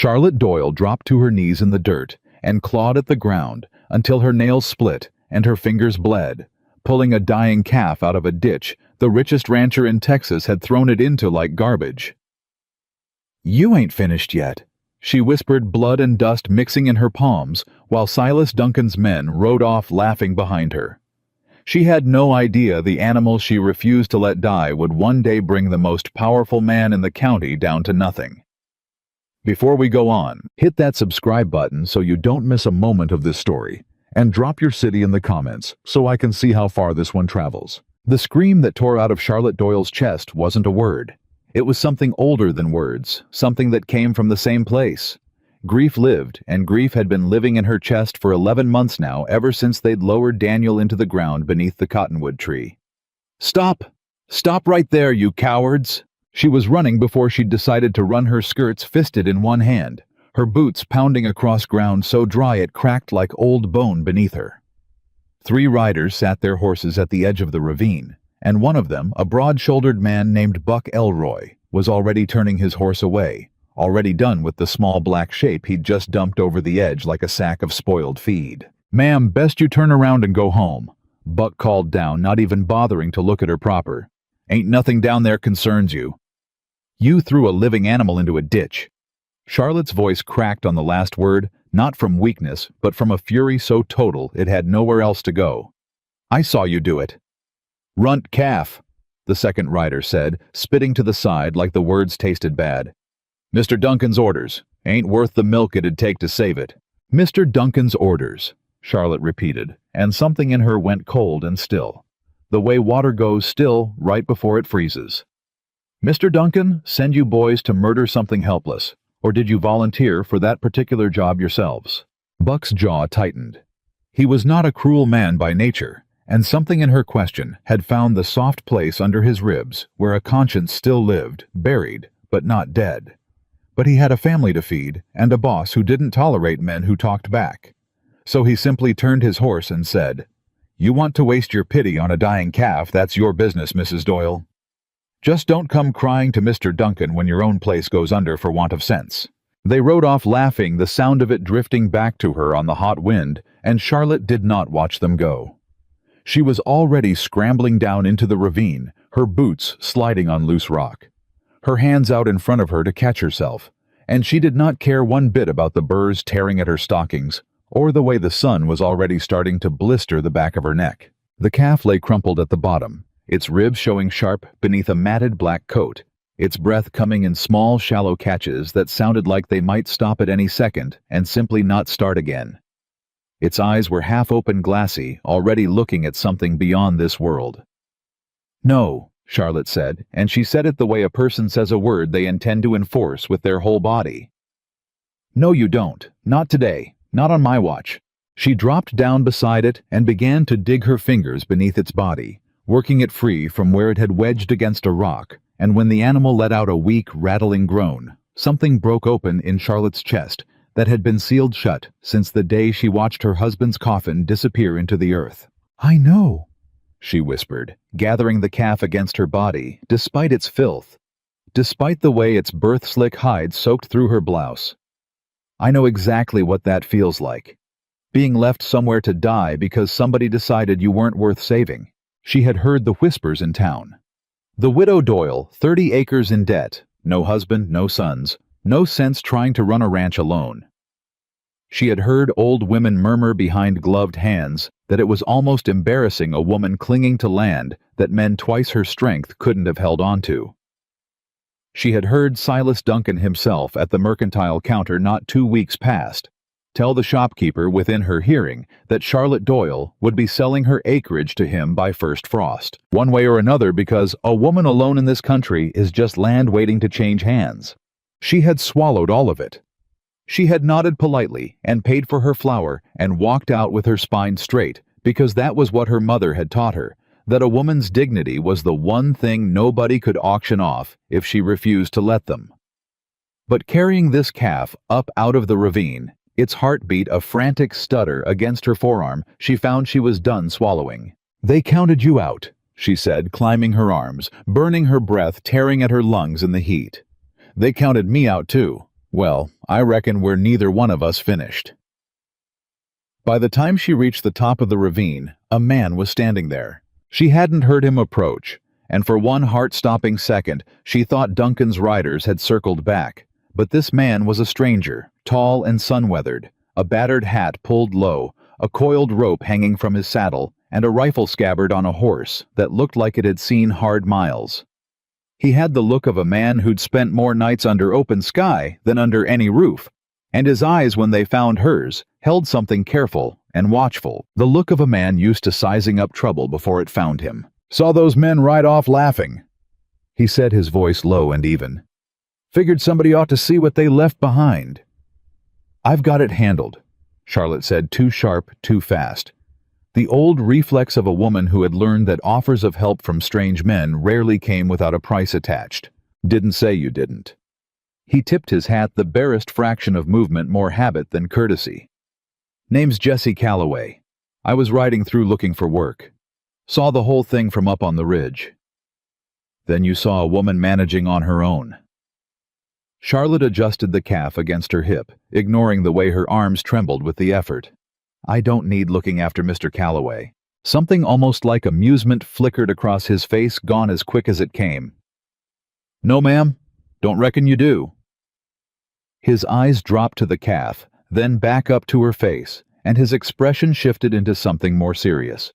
Charlotte Doyle dropped to her knees in the dirt and clawed at the ground until her nails split and her fingers bled, pulling a dying calf out of a ditch the richest rancher in Texas had thrown it into like garbage. "You ain't finished yet," she whispered, blood and dust mixing in her palms, while Silas Duncan's men rode off laughing behind her. She had no idea the animal she refused to let die would one day bring the most powerful man in the county down to nothing. Before we go on, hit that subscribe button so you don't miss a moment of this story, and drop your city in the comments so I can see how far this one travels. The scream that tore out of Charlotte Doyle's chest wasn't a word. It was something older than words, something that came from the same place. Grief lived, and grief had been living in her chest for 11 months now, ever since they'd lowered Daniel into the ground beneath the cottonwood tree. "Stop! Stop right there, you cowards!" She was running before she'd decided to run, her skirts fisted in one hand, her boots pounding across ground so dry it cracked like old bone beneath her. 3 riders sat their horses at the edge of the ravine, and one of them, a broad-shouldered man named Buck Elroy, was already turning his horse away, already done with the small black shape he'd just dumped over the edge like a sack of spoiled feed. "Ma'am, best you turn around and go home," Buck called down, not even bothering to look at her proper. "Ain't nothing down there concerns you. You threw a living animal into a ditch." Charlotte's voice cracked on the last word, not from weakness, but from a fury so total it had nowhere else to go. "I saw you do it." "Runt calf," the second rider said, spitting to the side like the words tasted bad. "Mr. Duncan's orders. Ain't worth the milk it'd take to save it." "Mr. Duncan's orders," Charlotte repeated, and something in her went cold and still, the way water goes still right before it freezes. "Mr. Duncan send you boys to murder something helpless, or did you volunteer for that particular job yourselves?" Buck's jaw tightened. He was not a cruel man by nature, and something in her question had found the soft place under his ribs where a conscience still lived, buried, but not dead. But he had a family to feed and a boss who didn't tolerate men who talked back. So he simply turned his horse and said, "You want to waste your pity on a dying calf, that's your business, Mrs. Doyle. Just don't come crying to Mr. Duncan when your own place goes under for want of sense." They rode off laughing, the sound of it drifting back to her on the hot wind, and Charlotte did not watch them go. She was already scrambling down into the ravine, her boots sliding on loose rock, her hands out in front of her to catch herself, and she did not care one bit about the burrs tearing at her stockings, or the way the sun was already starting to blister the back of her neck. The calf lay crumpled at the bottom, its ribs showing sharp beneath a matted black coat, its breath coming in small, shallow catches that sounded like they might stop at any second and simply not start again. Its eyes were half-open, glassy, already looking at something beyond this world. "No," Charlotte said, and she said it the way a person says a word they intend to enforce with their whole body. "No, you don't. Not today. Not on my watch." She dropped down beside it and began to dig her fingers beneath its body, working it free from where it had wedged against a rock, and when the animal let out a weak, rattling groan, something broke open in Charlotte's chest that had been sealed shut since the day she watched her husband's coffin disappear into the earth. "I know," she whispered, gathering the calf against her body, despite its filth, despite the way its birth-slick hide soaked through her blouse. "I know exactly what that feels like. Being left somewhere to die because somebody decided you weren't worth saving." She had heard the whispers in town. The widow Doyle, 30 acres in debt, no husband, no sons, no sense trying to run a ranch alone. She had heard old women murmur behind gloved hands that it was almost embarrassing a woman clinging to land that men twice her strength couldn't have held on to. She had heard Silas Duncan himself at the mercantile counter not 2 weeks past tell the shopkeeper within her hearing that Charlotte Doyle would be selling her acreage to him by first frost, one way or another, because a woman alone in this country is just land waiting to change hands. She had swallowed all of it. She had nodded politely and paid for her flour and walked out with her spine straight, because that was what her mother had taught her, that a woman's dignity was the one thing nobody could auction off if she refused to let them. But carrying this calf up out of the ravine, its heart beat a frantic stutter against her forearm, she found she was done swallowing. "They counted you out," she said, climbing her arms, burning her breath, tearing at her lungs in the heat. "They counted me out too. Well, I reckon we're neither one of us finished." By the time she reached the top of the ravine, a man was standing there. She hadn't heard him approach, and for one heart-stopping second, she thought Duncan's riders had circled back. But this man was a stranger, tall and sun-weathered, a battered hat pulled low, a coiled rope hanging from his saddle, and a rifle scabbard on a horse that looked like it had seen hard miles. He had the look of a man who'd spent more nights under open sky than under any roof, and his eyes, when they found hers, held something careful and watchful, the look of a man used to sizing up trouble before it found him. "Saw those men ride off laughing," he said, his voice low and even. "Figured somebody ought to see what they left behind." "I've got it handled," Charlotte said, too sharp, too fast. The old reflex of a woman who had learned that offers of help from strange men rarely came without a price attached. "Didn't say you didn't." He tipped his hat, the barest fraction of movement more habit than courtesy. "Name's Jesse Calloway. I was riding through looking for work. Saw the whole thing from up on the ridge." "Then you saw a woman managing on her own." Charlotte adjusted the calf against her hip, ignoring the way her arms trembled with the effort. "I don't need looking after Mr. Calloway." Something almost like amusement flickered across his face, gone as quick as it came. "No, ma'am. Don't reckon you do." His eyes dropped to the calf, then back up to her face, and his expression shifted into something more serious.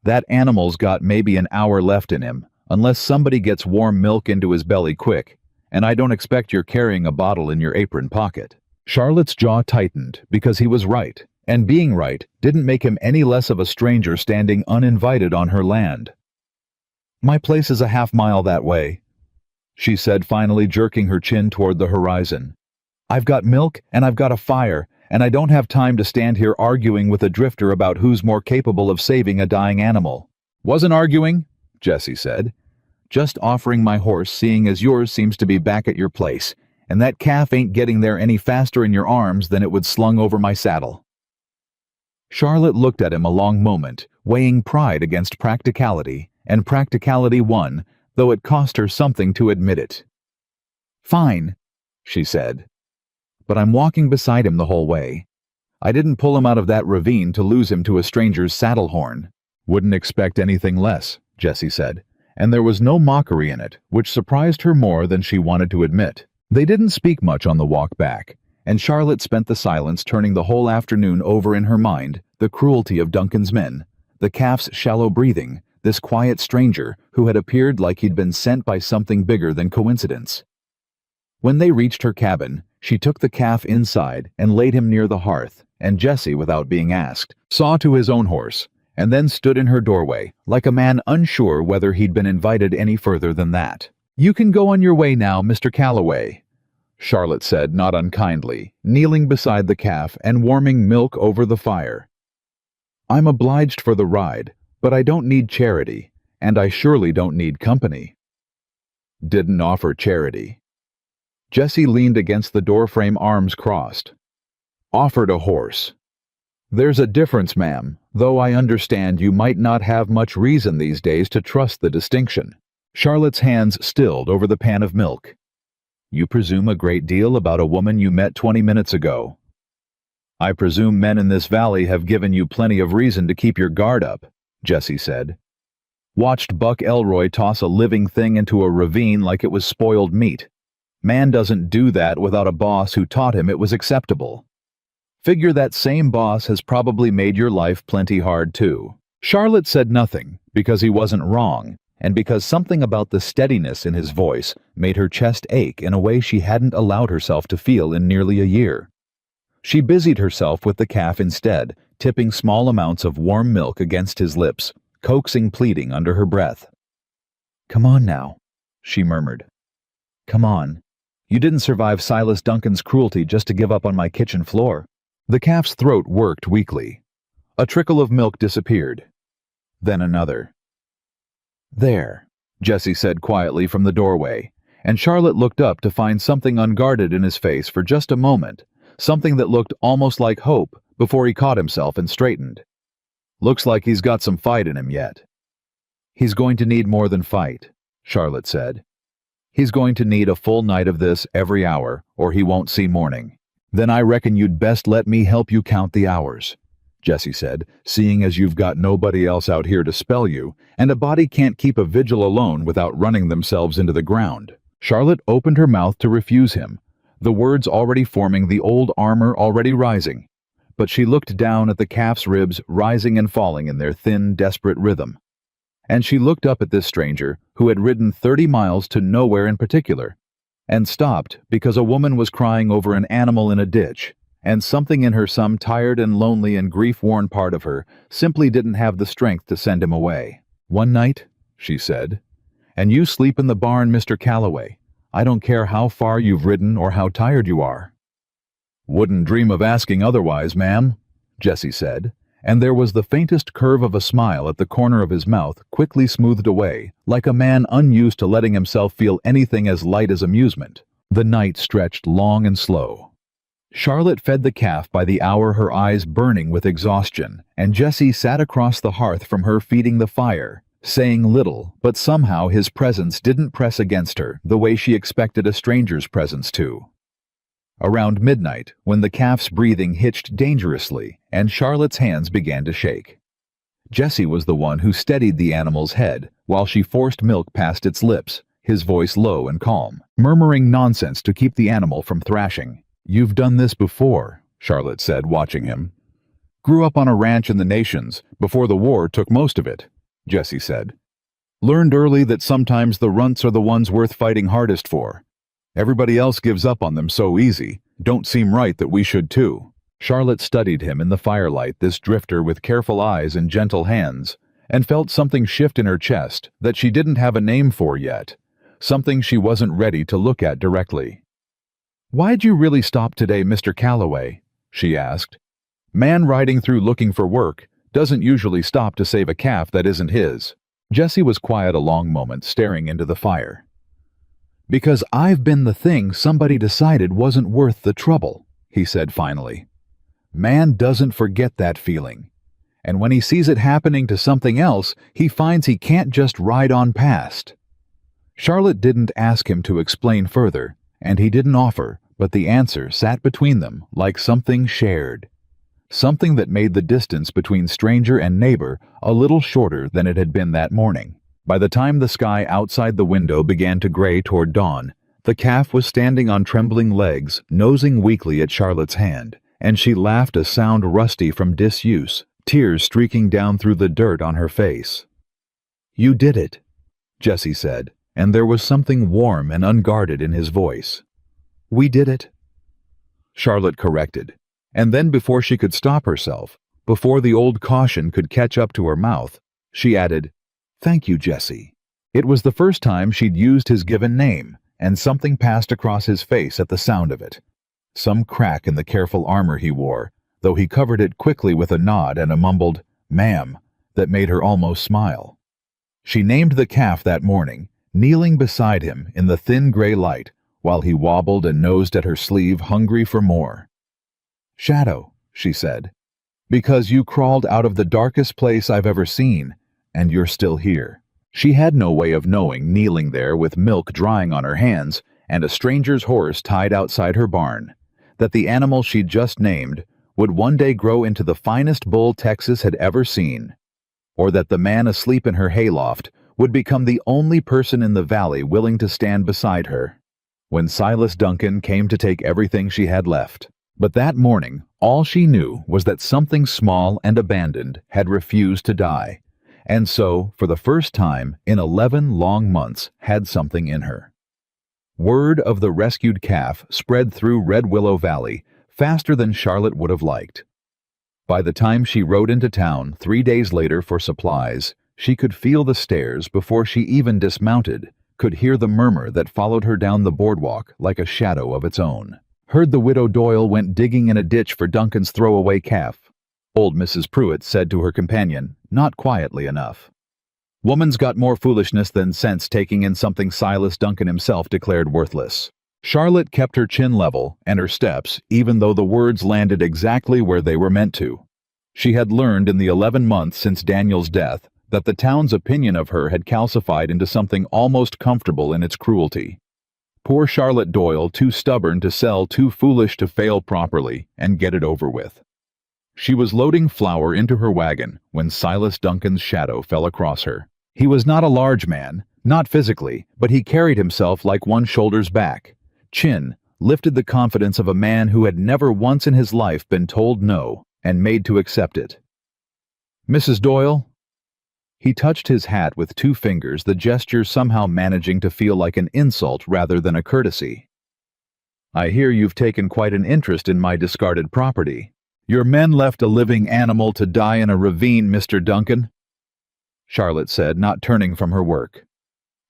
"That animal's got maybe an hour left in him, unless somebody gets warm milk into his belly quick, and I don't expect you're carrying a bottle in your apron pocket." Charlotte's jaw tightened because he was right, and being right didn't make him any less of a stranger standing uninvited on her land. "My place is a half-mile that way," she said, finally jerking her chin toward the horizon. "I've got milk and I've got a fire, and I don't have time to stand here arguing with a drifter about who's more capable of saving a dying animal." "Wasn't arguing," Jesse said. "Just offering my horse, seeing as yours seems to be back at your place, and that calf ain't getting there any faster in your arms than it would slung over my saddle." Charlotte looked at him a long moment, weighing pride against practicality, and practicality won, though it cost her something to admit it. "Fine," she said. "But I'm walking beside him the whole way. I didn't pull him out of that ravine to lose him to a stranger's saddle horn." "Wouldn't expect anything less," Jesse said, and there was no mockery in it, which surprised her more than she wanted to admit. They didn't speak much on the walk back, and Charlotte spent the silence turning the whole afternoon over in her mind, the cruelty of Duncan's men, the calf's shallow breathing, this quiet stranger who had appeared like he'd been sent by something bigger than coincidence. When they reached her cabin, she took the calf inside and laid him near the hearth, and Jesse, without being asked, saw to his own horse, and then stood in her doorway, like a man unsure whether he'd been invited any further than that. "You can go on your way now, Mr. Calloway," Charlotte said, not unkindly, kneeling beside the calf and warming milk over the fire. "I'm obliged for the ride, but I don't need charity, and I surely don't need company." "Didn't offer charity." Jesse leaned against the doorframe, arms crossed. "Offered a horse. There's a difference, ma'am, though I understand you might not have much reason these days to trust the distinction." Charlotte's hands stilled over the pan of milk. "You presume a great deal about a woman you met 20 minutes ago." "I presume men in this valley have given you plenty of reason to keep your guard up," Jesse said. "Watched Buck Elroy toss a living thing into a ravine like it was spoiled meat. Man doesn't do that without a boss who taught him it was acceptable. Figure that same boss has probably made your life plenty hard too." Charlotte said nothing, because he wasn't wrong, and because something about the steadiness in his voice made her chest ache in a way she hadn't allowed herself to feel in nearly a year. She busied herself with the calf instead, tipping small amounts of warm milk against his lips, coaxing, pleading under her breath. "Come on now," she murmured. "Come on. You didn't survive Silas Duncan's cruelty just to give up on my kitchen floor." The calf's throat worked weakly. A trickle of milk disappeared. Then another. "There," Jesse said quietly from the doorway, and Charlotte looked up to find something unguarded in his face for just a moment, something that looked almost like hope before he caught himself and straightened. "Looks like he's got some fight in him yet." "He's going to need more than fight," Charlotte said. He's going to need a full night of this every hour, or he won't see morning. Then I reckon you'd best let me help you count the hours, Jesse said, seeing as you've got nobody else out here to spell you, and a body can't keep a vigil alone without running themselves into the ground. Charlotte opened her mouth to refuse him, the words already forming, the old armor already rising. But she looked down at the calf's ribs rising and falling in their thin, desperate rhythm. And she looked up at this stranger who had ridden 30 miles to nowhere in particular, and stopped because a woman was crying over an animal in a ditch, and something in her, some tired and lonely and grief-worn part of her, simply didn't have the strength to send him away. "One night," she said, "and you sleep in the barn, Mr. Calloway. I don't care how far you've ridden or how tired you are." "Wouldn't dream of asking otherwise, ma'am," Jesse said, and there was the faintest curve of a smile at the corner of his mouth, quickly smoothed away, like a man unused to letting himself feel anything as light as amusement. The night stretched long and slow. Charlotte fed the calf by the hour, her eyes burning with exhaustion, and Jesse sat across the hearth from her feeding the fire, saying little, but somehow his presence didn't press against her the way she expected a stranger's presence to. Around midnight, when the calf's breathing hitched dangerously and Charlotte's hands began to shake, Jesse was the one who steadied the animal's head while she forced milk past its lips, his voice low and calm, murmuring nonsense to keep the animal from thrashing. "You've done this before," Charlotte said, watching him. "Grew up on a ranch in the Nations, before the war took most of it," Jesse said. "Learned early that sometimes the runts are the ones worth fighting hardest for. Everybody else gives up on them so easy. Don't seem right that we should too." Charlotte studied him in the firelight, this drifter with careful eyes and gentle hands, and felt something shift in her chest that she didn't have a name for yet, something she wasn't ready to look at directly. "Why'd you really stop today, Mr. Calloway?" she asked. "Man riding through looking for work doesn't usually stop to save a calf that isn't his." Jesse was quiet a long moment, staring into the fire. "Because I've been the thing somebody decided wasn't worth the trouble," he said finally. "Man doesn't forget that feeling. And when he sees it happening to something else, he finds he can't just ride on past." Charlotte didn't ask him to explain further, and he didn't offer, but the answer sat between them like something shared. Something that made the distance between stranger and neighbor a little shorter than it had been that morning. By the time the sky outside the window began to gray toward dawn, the calf was standing on trembling legs, nosing weakly at Charlotte's hand, and she laughed, a sound rusty from disuse, tears streaking down through the dirt on her face. "You did it," Jesse said, and there was something warm and unguarded in his voice. "We did it," Charlotte corrected, and then before she could stop herself, before the old caution could catch up to her mouth, she added, "Thank you, Jesse." It was the first time she'd used his given name, and something passed across his face at the sound of it. Some crack in the careful armor he wore, though he covered it quickly with a nod and a mumbled, "Ma'am," that made her almost smile. She named the calf that morning, kneeling beside him in the thin gray light, while he wobbled and nosed at her sleeve, hungry for more. "Shadow," she said, "because you crawled out of the darkest place I've ever seen, and you're still here." She had no way of knowing, kneeling there with milk drying on her hands and a stranger's horse tied outside her barn, that the animal she'd just named would one day grow into the finest bull Texas had ever seen, or that the man asleep in her hayloft would become the only person in the valley willing to stand beside her when Silas Duncan came to take everything she had left. But that morning, all she knew was that something small and abandoned had refused to die, and so, for the first time in 11 long months, had something in her. Word of the rescued calf spread through Red Willow Valley faster than Charlotte would have liked. By the time she rode into town 3 days later for supplies, she could feel the stairs before she even dismounted, could hear the murmur that followed her down the boardwalk like a shadow of its own. Heard the widow Doyle went digging in a ditch for Duncan's throwaway calf, old Mrs. Pruitt said to her companion, not quietly enough. Woman's got more foolishness than sense taking in something Silas Duncan himself declared worthless. Charlotte kept her chin level and her steps, even though the words landed exactly where they were meant to. She had learned in the 11 months since Daniel's death that the town's opinion of her had calcified into something almost comfortable in its cruelty. Poor Charlotte Doyle, too stubborn to sell, too foolish to fail properly and get it over with. She was loading flour into her wagon when Silas Duncan's shadow fell across her. He was not a large man, not physically, but he carried himself like one shoulder's back. Chin lifted the confidence of a man who had never once in his life been told no and made to accept it. "Mrs. Doyle?" He touched his hat with 2 fingers, the gesture somehow managing to feel like an insult rather than a courtesy. "I hear you've taken quite an interest in my discarded property. Your men left a living animal to die in a ravine, Mr. Duncan," Charlotte said, not turning from her work.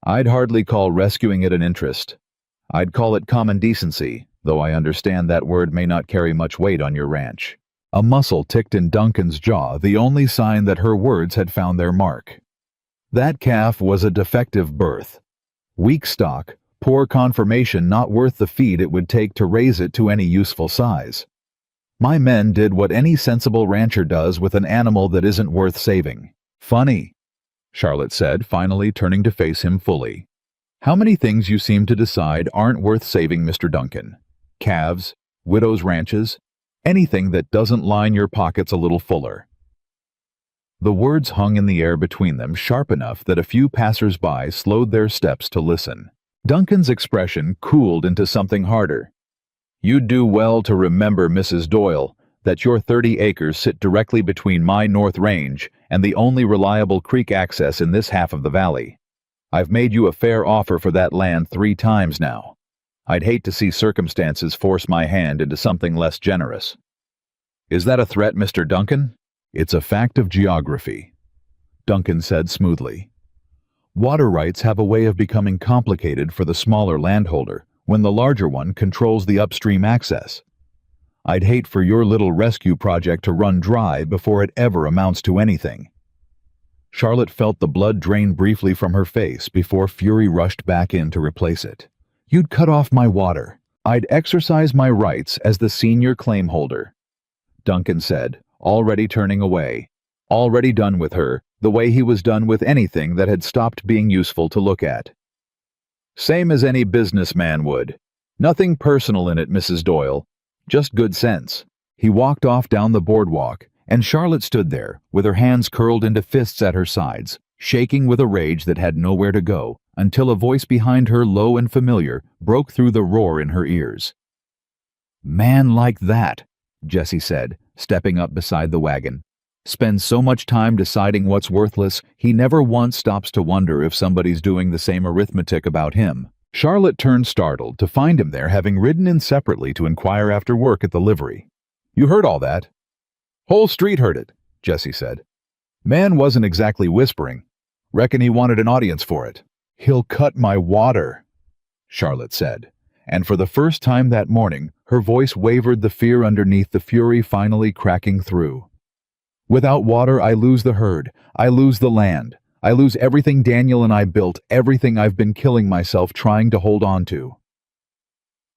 "I'd hardly call rescuing it an interest. I'd call it common decency, though I understand that word may not carry much weight on your ranch." A muscle ticked in Duncan's jaw, the only sign that her words had found their mark. That calf was a defective birth. Weak stock, poor conformation, not worth the feed it would take to raise it to any useful size. My men did what any sensible rancher does with an animal that isn't worth saving. "Funny," Charlotte said, finally turning to face him fully. "How many things you seem to decide aren't worth saving, Mr. Duncan. Calves, widows' ranches, anything that doesn't line your pockets a little fuller." The words hung in the air between them, sharp enough that a few passers-by slowed their steps to listen. Duncan's expression cooled into something harder. "You'd do well to remember, Mrs. Doyle, that your 30 acres sit directly between my north range and the only reliable creek access in this half of the valley. I've made you a fair offer for that land 3 times now. I'd hate to see circumstances force my hand into something less generous." "Is that a threat, Mr. Duncan?" "It's a fact of geography," Duncan said smoothly. "Water rights have a way of becoming complicated for the smaller landholder when the larger one controls the upstream access. I'd hate for your little rescue project to run dry before it ever amounts to anything." Charlotte felt the blood drain briefly from her face before fury rushed back in to replace it. "You'd cut off my water. I'd exercise my rights as the senior claim holder," Duncan said, already turning away, already done with her, the way he was done with anything that had stopped being useful to look at. "Same as any businessman would. Nothing personal in it, Mrs. Doyle. Just good sense." He walked off down the boardwalk, and Charlotte stood there, with her hands curled into fists at her sides, shaking with a rage that had nowhere to go, until a voice behind her, low and familiar, broke through the roar in her ears. "Man like that," Jesse said, stepping up beside the wagon, "spends so much time deciding what's worthless, he never once stops to wonder if somebody's doing the same arithmetic about him." Charlotte turned startled to find him there, having ridden in separately to inquire after work at the livery. "You heard all that?" "Whole street heard it," Jesse said. "Man wasn't exactly whispering. Reckon he wanted an audience for it." "He'll cut my water," Charlotte said, and for the first time that morning, her voice wavered, the fear underneath the fury finally cracking through. "Without water, I lose the herd. I lose the land. I lose everything Daniel and I built, everything I've been killing myself trying to hold on to."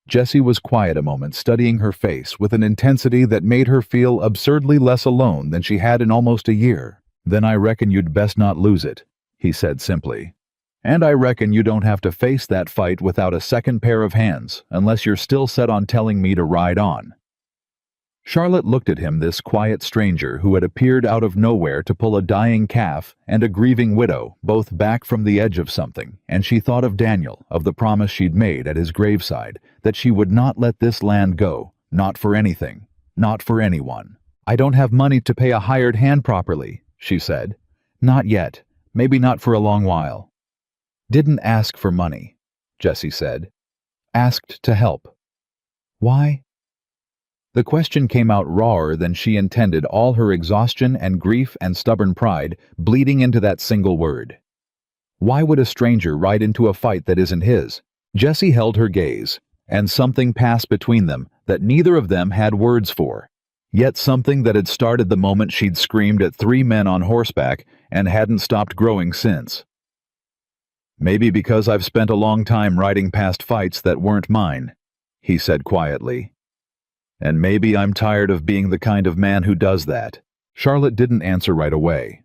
Jessie was quiet a moment, studying her face with an intensity that made her feel absurdly less alone than she had in almost a year. "Then I reckon you'd best not lose it," he said simply. "And I reckon you don't have to face that fight without a second pair of hands, unless you're still set on telling me to ride on." Charlotte looked at him, this quiet stranger who had appeared out of nowhere to pull a dying calf and a grieving widow, both back from the edge of something, and she thought of Daniel, of the promise she'd made at his graveside, that she would not let this land go, not for anything, not for anyone. "I don't have money to pay a hired hand properly," she said. "Not yet. Maybe not for a long while." "Didn't ask for money," Jessie said. "Asked to help." "Why?" The question came out rawer than she intended, all her exhaustion and grief and stubborn pride bleeding into that single word. Why would a stranger ride into a fight that isn't his? Jessie held her gaze, and something passed between them that neither of them had words for, yet something that had started the moment she'd screamed at 3 men on horseback and hadn't stopped growing since. "Maybe because I've spent a long time riding past fights that weren't mine," he said quietly. "And maybe I'm tired of being the kind of man who does that." Charlotte didn't answer right away.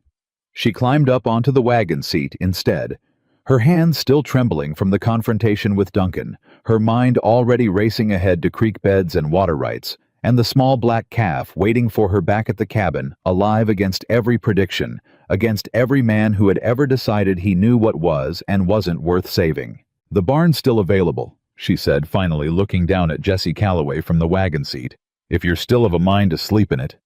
She climbed up onto the wagon seat instead, Her hands still trembling from the confrontation with Duncan, her mind already racing ahead to creek beds and water rights, and the small black calf waiting for her back at the cabin, alive against every prediction, against every man who had ever decided he knew what was and wasn't worth saving. "The barn's still available," she said, finally looking down at Jesse Calloway from the wagon seat, "if you're still of a mind to sleep in it."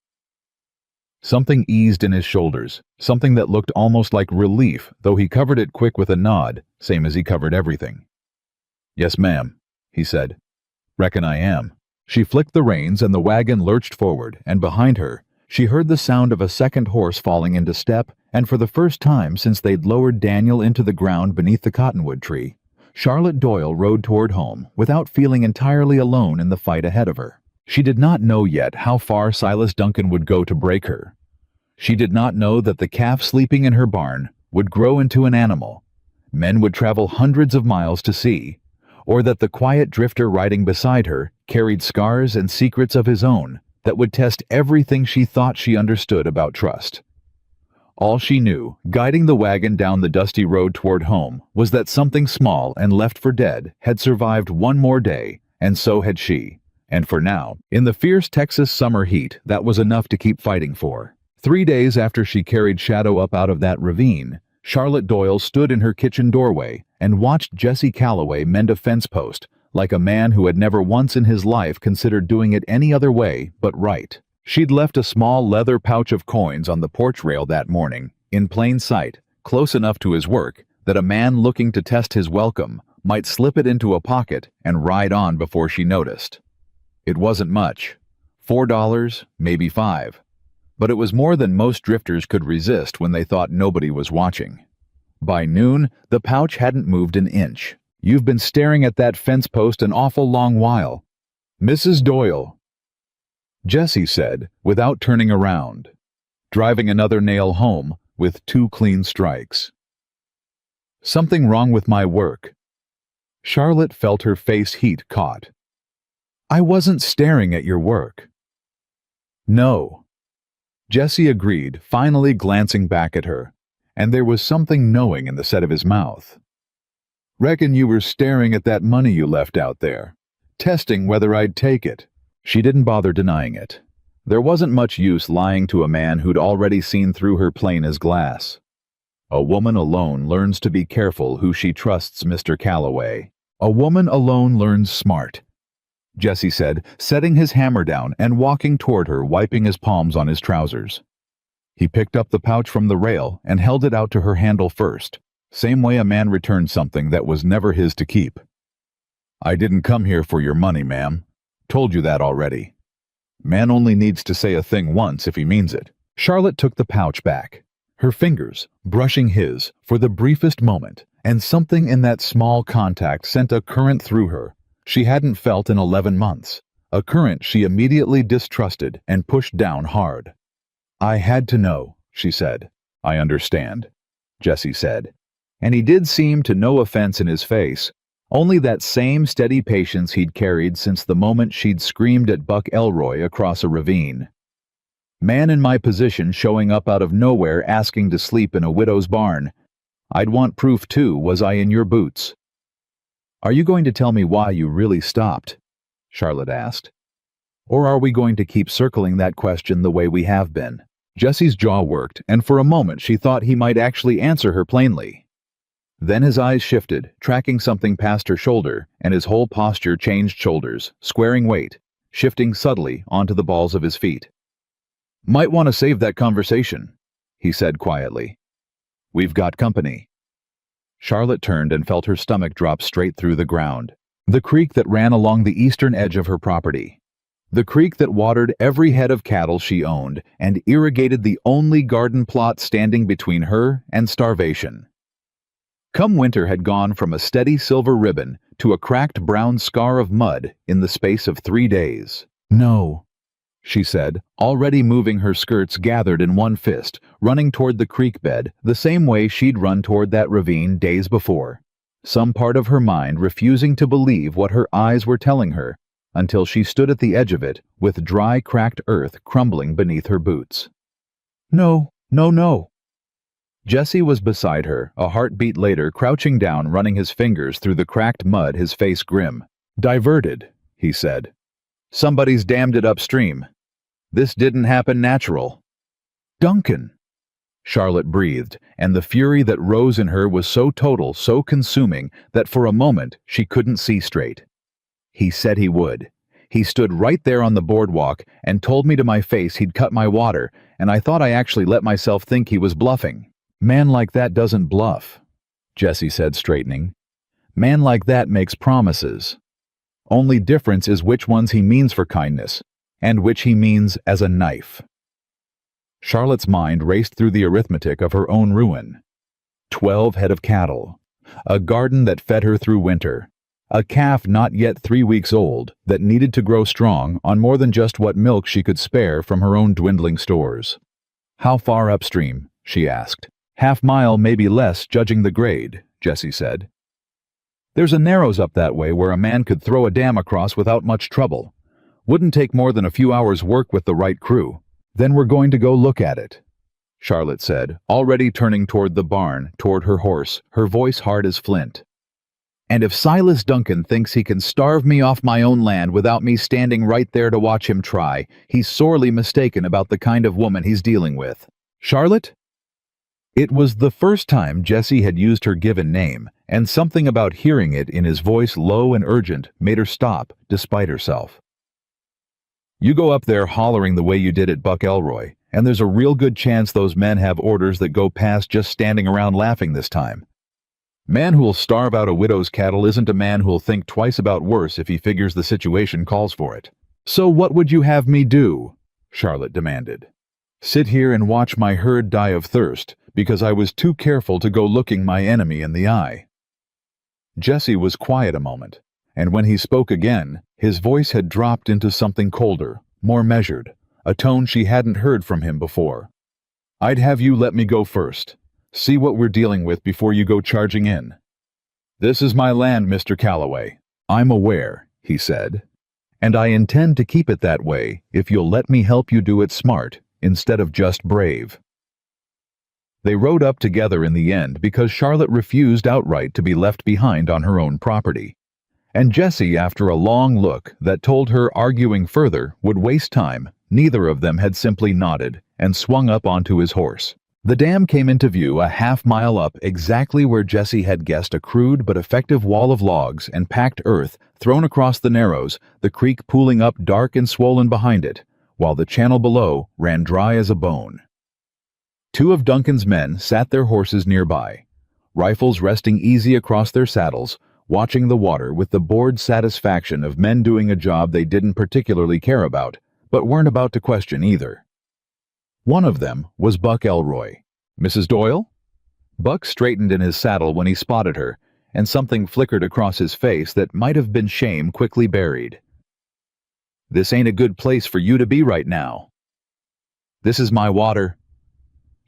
Something eased in his shoulders, something that looked almost like relief, though he covered it quick with a nod, same as he covered everything. "Yes, ma'am," he said. "Reckon I am." She flicked the reins and the wagon lurched forward, and behind her, she heard the sound of a second horse falling into step, and for the first time since they'd lowered Daniel into the ground beneath the cottonwood tree, Charlotte Doyle rode toward home without feeling entirely alone in the fight ahead of her. She did not know yet how far Silas Duncan would go to break her. She did not know that the calf sleeping in her barn would grow into an animal men would travel hundreds of miles to see, or that the quiet drifter riding beside her carried scars and secrets of his own that would test everything she thought she understood about trust. All she knew, guiding the wagon down the dusty road toward home, was that something small and left for dead had survived one more day, and so had she. And for now, in the fierce Texas summer heat, that was enough to keep fighting for. 3 days after she carried Shadow up out of that ravine, Charlotte Doyle stood in her kitchen doorway and watched Jesse Calloway mend a fence post, like a man who had never once in his life considered doing it any other way but right. She'd left a small leather pouch of coins on the porch rail that morning, in plain sight, close enough to his work that a man looking to test his welcome might slip it into a pocket and ride on before she noticed. It wasn't much. $4, maybe $5. But it was more than most drifters could resist when they thought nobody was watching. By noon, the pouch hadn't moved an inch. "You've been staring at that fence post an awful long while." "Mrs. Doyle," Jesse said, without turning around, driving another nail home with 2 clean strikes. "Something wrong with my work." Charlotte felt her face heat caught. "I wasn't staring at your work." "No." Jesse agreed, finally glancing back at her, and there was something knowing in the set of his mouth. "Reckon you were staring at that money you left out there, testing whether I'd take it." She didn't bother denying it. There wasn't much use lying to a man who'd already seen through her plain as glass. A woman alone learns to be careful who she trusts, Mr. Calloway. A woman alone learns smart, Jesse said, setting his hammer down and walking toward her, wiping his palms on his trousers. He picked up the pouch from the rail and held it out to her handle first, same way a man returned something that was never his to keep. "I didn't come here for your money, ma'am. Told you that already. Man only needs to say a thing once if he means it." Charlotte took the pouch back, her fingers brushing his for the briefest moment, and something in that small contact sent a current through her she hadn't felt in 11 months, a current she immediately distrusted and pushed down hard. "I had to know," she said. "I understand," Jesse said. And he did seem to no offense in his face, only that same steady patience he'd carried since the moment she'd screamed at Buck Elroy across a ravine. "Man in my position showing up out of nowhere asking to sleep in a widow's barn. I'd want proof too, was I in your boots." "Are you going to tell me why you really stopped?" Charlotte asked. "Or are we going to keep circling that question the way we have been?" Jesse's jaw worked, and for a moment she thought he might actually answer her plainly. Then his eyes shifted, tracking something past her shoulder, and his whole posture changed shoulders, squaring weight, shifting subtly onto the balls of his feet. "Might want to save that conversation," he said quietly. "We've got company." Charlotte turned and felt her stomach drop straight through the ground. The creek that ran along the eastern edge of her property. The creek that watered every head of cattle she owned and irrigated the only garden plot standing between her and starvation. Come winter had gone from a steady silver ribbon to a cracked brown scar of mud in the space of 3 days. "No," she said, already moving her skirts gathered in one fist, running toward the creek bed the same way she'd run toward that ravine days before, some part of her mind refusing to believe what her eyes were telling her, until she stood at the edge of it with dry, cracked earth crumbling beneath her boots. "No, no, no." Jesse was beside her, a heartbeat later, crouching down, running his fingers through the cracked mud, his face grim. "Diverted," he said. "Somebody's dammed it upstream. This didn't happen natural." "Duncan!" Charlotte breathed, and the fury that rose in her was so total, so consuming, that for a moment she couldn't see straight. "He said he would. He stood right there on the boardwalk and told me to my face he'd cut my water, and I thought I actually let myself think he was bluffing." "Man like that doesn't bluff," Jesse said, straightening. "Man like that makes promises. Only difference is which ones he means for kindness, and which he means as a knife." Charlotte's mind raced through the arithmetic of her own ruin. 12 head of cattle, a garden that fed her through winter, a calf not yet 3 weeks old that needed to grow strong on more than just what milk she could spare from her own dwindling stores. "How far upstream?" she asked. "Half-mile, maybe less, judging the grade," Jesse said. "There's a narrows up that way where a man could throw a dam across without much trouble. Wouldn't take more than a few hours' work with the right crew." "Then we're going to go look at it," Charlotte said, already turning toward the barn, toward her horse, her voice hard as flint. "And if Silas Duncan thinks he can starve me off my own land without me standing right there to watch him try, he's sorely mistaken about the kind of woman he's dealing with." "Charlotte?" It was the first time Jesse had used her given name, and something about hearing it in his voice, low and urgent, made her stop, despite herself. "You go up there hollering the way you did at Buck Elroy, and there's a real good chance those men have orders that go past just standing around laughing this time. Man who'll starve out a widow's cattle isn't a man who'll think twice about worse if he figures the situation calls for it." "So what would you have me do?" Charlotte demanded. "Sit here and watch my herd die of thirst, because I was too careful to go looking my enemy in the eye." Jesse was quiet a moment, and when he spoke again, his voice had dropped into something colder, more measured, a tone she hadn't heard from him before. "I'd have you let me go first. See what we're dealing with before you go charging in." "This is my land, Mr. Calloway." "I'm aware," he said, "and I intend to keep it that way if you'll let me help you do it smart instead of just brave." They rode up together in the end because Charlotte refused outright to be left behind on her own property. And Jesse, after a long look that told her arguing further would waste time, neither of them had simply nodded and swung up onto his horse. The dam came into view a half-mile up, exactly where Jesse had guessed, a crude but effective wall of logs and packed earth thrown across the narrows, the creek pooling up dark and swollen behind it, while the channel below ran dry as a bone. 2 of Duncan's men sat their horses nearby, rifles resting easy across their saddles, watching the water with the bored satisfaction of men doing a job they didn't particularly care about, but weren't about to question either. One of them was Buck Elroy. "Mrs. Doyle?" Buck straightened in his saddle when he spotted her, and something flickered across his face that might have been shame quickly buried. "This ain't a good place for you to be right now." "This is my water,"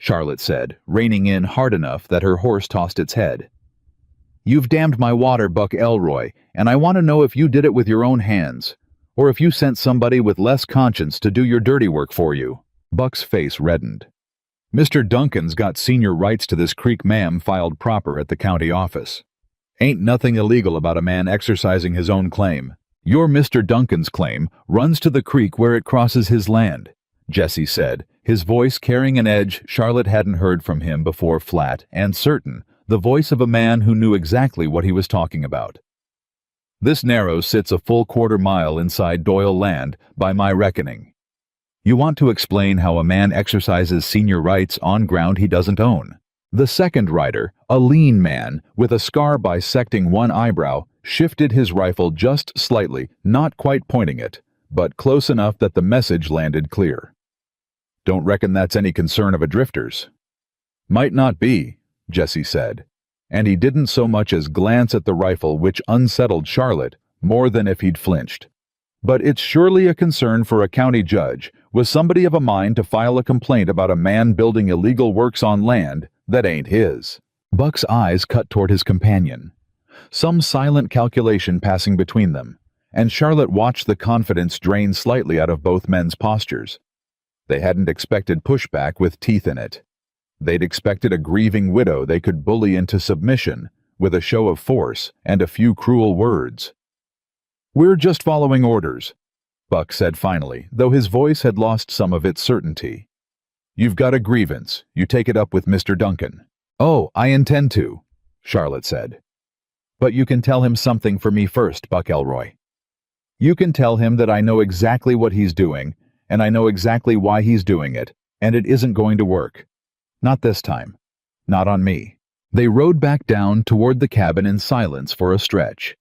Charlotte said, reining in hard enough that her horse tossed its head. "You've dammed my water, Buck Elroy, and I want to know if you did it with your own hands, or if you sent somebody with less conscience to do your dirty work for you." Buck's face reddened. "Mr. Duncan's got senior rights to this creek, ma'am, filed proper at the county office. Ain't nothing illegal about a man exercising his own claim. Your Mr. Duncan's claim runs to the creek where it crosses his land," Jesse said, his voice carrying an edge Charlotte hadn't heard from him before, flat and certain, the voice of a man who knew exactly what he was talking about. "This narrow sits a full quarter-mile inside Doyle land, by my reckoning. You want to explain how a man exercises senior rights on ground he doesn't own?" The second rider, a lean man with a scar bisecting one eyebrow, shifted his rifle just slightly, not quite pointing it, but close enough that the message landed clear. "Don't reckon that's any concern of a drifter's." "Might not be," Jesse said, and he didn't so much as glance at the rifle, which unsettled Charlotte more than if he'd flinched. "But it's surely a concern for a county judge with somebody of a mind to file a complaint about a man building illegal works on land that ain't his." Buck's eyes cut toward his companion, some silent calculation passing between them, and Charlotte watched the confidence drain slightly out of both men's postures. They hadn't expected pushback with teeth in it. They'd expected a grieving widow they could bully into submission, with a show of force and a few cruel words. "We're just following orders," Buck said finally, though his voice had lost some of its certainty. "You've got a grievance. You take it up with Mr. Duncan." "Oh, I intend to," Charlotte said. "But you can tell him something for me first, Buck Elroy. You can tell him that I know exactly what he's doing, and I know exactly why he's doing it, and it isn't going to work. Not this time. Not on me." They rode back down toward the cabin in silence for a stretch,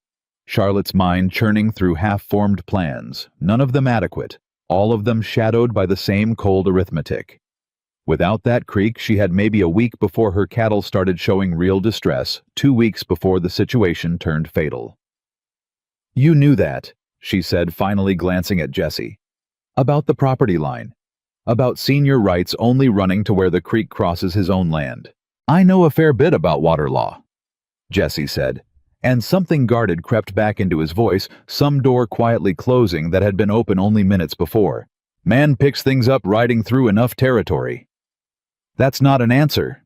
Charlotte's mind churning through half-formed plans, none of them adequate, all of them shadowed by the same cold arithmetic. Without that creek, she had maybe a week before her cattle started showing real distress, 2 weeks before the situation turned fatal. "You knew that," she said, finally glancing at Jesse. "About the property line. About senior rights only running to where the creek crosses his own land." "I know a fair bit about water law," Jesse said, and something guarded crept back into his voice, some door quietly closing that had been open only minutes before. "Man picks things up riding through enough territory." "That's not an answer."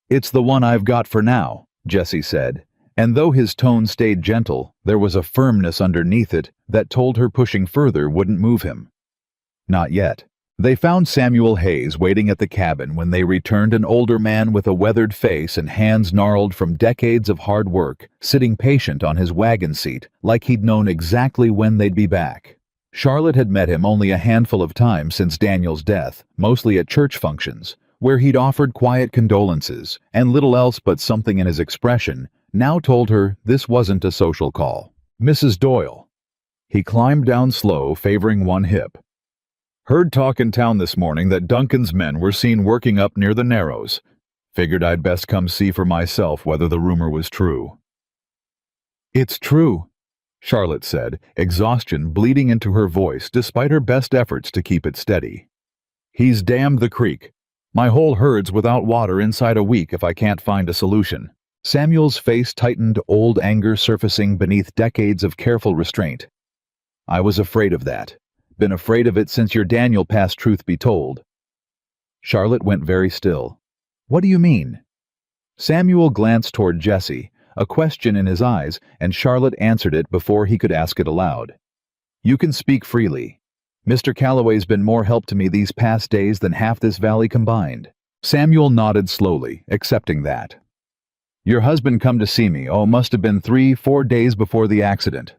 "It's the one I've got for now," Jesse said, and though his tone stayed gentle, there was a firmness underneath it that told her pushing further wouldn't move him. Not yet. They found Samuel Hayes waiting at the cabin when they returned, an older man with a weathered face and hands gnarled from decades of hard work, sitting patient on his wagon seat, like he'd known exactly when they'd be back. Charlotte had met him only a handful of times since Daniel's death, mostly at church functions, where he'd offered quiet condolences, and little else but something in his expression now told her this wasn't a social call. "Mrs. Doyle." He climbed down slow, favoring one hip. "Heard talk in town this morning that Duncan's men were seen working up near the Narrows. Figured I'd best come see for myself whether the rumor was true." "It's true," Charlotte said, exhaustion bleeding into her voice despite her best efforts to keep it steady. "He's dammed the creek. My whole herd's without water inside a week if I can't find a solution." Samuel's face tightened, old anger surfacing beneath decades of careful restraint. "I was afraid of that. Been afraid of it since your Daniel passed, truth be told." Charlotte went very still. "What do you mean?" Samuel glanced toward Jesse, a question in his eyes, and Charlotte answered it before he could ask it aloud. "You can speak freely. Mr. Calloway's been more help to me these past days than half this valley combined." Samuel nodded slowly, accepting that. "Your husband come to see me, must have been 3-4 days before the accident.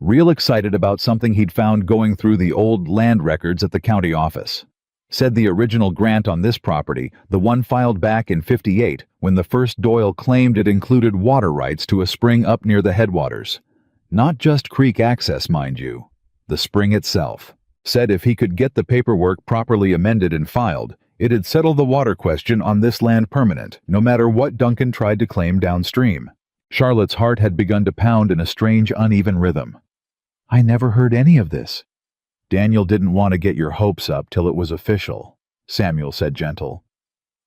Real excited about something he'd found going through the old land records at the county office. Said the original grant on this property, the one filed back in '58, when the first Doyle claimed it included water rights to a spring up near the headwaters. Not just creek access, mind you. The spring itself. Said if he could get the paperwork properly amended and filed, it'd settle the water question on this land permanent, no matter what Duncan tried to claim downstream." Charlotte's heart had begun to pound in a strange, uneven rhythm. "I never heard any of this." "Daniel didn't want to get your hopes up till it was official," Samuel said gentle.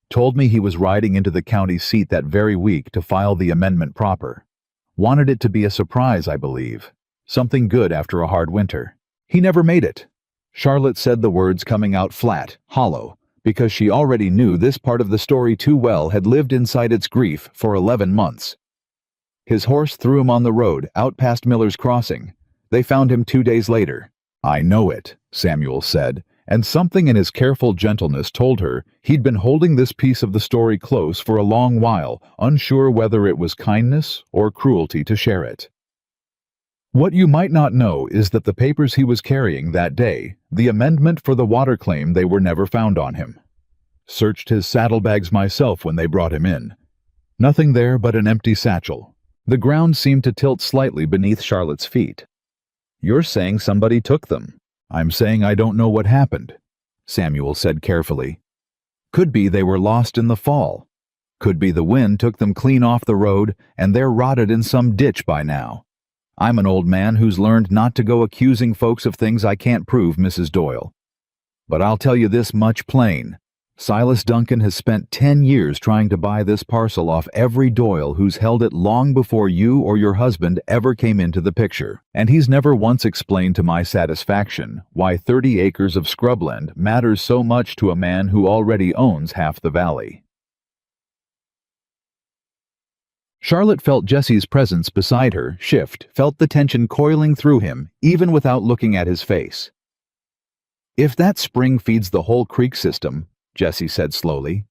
"Told me he was riding into the county seat that very week to file the amendment proper. Wanted it to be a surprise, I believe. Something good after a hard winter. He never made it." Charlotte said the words coming out flat, hollow, because she already knew this part of the story too well, had lived inside its grief for 11 months. His horse threw him on the road, out past Miller's Crossing. They found him 2 days later. "I know it," Samuel said, and something in his careful gentleness told her he'd been holding this piece of the story close for a long while, unsure whether it was kindness or cruelty to share it. "What you might not know is that the papers he was carrying that day, the amendment for the water claim, they were never found on him. Searched his saddlebags myself when they brought him in. Nothing there but an empty satchel." The ground seemed to tilt slightly beneath Charlotte's feet. "You're saying somebody took them." "I'm saying I don't know what happened," Samuel said carefully. "Could be they were lost in the fall. Could be the wind took them clean off the road and they're rotted in some ditch by now. I'm an old man who's learned not to go accusing folks of things I can't prove, Mrs. Doyle. But I'll tell you this much plain. Silas Duncan has spent 10 years trying to buy this parcel off every Doyle who's held it long before you or your husband ever came into the picture, and he's never once explained to my satisfaction why 30 acres of scrubland matters so much to a man who already owns half the valley. Charlotte felt Jesse's presence beside her shift, felt the tension coiling through him, even without looking at his face. "If that spring feeds the whole creek system," Jesse said slowly,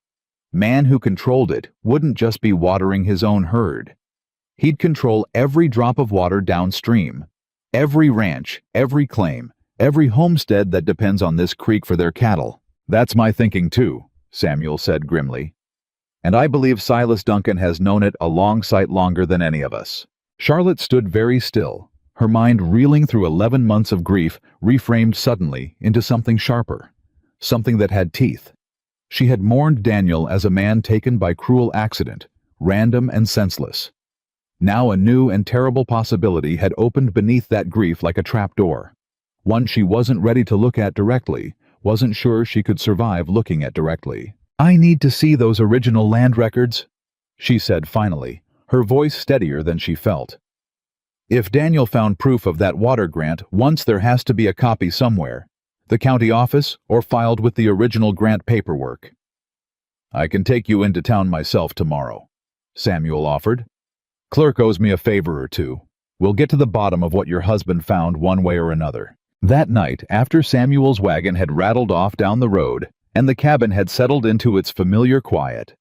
"man who controlled it wouldn't just be watering his own herd. He'd control every drop of water downstream, every ranch, every claim, every homestead that depends on this creek for their cattle." "That's my thinking too," Samuel said grimly. "And I believe Silas Duncan has known it a long sight longer than any of us." Charlotte stood very still, her mind reeling through 11 months of grief reframed suddenly into something sharper, something that had teeth. She had mourned Daniel as a man taken by cruel accident, random and senseless. Now a new and terrible possibility had opened beneath that grief like a trapdoor, one she wasn't ready to look at directly, wasn't sure she could survive looking at directly. "I need to see those original land records," she said finally, her voice steadier than she felt. "If Daniel found proof of that water grant once, there has to be a copy somewhere, the county office or filed with the original grant paperwork." "I can take you into town myself tomorrow," Samuel offered. "Clerk owes me a favor or two. We'll get to the bottom of what your husband found one way or another." That night, after Samuel's wagon had rattled off down the road, and the cabin had settled into its familiar quiet,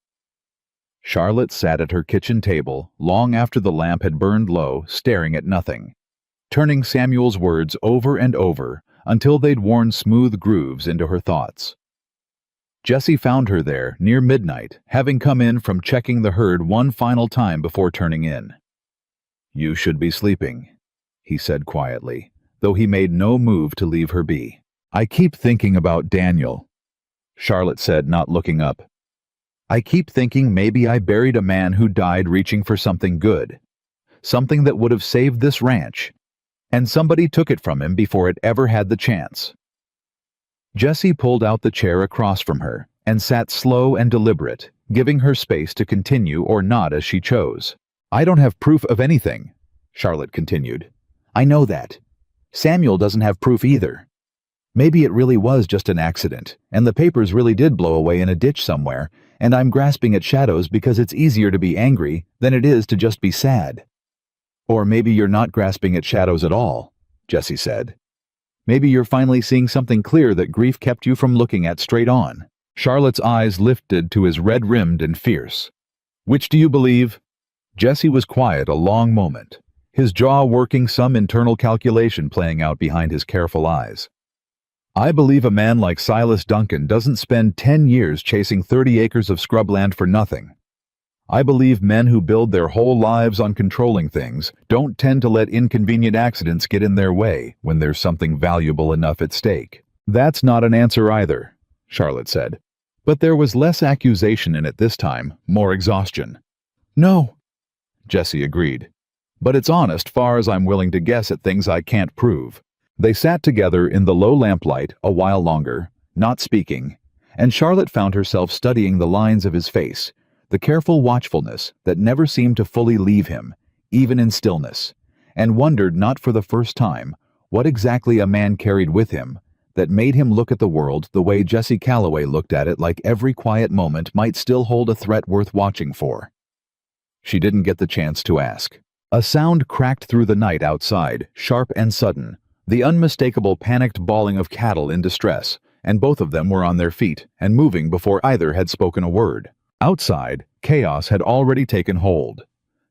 Charlotte sat at her kitchen table long after the lamp had burned low, staring at nothing, turning Samuel's words over and over until they'd worn smooth grooves into her thoughts. Jesse found her there near midnight, having come in from checking the herd one final time before turning in. "You should be sleeping," he said quietly, though he made no move to leave her be. "I keep thinking about Daniel," Charlotte said, not looking up. "I keep thinking maybe I buried a man who died reaching for something good, something that would have saved this ranch, and somebody took it from him before it ever had the chance." Jessie pulled out the chair across from her and sat slow and deliberate, giving her space to continue or not as she chose. "I don't have proof of anything," Charlotte continued. "I know that. Samuel doesn't have proof either. Maybe it really was just an accident, and the papers really did blow away in a ditch somewhere, and I'm grasping at shadows because it's easier to be angry than it is to just be sad." "Or maybe you're not grasping at shadows at all," Jessie said. "Maybe you're finally seeing something clear that grief kept you from looking at straight on." Charlotte's eyes lifted to his red-rimmed and fierce. "Which do you believe?" Jesse was quiet a long moment, his jaw working, some internal calculation playing out behind his careful eyes. "I believe a man like Silas Duncan doesn't spend 10 years chasing 30 acres of scrubland for nothing. I believe men who build their whole lives on controlling things don't tend to let inconvenient accidents get in their way when there's something valuable enough at stake." "That's not an answer either," Charlotte said. But there was less accusation in it this time, more exhaustion. "No," Jesse agreed. "But it's honest far as I'm willing to guess at things I can't prove." They sat together in the low lamplight a while longer, not speaking, and Charlotte found herself studying the lines of his face, the careful watchfulness that never seemed to fully leave him, even in stillness, and wondered not for the first time what exactly a man carried with him that made him look at the world the way Jesse Calloway looked at it, like every quiet moment might still hold a threat worth watching for. She didn't get the chance to ask. A sound cracked through the night outside, sharp and sudden, the unmistakable panicked bawling of cattle in distress, and both of them were on their feet and moving before either had spoken a word. Outside, chaos had already taken hold.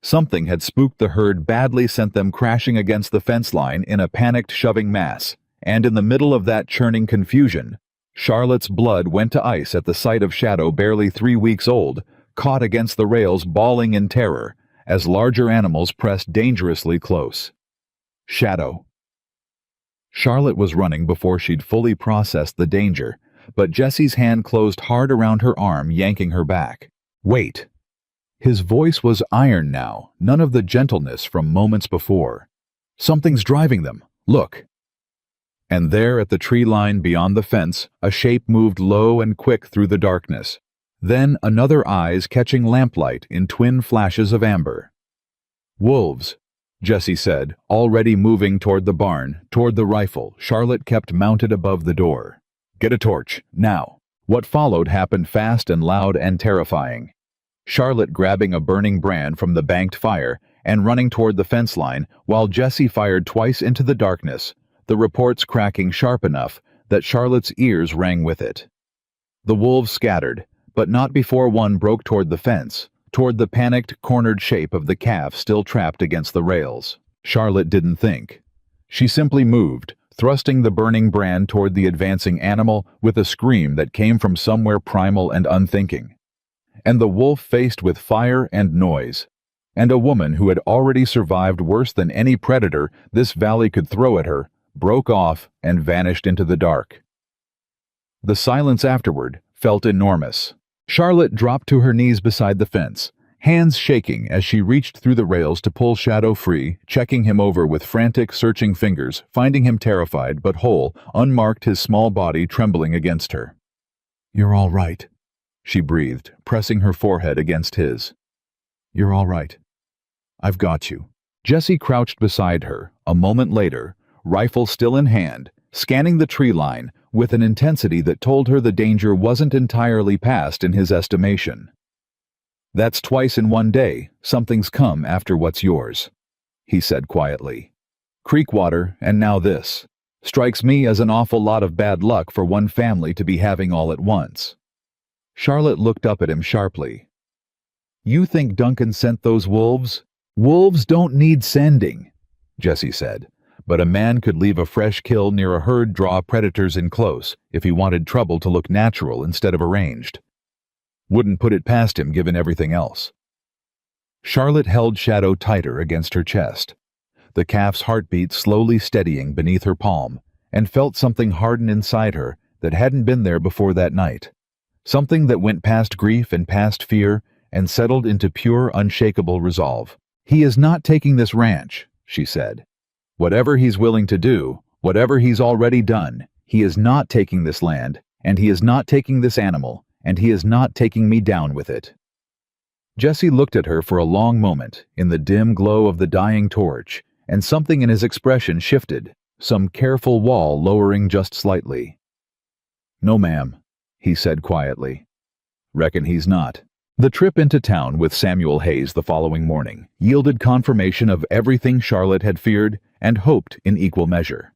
Something had spooked the herd badly, sent them crashing against the fence line in a panicked shoving mass, and in the middle of that churning confusion, Charlotte's blood went to ice at the sight of Shadow, barely 3 weeks old, caught against the rails bawling in terror as larger animals pressed dangerously close. Shadow. Charlotte was running before she'd fully processed the danger, but Jesse's hand closed hard around her arm, yanking her back. "Wait." His voice was iron now, none of the gentleness from moments before. "Something's driving them. Look." And there at the tree line beyond the fence, a shape moved low and quick through the darkness. Then another eyes catching lamplight in twin flashes of amber. "Wolves," Jesse said, already moving toward the barn, toward the rifle Charlotte kept mounted above the door. "Get a torch, now." What followed happened fast and loud and terrifying. Charlotte grabbing a burning brand from the banked fire and running toward the fence line while Jesse fired twice into the darkness, the reports cracking sharp enough that Charlotte's ears rang with it. The wolves scattered, but not before one broke toward the fence, toward the panicked, cornered shape of the calf still trapped against the rails. Charlotte didn't think. She simply moved, thrusting the burning brand toward the advancing animal with a scream that came from somewhere primal and unthinking. And the wolf, faced with fire and noise, and a woman who had already survived worse than any predator this valley could throw at her, broke off and vanished into the dark. The silence afterward felt enormous. Charlotte dropped to her knees beside the fence, hands shaking as she reached through the rails to pull Shadow free, checking him over with frantic, searching fingers, finding him terrified but whole, unmarked, his small body trembling against her. "You're all right," she breathed, pressing her forehead against his. "You're all right. I've got you." Jesse crouched beside her, a moment later, rifle still in hand, scanning the tree line with an intensity that told her the danger wasn't entirely past in his estimation. "That's twice in one day something's come after what's yours," he said quietly. "Creek water, and now this. Strikes me as an awful lot of bad luck for one family to be having all at once." Charlotte looked up at him sharply. "You think Duncan sent those wolves?" "Wolves don't need sending," Jesse said. "But a man could leave a fresh kill near a herd, draw predators in close, if he wanted trouble to look natural instead of arranged. Wouldn't put it past him given everything else." Charlotte held Shadow tighter against her chest, the calf's heartbeat slowly steadying beneath her palm, and felt something harden inside her that hadn't been there before that night. Something that went past grief and past fear and settled into pure, unshakable resolve. "He is not taking this ranch," she said. "Whatever he's willing to do, whatever he's already done, he is not taking this land, and he is not taking this animal, and he is not taking me down with it." Jesse looked at her for a long moment in the dim glow of the dying torch, and something in his expression shifted, some careful wall lowering just slightly. "No, ma'am," he said quietly. "Reckon he's not." The trip into town with Samuel Hayes the following morning yielded confirmation of everything Charlotte had feared and hoped in equal measure.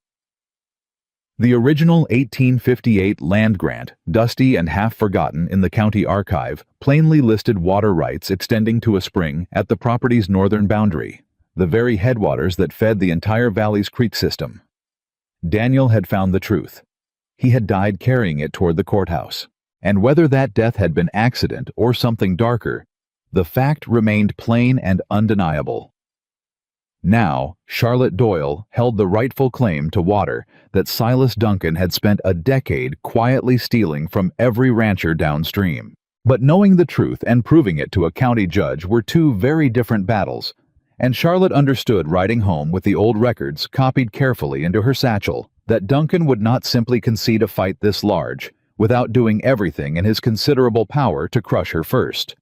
The original 1858 land grant, dusty and half-forgotten in the county archive, plainly listed water rights extending to a spring at the property's northern boundary, the very headwaters that fed the entire valley's creek system. Daniel had found the truth. He had died carrying it toward the courthouse. And whether that death had been accident or something darker, the fact remained plain and undeniable. Now, Charlotte Doyle held the rightful claim to water that Silas Duncan had spent a decade quietly stealing from every rancher downstream. But knowing the truth and proving it to a county judge were two very different battles, and Charlotte understood riding home with the old records copied carefully into her satchel that Duncan would not simply concede a fight this large without doing everything in his considerable power to crush her first.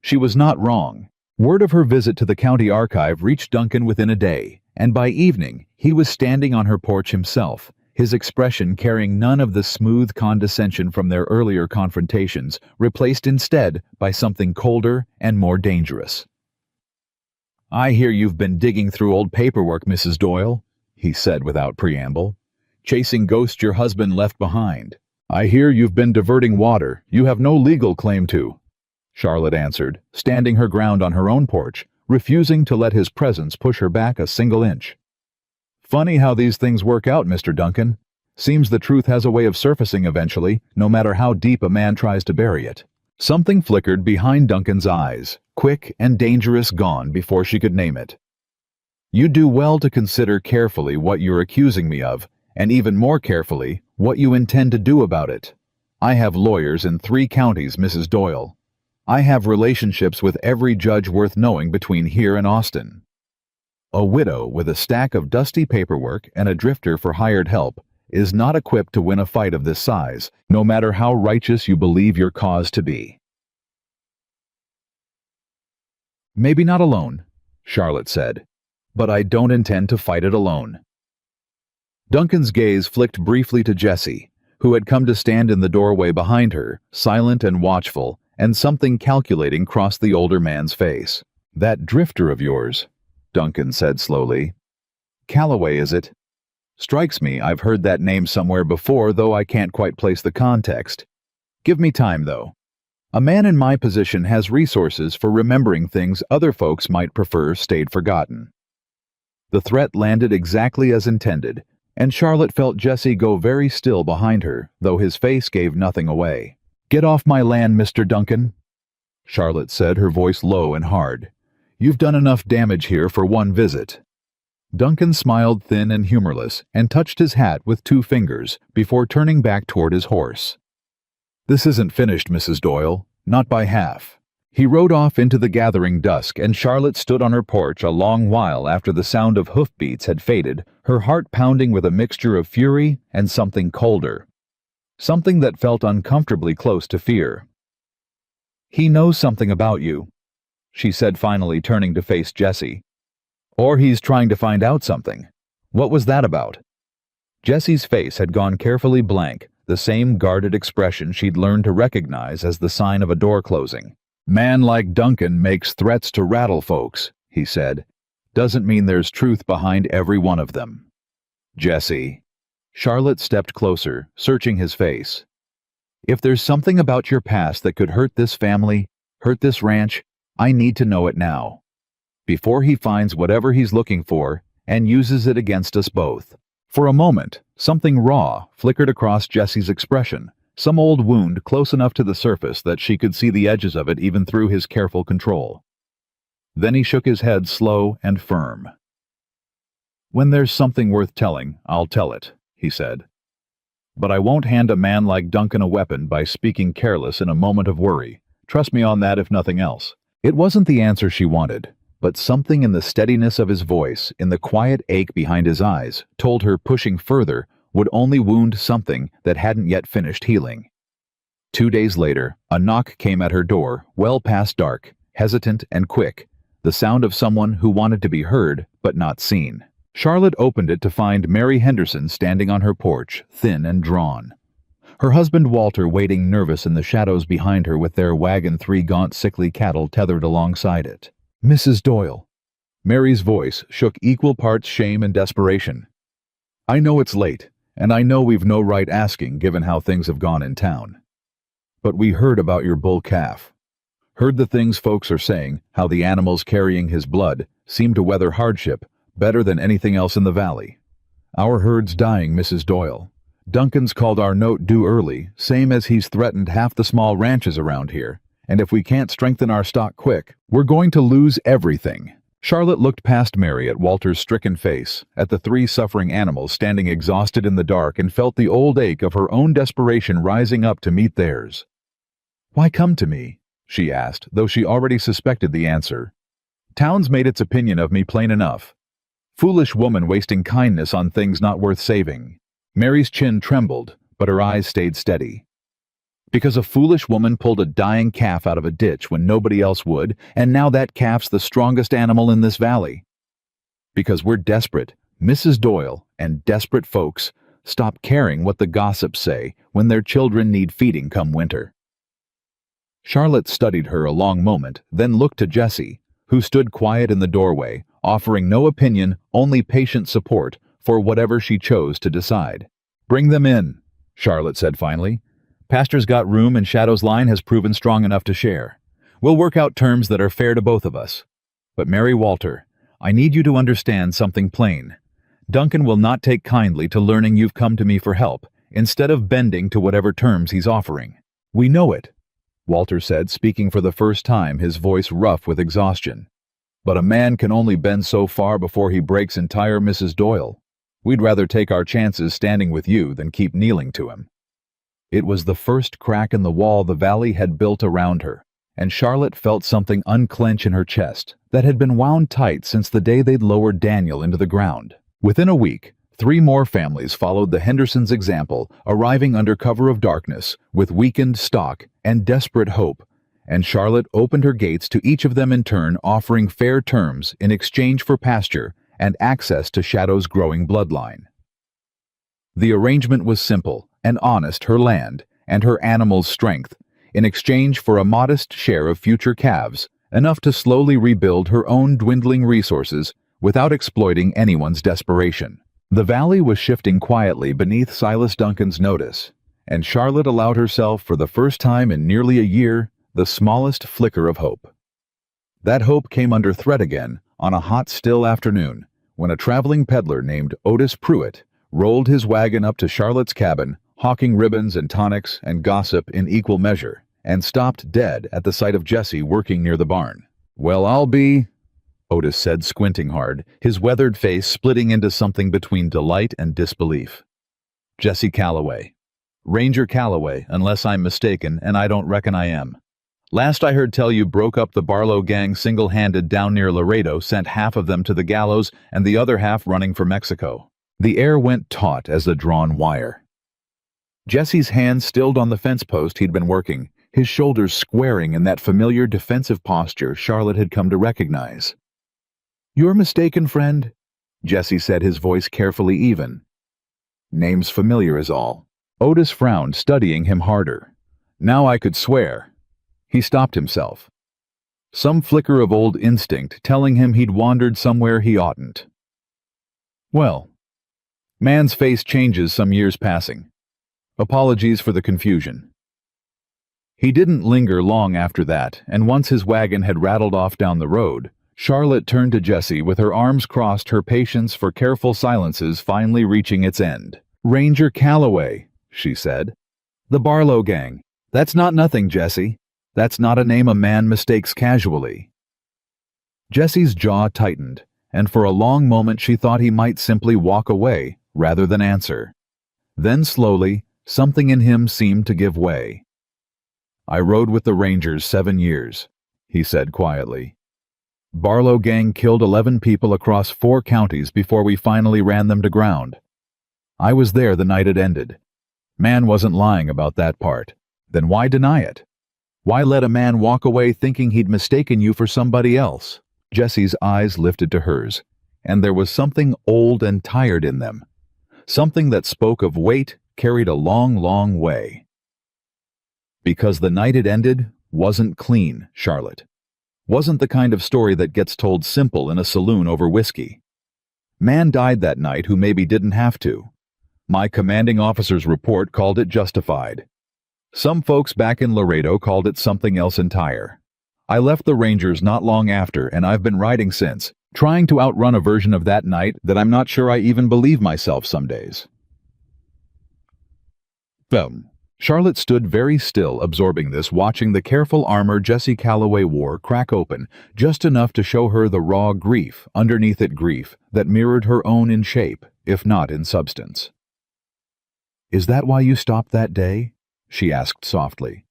She was not wrong. Word of her visit to the county archive reached Duncan within a day, and by evening he was standing on her porch himself, his expression carrying none of the smooth condescension from their earlier confrontations, replaced instead by something colder and more dangerous. "I hear you've been digging through old paperwork, Mrs. Doyle," he said without preamble. "Chasing ghosts your husband left behind. I hear you've been diverting water you have no legal claim to," Charlotte answered, standing her ground on her own porch, refusing to let his presence push her back a single inch. "Funny how these things work out, Mr. Duncan. Seems the truth has a way of surfacing eventually, no matter how deep a man tries to bury it." Something flickered behind Duncan's eyes, quick and dangerous, gone before she could name it. "You do well to consider carefully what you're accusing me of, and even more carefully, what you intend to do about it. I have lawyers in 3 counties, Mrs. Doyle. I have relationships with every judge worth knowing between here and Austin. A widow with a stack of dusty paperwork and a drifter for hired help is not equipped to win a fight of this size, no matter how righteous you believe your cause to be." "Maybe not alone," Charlotte said, "but I don't intend to fight it alone." Duncan's gaze flicked briefly to Jesse, who had come to stand in the doorway behind her, silent and watchful, and something calculating crossed the older man's face. "That drifter of yours," Duncan said slowly. "Calloway, is it? Strikes me I've heard that name somewhere before, though I can't quite place the context. Give me time, though. A man in my position has resources for remembering things other folks might prefer stayed forgotten." The threat landed exactly as intended, and Charlotte felt Jesse go very still behind her, though his face gave nothing away. "Get off my land, Mr. Duncan," Charlotte said, her voice low and hard. "You've done enough damage here for one visit." Duncan smiled thin and humorless and touched his hat with 2 fingers before turning back toward his horse. "This isn't finished, Mrs. Doyle. Not by half." He rode off into the gathering dusk, and Charlotte stood on her porch a long while after the sound of hoofbeats had faded, her heart pounding with a mixture of fury and something colder. Something that felt uncomfortably close to fear. "He knows something about you," she said, finally turning to face Jesse. "Or he's trying to find out something. What was that about?" Jesse's face had gone carefully blank, the same guarded expression she'd learned to recognize as the sign of a door closing. "Man like Duncan makes threats to rattle folks," he said. "Doesn't mean there's truth behind every one of them." "Jesse." Charlotte stepped closer, searching his face. "If there's something about your past that could hurt this family, hurt this ranch, I need to know it now. Before he finds whatever he's looking for and uses it against us both." For a moment, something raw flickered across Jesse's expression, some old wound close enough to the surface that she could see the edges of it even through his careful control. Then he shook his head slow and firm. "When there's something worth telling, I'll tell it," he said. "But I won't hand a man like Duncan a weapon by speaking careless in a moment of worry. Trust me on that if nothing else." It wasn't the answer she wanted, but something in the steadiness of his voice, in the quiet ache behind his eyes, told her pushing further would only wound something that hadn't yet finished healing. 2 days later, a knock came at her door, well past dark, hesitant and quick, the sound of someone who wanted to be heard but not seen. Charlotte opened it to find Mary Henderson standing on her porch, thin and drawn. Her husband Walter waiting nervous in the shadows behind her with their wagon 3 gaunt sickly cattle tethered alongside it. "Mrs. Doyle." Mary's voice shook equal parts shame and desperation. "I know it's late, and I know we've no right asking given how things have gone in town. But we heard about your bull calf. Heard the things folks are saying, how the animals carrying his blood seem to weather hardship better than anything else in the valley. Our herd's dying, Mrs. Doyle. Duncan's called our note due early, same as he's threatened half the small ranches around here, and if we can't strengthen our stock quick, we're going to lose everything." Charlotte looked past Mary at Walter's stricken face, at the 3 suffering animals standing exhausted in the dark, and felt the old ache of her own desperation rising up to meet theirs. "Why come to me?" she asked, though she already suspected the answer. "Town's made its opinion of me plain enough. Foolish woman wasting kindness on things not worth saving." Mary's chin trembled, but her eyes stayed steady. "Because a foolish woman pulled a dying calf out of a ditch when nobody else would, and now that calf's the strongest animal in this valley. Because we're desperate, Mrs. Doyle, and desperate folks stop caring what the gossips say when their children need feeding come winter." Charlotte studied her a long moment, then looked to Jesse, who stood quiet in the doorway, offering no opinion, only patient support for whatever she chose to decide. "Bring them in," Charlotte said finally. "Pastor's got room and Shadow's line has proven strong enough to share. We'll work out terms that are fair to both of us. But Mary Walter, I need you to understand something plain. Duncan will not take kindly to learning you've come to me for help, instead of bending to whatever terms he's offering." "We know it," Walter said, speaking for the first time, his voice rough with exhaustion. "But a man can only bend so far before he breaks entire, Mrs. Doyle. We'd rather take our chances standing with you than keep kneeling to him." It was the first crack in the wall the valley had built around her, and Charlotte felt something unclench in her chest that had been wound tight since the day they'd lowered Daniel into the ground. Within a week, 3 more families followed the Hendersons' example, arriving under cover of darkness, with weakened stock and desperate hope, and Charlotte opened her gates to each of them in turn, offering fair terms in exchange for pasture and access to Shadow's growing bloodline. The arrangement was simple and honest: her land and her animals' strength in exchange for a modest share of future calves, enough to slowly rebuild her own dwindling resources without exploiting anyone's desperation. The valley was shifting quietly beneath Silas Duncan's notice, and Charlotte allowed herself for the first time in nearly a year the smallest flicker of hope. That hope came under threat again on a hot, still afternoon when a traveling peddler named Otis Pruitt rolled his wagon up to Charlotte's cabin, hawking ribbons and tonics and gossip in equal measure, and stopped dead at the sight of Jesse working near the barn. "Well, I'll be," Otis said, squinting hard, his weathered face splitting into something between delight and disbelief. "Jesse Calloway. Ranger Calloway, unless I'm mistaken, and I don't reckon I am. Last I heard tell you broke up the Barlow gang single-handed down near Laredo, sent half of them to the gallows and the other half running for Mexico." The air went taut as a drawn wire. Jesse's hand stilled on the fence post he'd been working, his shoulders squaring in that familiar defensive posture Charlotte had come to recognize. "You're mistaken, friend," Jesse said, his voice carefully even. "Name's familiar is all." Otis frowned, studying him harder. "Now I could swear." He stopped himself. Some flicker of old instinct telling him he'd wandered somewhere he oughtn't. "Well, man's face changes some years passing. Apologies for the confusion." He didn't linger long after that, and once his wagon had rattled off down the road, Charlotte turned to Jesse with her arms crossed, her patience for careful silences finally reaching its end. "Ranger Calloway," she said. "The Barlow gang. That's not nothing, Jesse. That's not a name a man mistakes casually." Jesse's jaw tightened, and for a long moment she thought he might simply walk away rather than answer. Then slowly, something in him seemed to give way. "I rode with the Rangers 7 years, he said quietly. "Barlow gang killed 11 people across 4 counties before we finally ran them to ground. I was there the night it ended. Man wasn't lying about that part. Then why deny it? Why let a man walk away thinking he'd mistaken you for somebody else?" Jesse's eyes lifted to hers, and there was something old and tired in them. Something that spoke of weight carried a long, long way. "Because the night it ended wasn't clean, Charlotte. Wasn't the kind of story that gets told simple in a saloon over whiskey. Man died that night who maybe didn't have to. My commanding officer's report called it justified. Some folks back in Laredo called it something else entire. I left the Rangers not long after, and I've been writing since, trying to outrun a version of that night that I'm not sure I even believe myself some days." Charlotte stood very still, absorbing this, watching the careful armor Jesse Calloway wore crack open, just enough to show her the raw grief, underneath it grief, that mirrored her own in shape, if not in substance. "Is that why you stopped that day?" she asked softly.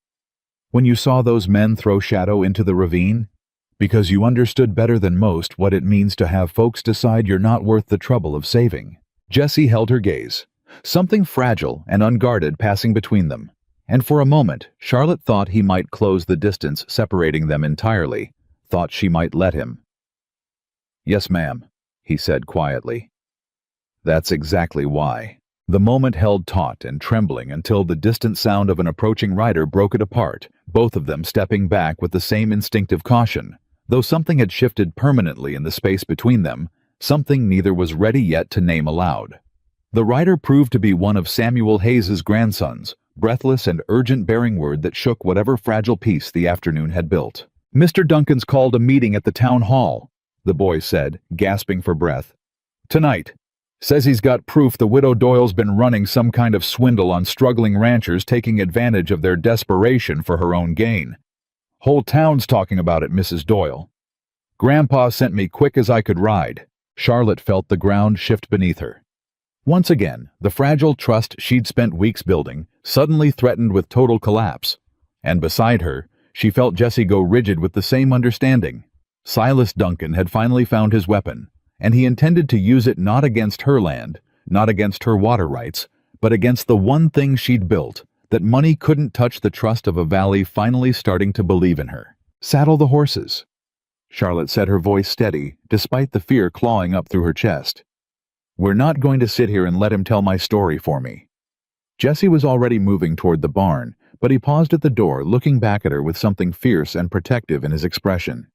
"When you saw those men throw shadow into the ravine? Because you understood better than most what it means to have folks decide you're not worth the trouble of saving." Jesse held her gaze, something fragile and unguarded passing between them, and for a moment Charlotte thought he might close the distance separating them entirely, thought she might let him. "Yes, ma'am," he said quietly. "That's exactly why." The moment held taut and trembling until the distant sound of an approaching rider broke it apart, both of them stepping back with the same instinctive caution, though something had shifted permanently in the space between them, something neither was ready yet to name aloud. The rider proved to be one of Samuel Hayes's grandsons, breathless and urgent, bearing word that shook whatever fragile peace the afternoon had built. "Mr. Duncan's called a meeting at the town hall," the boy said, gasping for breath. "Tonight. Says he's got proof the widow Doyle's been running some kind of swindle on struggling ranchers, taking advantage of their desperation for her own gain. Whole town's talking about it, Mrs. Doyle. Grandpa sent me quick as I could ride." Charlotte felt the ground shift beneath her. Once again, the fragile trust she'd spent weeks building suddenly threatened with total collapse, and beside her, she felt Jesse go rigid with the same understanding. Silas Duncan had finally found his weapon, and he intended to use it not against her land, not against her water rights, but against the one thing she'd built, that money couldn't touch the trust of a valley finally starting to believe in her. "Saddle the horses," Charlotte said, her voice steady, despite the fear clawing up through her chest. "We're not going to sit here and let him tell my story for me." Jesse was already moving toward the barn, but he paused at the door, looking back at her with something fierce and protective in his expression.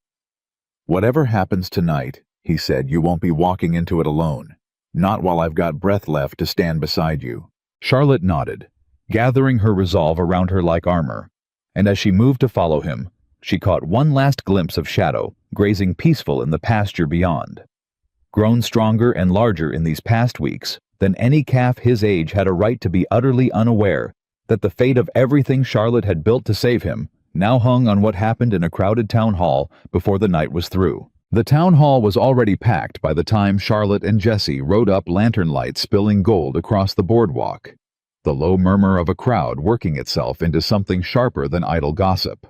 "Whatever happens tonight," he said, "you won't be walking into it alone. Not while I've got breath left to stand beside you." Charlotte nodded, gathering her resolve around her like armor, and as she moved to follow him, she caught one last glimpse of Shadow, grazing peaceful in the pasture beyond. Grown stronger and larger in these past weeks than any calf his age had a right to be utterly unaware that the fate of everything Charlotte had built to save him now hung on what happened in a crowded town hall before the night was through. The town hall was already packed by the time Charlotte and Jesse rode up, lantern lights spilling gold across the boardwalk, the low murmur of a crowd working itself into something sharper than idle gossip.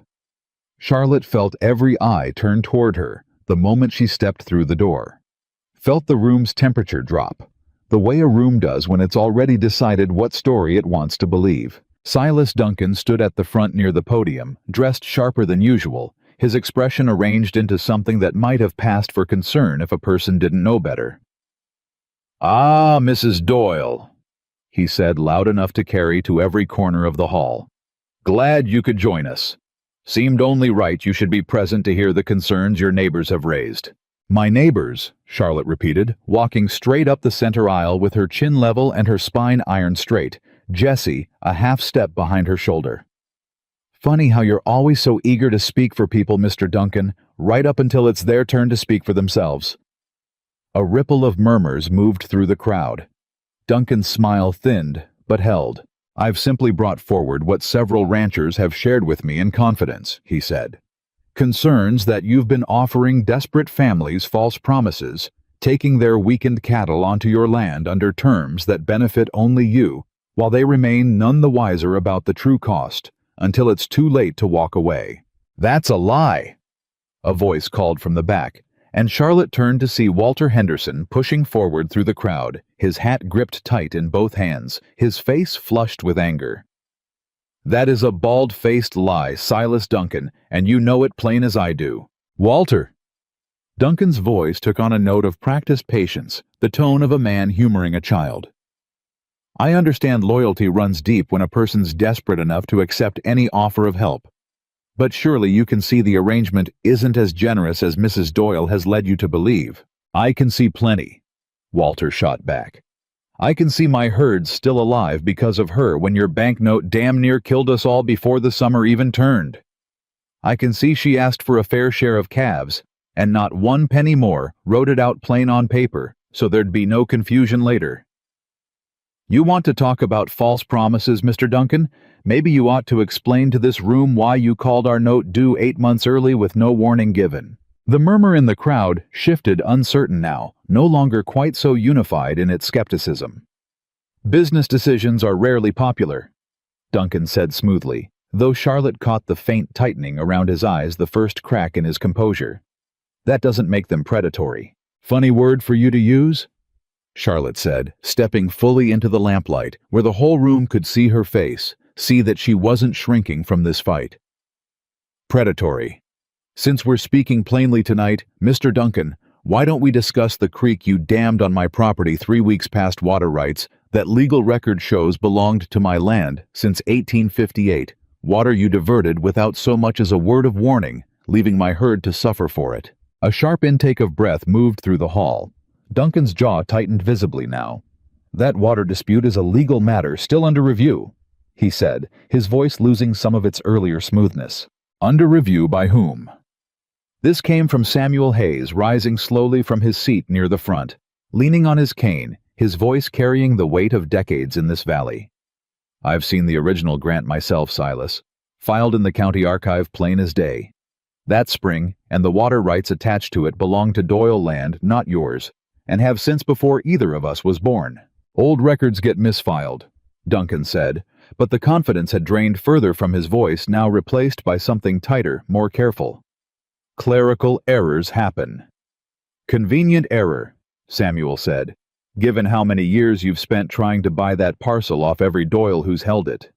Charlotte felt every eye turn toward her the moment she stepped through the door. Felt the room's temperature drop, the way a room does when it's already decided what story it wants to believe. Silas Duncan stood at the front near the podium, dressed sharper than usual, his expression arranged into something that might have passed for concern if a person didn't know better. "Ah, Mrs. Doyle," he said loud enough to carry to every corner of the hall. "Glad you could join us. Seemed only right you should be present to hear the concerns your neighbors have raised." "My neighbors," Charlotte repeated, walking straight up the center aisle with her chin level and her spine iron straight, Jesse a half step behind her shoulder. "Funny how you're always so eager to speak for people, Mr. Duncan, right up until it's their turn to speak for themselves." A ripple of murmurs moved through the crowd. Duncan's smile thinned, but held. "I've simply brought forward what several ranchers have shared with me in confidence," he said. "Concerns that you've been offering desperate families false promises, taking their weakened cattle onto your land under terms that benefit only you, while they remain none the wiser about the true cost, until it's too late to walk away." "That's a lie," a voice called from the back, and Charlotte turned to see Walter Henderson pushing forward through the crowd, his hat gripped tight in both hands, his face flushed with anger. "That is a bald-faced lie, Silas Duncan, and you know it plain as I do." "Walter!" Duncan's voice took on a note of practiced patience, the tone of a man humoring a child. "I understand loyalty runs deep when a person's desperate enough to accept any offer of help. But surely you can see the arrangement isn't as generous as Mrs. Doyle has led you to believe." "I can see plenty," Walter shot back. "I can see my herd's still alive because of her when your banknote damn near killed us all before the summer even turned. I can see she asked for a fair share of calves, and not one penny more, wrote it out plain on paper, so there'd be no confusion later. You want to talk about false promises, Mr. Duncan? Maybe you ought to explain to this room why you called our note due 8 months early with no warning given." The murmur in the crowd shifted, uncertain now, no longer quite so unified in its skepticism. "Business decisions are rarely popular," Duncan said smoothly, though Charlotte caught the faint tightening around his eyes, the first crack in his composure. "That doesn't make them predatory." "Funny word for you to use," Charlotte said, stepping fully into the lamplight, where the whole room could see her face, see that she wasn't shrinking from this fight. "Predatory. Since we're speaking plainly tonight, Mr. Duncan, why don't we discuss the creek you dammed on my property 3 weeks past water rights that legal record shows belonged to my land since 1858, water you diverted without so much as a word of warning, leaving my herd to suffer for it." A sharp intake of breath moved through the hall. Duncan's jaw tightened visibly now. "That water dispute is a legal matter still under review," he said, his voice losing some of its earlier smoothness. "Under review by whom?" This came from Samuel Hayes, rising slowly from his seat near the front, leaning on his cane, his voice carrying the weight of decades in this valley. "I've seen the original grant myself, Silas, filed in the county archive plain as day. That spring, and the water rights attached to it, belong to Doyle land, not yours, and have since before either of us was born." "Old records get misfiled," Duncan said, but the confidence had drained further from his voice, now replaced by something tighter, more careful. "Clerical errors happen." "Convenient error," Samuel said, "given how many years you've spent trying to buy that parcel off every Doyle who's held it."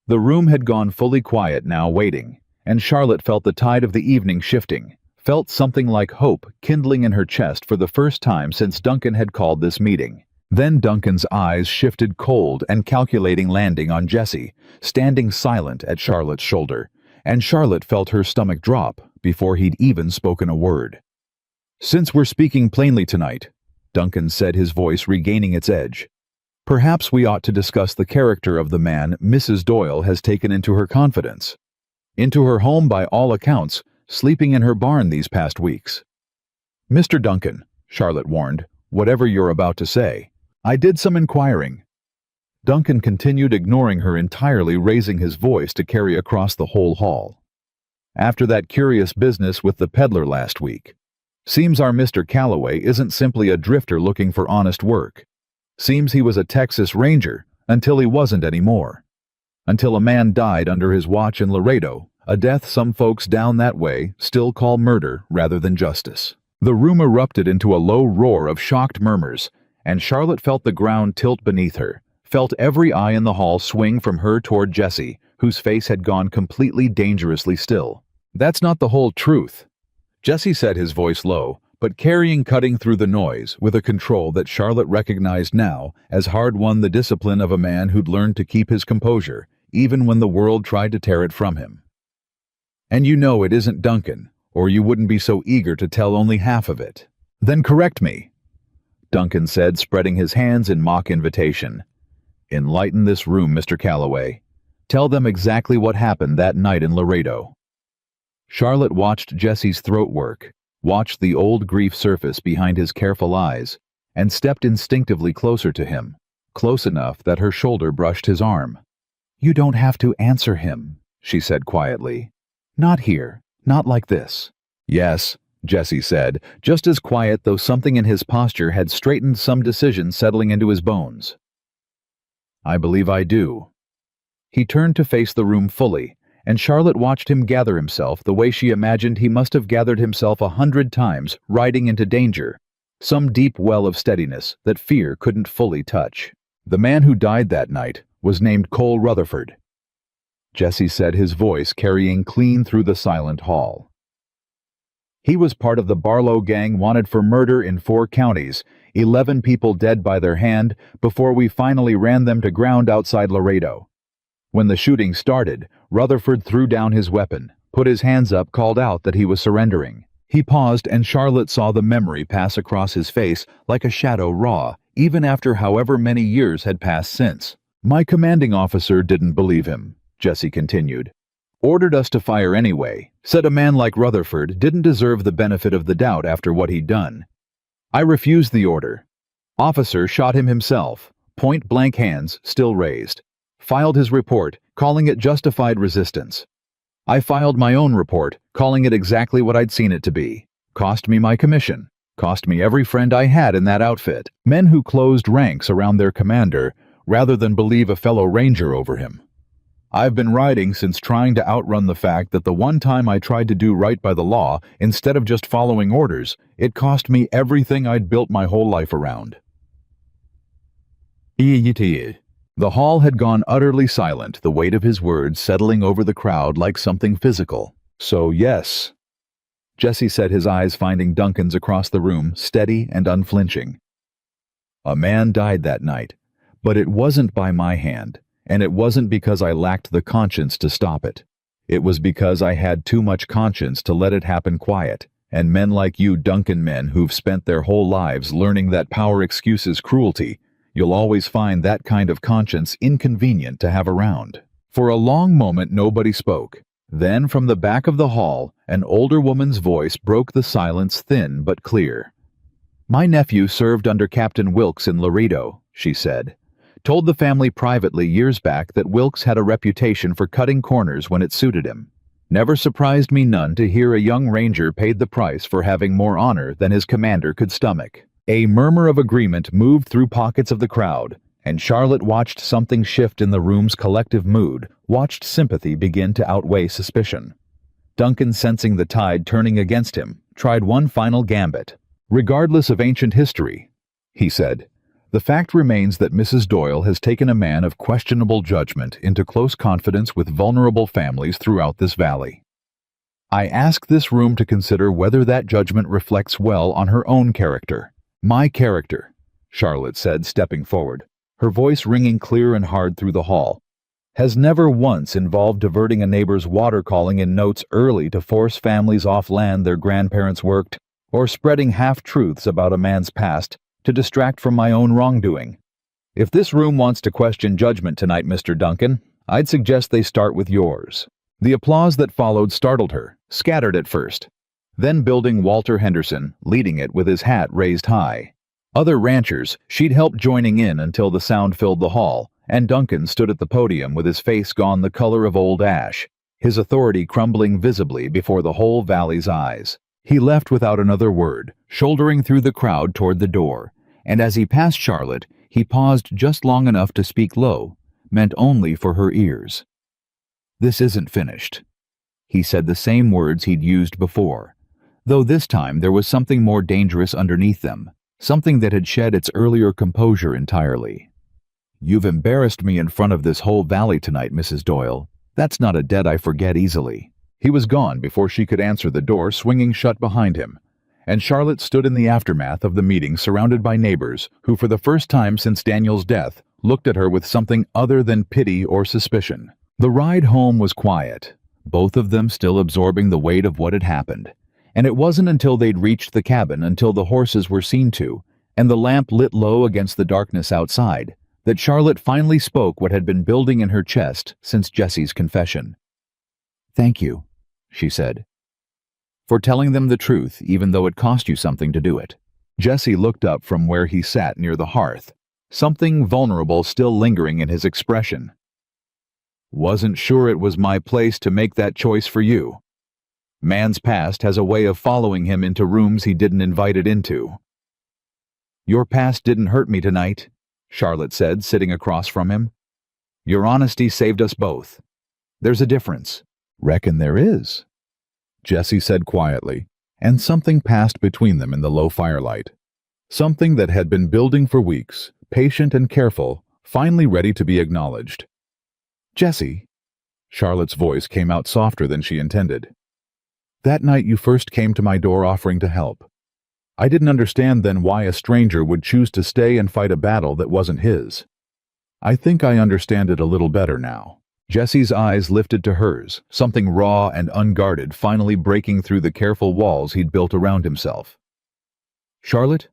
The room had gone fully quiet now, waiting, and Charlotte felt the tide of the evening shifting, felt something like hope kindling in her chest for the first time since Duncan had called this meeting. Then Duncan's eyes shifted cold and calculating, landing on Jessie, standing silent at Charlotte's shoulder, and Charlotte felt her stomach drop before he'd even spoken a word. "Since we're speaking plainly tonight," Duncan said, his voice regaining its edge, "perhaps we ought to discuss the character of the man Mrs. Doyle has taken into her confidence. Into her home by all accounts, sleeping in her barn these past weeks." "Mr. Duncan," Charlotte warned, "whatever you're about to say, I did some inquiring." Duncan continued, ignoring her entirely, raising his voice to carry across the whole hall. "After that curious business with the peddler last week, seems our Mr. Calloway isn't simply a drifter looking for honest work. Seems he was a Texas Ranger until he wasn't anymore. Until a man died under his watch in Laredo, a death some folks down that way still call murder rather than justice." The room erupted into a low roar of shocked murmurs, and Charlotte felt the ground tilt beneath her, felt every eye in the hall swing from her toward Jessie, whose face had gone completely dangerously still. "That's not the whole truth," Jessie said, his voice low, but cutting through the noise with a control that Charlotte recognized now as hard-won, the discipline of a man who'd learned to keep his composure, even when the world tried to tear it from him. "And you know it isn't Duncan, or you wouldn't be so eager to tell only half of it." "Then correct me," Duncan said, spreading his hands in mock invitation. "Enlighten this room, Mr. Calloway. Tell them exactly what happened that night in Laredo." Charlotte watched Jessie's throat work, watched the old grief surface behind his careful eyes, and stepped instinctively closer to him, close enough that her shoulder brushed his arm. "You don't have to answer him," she said quietly. "Not here, not like this." "Yes," Jessie said, just as quiet, though something in his posture had straightened, some decision settling into his bones. "I believe I do." He turned to face the room fully, and Charlotte watched him gather himself the way she imagined he must have gathered himself 100 times, riding into danger, some deep well of steadiness that fear couldn't fully touch. "The man who died that night was named Cole Rutherford," Jessie said, his voice carrying clean through the silent hall. "He was part of the Barlow gang wanted for murder in 4 counties, 11 people dead by their hand before we finally ran them to ground outside Laredo. When the shooting started, Rutherford threw down his weapon, put his hands up, called out that he was surrendering." He paused, and Charlotte saw the memory pass across his face like a shadow, raw, even after however many years had passed since. "My commanding officer didn't believe him," Jessie continued. "Ordered us to fire anyway, said a man like Rutherford didn't deserve the benefit of the doubt after what he'd done. I refused the order. Officer shot him himself, point-blank, hands still raised. Filed his report, calling it justified resistance. I filed my own report, calling it exactly what I'd seen it to be. Cost me my commission. Cost me every friend I had in that outfit. Men who closed ranks around their commander rather than believe a fellow ranger over him. I've been riding since, trying to outrun the fact that the one time I tried to do right by the law, instead of just following orders, it cost me everything I'd built my whole life around." The hall had gone utterly silent, the weight of his words settling over the crowd like something physical. "So yes," Jessie said, his eyes finding Duncan's across the room, steady and unflinching. "A man died that night, but it wasn't by my hand, and it wasn't because I lacked the conscience to stop it. It was because I had too much conscience to let it happen quiet, and men like you, Duncan, men who've spent their whole lives learning that power excuses cruelty, you'll always find that kind of conscience inconvenient to have around." For a long moment nobody spoke. Then from the back of the hall, an older woman's voice broke the silence, thin but clear. "My nephew served under Captain Wilkes in Laredo," she said. "Told the family privately years back that Wilkes had a reputation for cutting corners when it suited him. Never surprised me none to hear a young ranger paid the price for having more honor than his commander could stomach." A murmur of agreement moved through pockets of the crowd, and Charlotte watched something shift in the room's collective mood, watched sympathy begin to outweigh suspicion. Duncan, sensing the tide turning against him, tried one final gambit. "Regardless of ancient history," he said, "the fact remains that Mrs. Doyle has taken a man of questionable judgment into close confidence with vulnerable families throughout this valley. I ask this room to consider whether that judgment reflects well on her own character. My character," Charlotte said, stepping forward, her voice ringing clear and hard through the hall, has never once involved diverting a neighbor's water calling in notes early to force families off land their grandparents worked, or spreading half-truths about a man's past to distract from my own wrongdoing. If this room wants to question judgment tonight, Mr. Duncan, I'd suggest they start with yours. The applause that followed startled her, scattered at first, then building Walter Henderson, leading it with his hat raised high. Other ranchers she'd helped joining in until the sound filled the hall, and Duncan stood at the podium with his face gone the color of old ash, his authority crumbling visibly before the whole valley's eyes. He left without another word, shouldering through the crowd toward the door, and as he passed Charlotte, he paused just long enough to speak low, meant only for her ears. "This isn't finished." He said the same words he'd used before, though this time there was something more dangerous underneath them, something that had shed its earlier composure entirely. "You've embarrassed me in front of this whole valley tonight, Mrs. Doyle. That's not a debt I forget easily." He was gone before she could answer, the door swinging shut behind him, and Charlotte stood in the aftermath of the meeting surrounded by neighbors who, for the first time since Daniel's death, looked at her with something other than pity or suspicion. The ride home was quiet, both of them still absorbing the weight of what had happened, and it wasn't until they'd reached the cabin, until the horses were seen to, and the lamp lit low against the darkness outside, that Charlotte finally spoke what had been building in her chest since Jesse's confession. "Thank you," she said, "for telling them the truth even though it cost you something to do it." Jesse looked up from where he sat near the hearth, something vulnerable still lingering in his expression. "Wasn't sure it was my place to make that choice for you. Man's past has a way of following him into rooms he didn't invite it into." "Your past didn't hurt me tonight," Charlotte said, sitting across from him. "Your honesty saved us both. There's a difference." "Reckon there is," Jesse said quietly, and something passed between them in the low firelight. Something that had been building for weeks, patient and careful, finally ready to be acknowledged. "Jesse," Charlotte's voice came out softer than she intended. "That night you first came to my door offering to help. I didn't understand then why a stranger would choose to stay and fight a battle that wasn't his. I think I understand it a little better now." Jesse's eyes lifted to hers, something raw and unguarded finally breaking through the careful walls he'd built around himself. "Charlotte,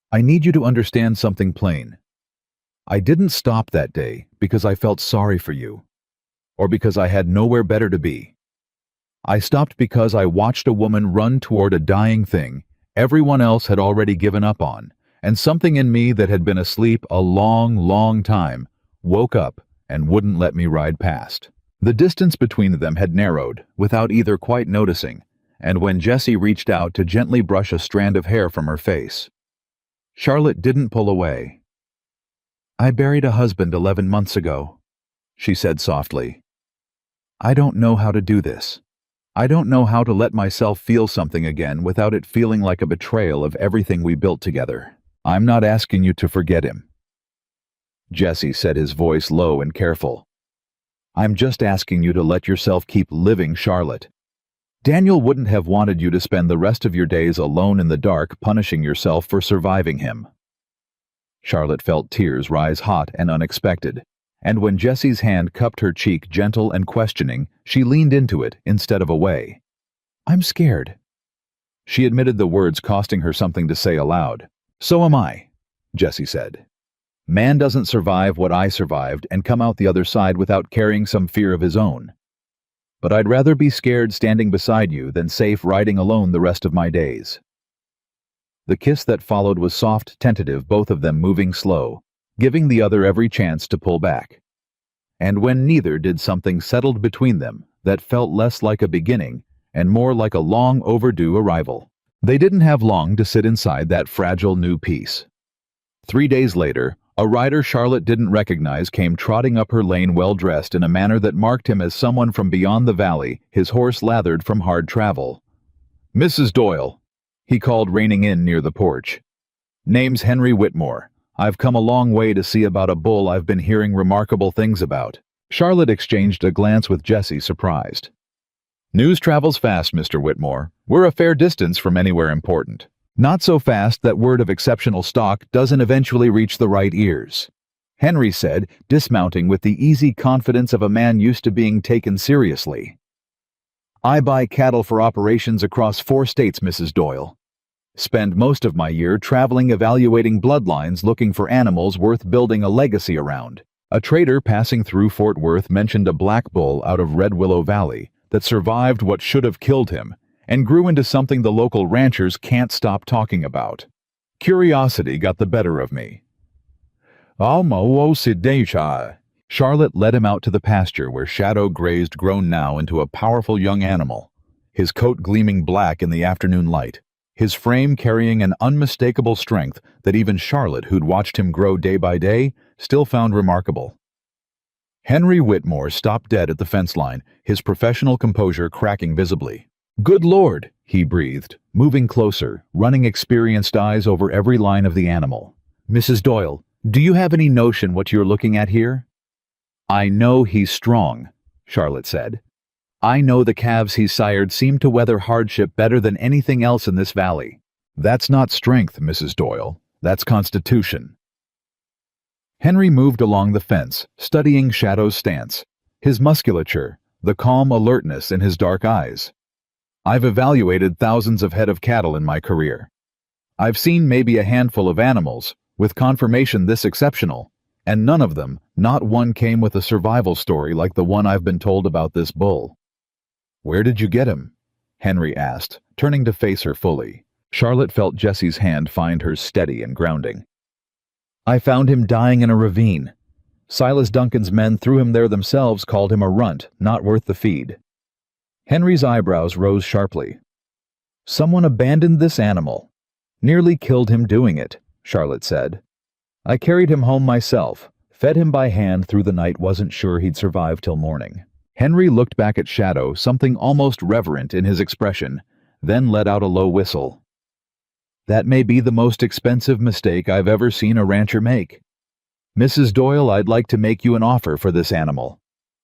I need you to understand something plain. I didn't stop that day because I felt sorry for you, or because I had nowhere better to be. I stopped because I watched a woman run toward a dying thing everyone else had already given up on, and something in me that had been asleep a long, long time woke up and wouldn't let me ride past." The distance between them had narrowed, without either quite noticing, and when Jesse reached out to gently brush a strand of hair from her face, Charlotte didn't pull away. "I buried a husband 11 months ago," she said softly. "I don't know how to do this. I don't know how to let myself feel something again without it feeling like a betrayal of everything we built together. I'm not asking you to forget him," Jesse said, his voice low and careful. "I'm just asking you to let yourself keep living, Charlotte. Daniel wouldn't have wanted you to spend the rest of your days alone in the dark punishing yourself for surviving him." Charlotte felt tears rise hot and unexpected, and when Jesse's hand cupped her cheek gentle and questioning, she leaned into it instead of away. "I'm scared." She admitted the words costing her something to say aloud. "So am I," Jesse said. "Man doesn't survive what I survived and come out the other side without carrying some fear of his own. But I'd rather be scared standing beside you than safe riding alone the rest of my days." The kiss that followed was soft, tentative, both of them moving slow, giving the other every chance to pull back. And when neither did, something settled between them that felt less like a beginning and more like a long overdue arrival. They didn't have long to sit inside that fragile new peace. 3 days later, a rider Charlotte didn't recognize came trotting up her lane well-dressed in a manner that marked him as someone from beyond the valley, his horse lathered from hard travel. "Mrs. Doyle," he called, reining in near the porch. "Name's Henry Whitmore. I've come a long way to see about a bull I've been hearing remarkable things about." Charlotte exchanged a glance with Jesse, surprised. "News travels fast, Mr. Whitmore. We're a fair distance from anywhere important." Not so fast that word of exceptional stock doesn't eventually reach the right ears, Henry said, dismounting with the easy confidence of a man used to being taken seriously. I buy cattle for operations across 4 states, Mrs. Doyle. Spend most of my year traveling evaluating bloodlines looking for animals worth building a legacy around. A trader passing through Fort Worth mentioned a black bull out of Red Willow Valley that survived what should have killed him and grew into something the local ranchers can't stop talking about. Curiosity got the better of me. Charlotte led him out to the pasture where Shadow grazed, grown now into a powerful young animal, his coat gleaming black in the afternoon light, his frame carrying an unmistakable strength that even Charlotte, who'd watched him grow day by day, still found remarkable. Henry Whitmore stopped dead at the fence line, his professional composure cracking visibly. "Good Lord," he breathed, moving closer, running experienced eyes over every line of the animal. "Mrs. Doyle, do you have any notion what you're looking at here?" "I know he's strong," Charlotte said. "I know the calves he's sired seem to weather hardship better than anything else in this valley." "That's not strength, Mrs. Doyle. That's constitution." Henry moved along the fence, studying Shadow's stance, his musculature, the calm alertness in his dark eyes. "I've evaluated thousands of head of cattle in my career. I've seen maybe a handful of animals, with conformation this exceptional, and none of them, not one came with a survival story like the one I've been told about this bull." "Where did you get him?" Henry asked, turning to face her fully. Charlotte felt Jessie's hand find hers steady and grounding. "I found him dying in a ravine. Silas Duncan's men threw him there themselves, called him a runt, not worth the feed." Henry's eyebrows rose sharply. "Someone abandoned this animal. Nearly killed him doing it," Charlotte said. "I carried him home myself, fed him by hand through the night, wasn't sure he'd survive till morning." Henry looked back at Shadow, something almost reverent in his expression, then let out a low whistle. "That may be the most expensive mistake I've ever seen a rancher make. Mrs. Doyle, I'd like to make you an offer for this animal.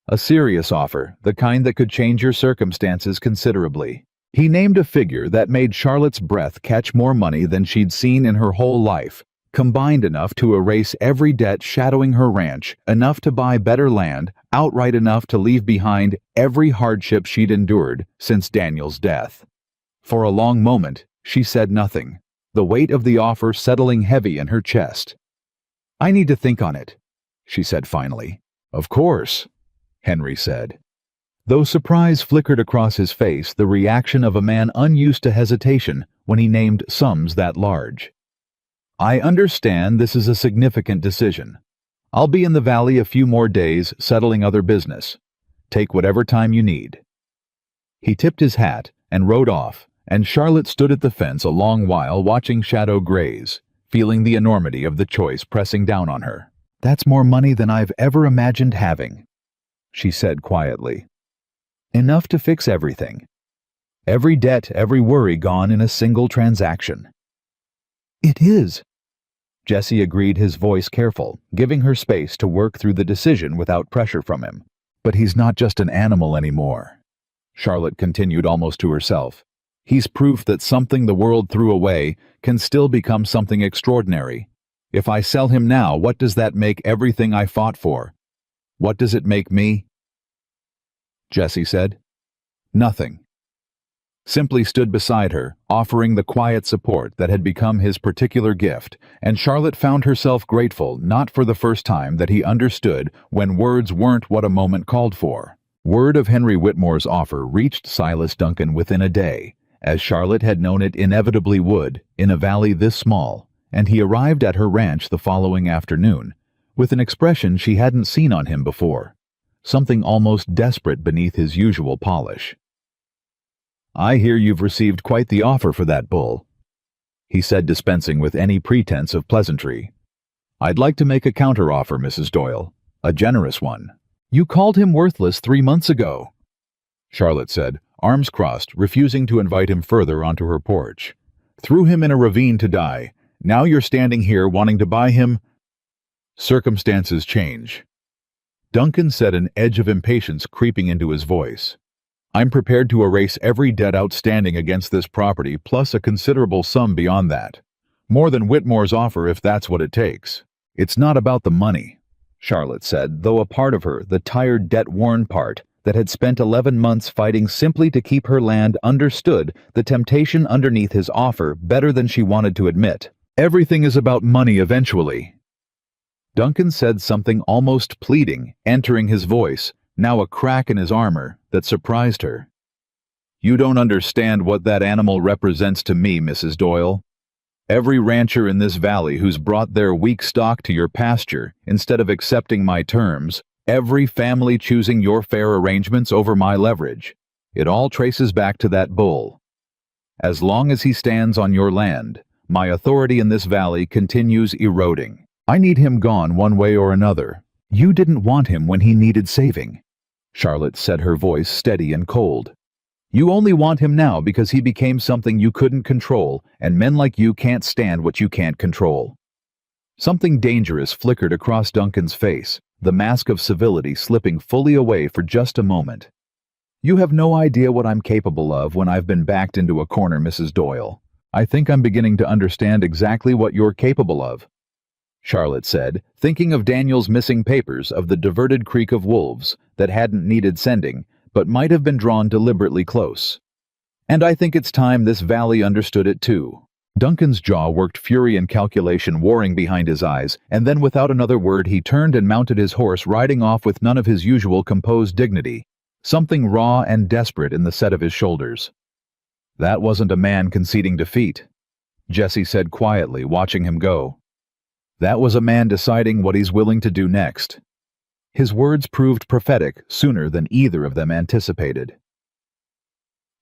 A serious offer, the kind that could change your circumstances considerably." He named a figure that made Charlotte's breath catch more money than she'd seen in her whole life, combined enough to erase every debt shadowing her ranch, enough to buy better land, outright enough to leave behind every hardship she'd endured since Daniel's death. For a long moment, she said nothing, the weight of the offer settling heavy in her chest. "I need to think on it," she said finally. "Of course," Henry said. Though surprise flickered across his face, the reaction of a man unused to hesitation when he named sums that large. "I understand this is a significant decision. I'll be in the valley a few more days settling other business. Take whatever time you need." He tipped his hat and rode off, and Charlotte stood at the fence a long while watching Shadow graze, feeling the enormity of the choice pressing down on her. "That's more money than I've ever imagined having," she said quietly. "Enough to fix everything. Every debt, every worry gone in a single transaction." "It is," Jessie agreed, his voice careful, giving her space to work through the decision without pressure from him. "But he's not just an animal anymore," Charlotte continued almost to herself. "He's proof that something the world threw away can still become something extraordinary. If I sell him now, what does that make everything I fought for? What does it make me?" Jessie said. "Nothing." Simply stood beside her, offering the quiet support that had become his particular gift, and Charlotte found herself grateful not for the first time that he understood when words weren't what a moment called for. Word of Henry Whitmore's offer reached Silas Duncan within a day, as Charlotte had known it inevitably would, in a valley this small, and he arrived at her ranch the following afternoon, with an expression she hadn't seen on him before, something almost desperate beneath his usual polish. "I hear you've received quite the offer for that bull," he said, dispensing with any pretense of pleasantry. "I'd like to make a counteroffer, Mrs. Doyle, a generous one." "You called him worthless 3 months ago," Charlotte said, arms crossed, refusing to invite him further onto her porch. "Threw him in a ravine to die. Now you're standing here wanting to buy him?" "Circumstances change," Duncan said, an edge of impatience creeping into his voice. I'm prepared to erase every debt outstanding against this property, plus a considerable sum beyond that. More than Whitmore's offer if that's what it takes. It's not about the money, Charlotte said, though a part of her, the tired, debt-worn part, that had spent 11 months fighting simply to keep her land, understood the temptation underneath his offer better than she wanted to admit. Everything is about money eventually. Duncan said something almost pleading, entering his voice, now a crack in his armor, that surprised her. You don't understand what that animal represents to me, Mrs. Doyle. Every rancher in this valley who's brought their weak stock to your pasture instead of accepting my terms, every family choosing your fair arrangements over my leverage, it all traces back to that bull. As long as he stands on your land, my authority in this valley continues eroding. I need him gone one way or another. You didn't want him when he needed saving. Charlotte said, her voice steady and cold. You only want him now because he became something you couldn't control, and men like you can't stand what you can't control. Something dangerous flickered across Duncan's face, the mask of civility slipping fully away for just a moment. You have no idea what I'm capable of when I've been backed into a corner, Mrs. Doyle. I think I'm beginning to understand exactly what you're capable of, Charlotte said, thinking of Daniel's missing papers of the diverted creek of wolves that hadn't needed sending, but might have been drawn deliberately close. And I think it's time this valley understood it too. Duncan's jaw worked, fury and calculation warring behind his eyes, and then without another word he turned and mounted his horse, riding off with none of his usual composed dignity, something raw and desperate in the set of his shoulders. That wasn't a man conceding defeat, Jesse said quietly, watching him go. That was a man deciding what he's willing to do next. His words proved prophetic sooner than either of them anticipated.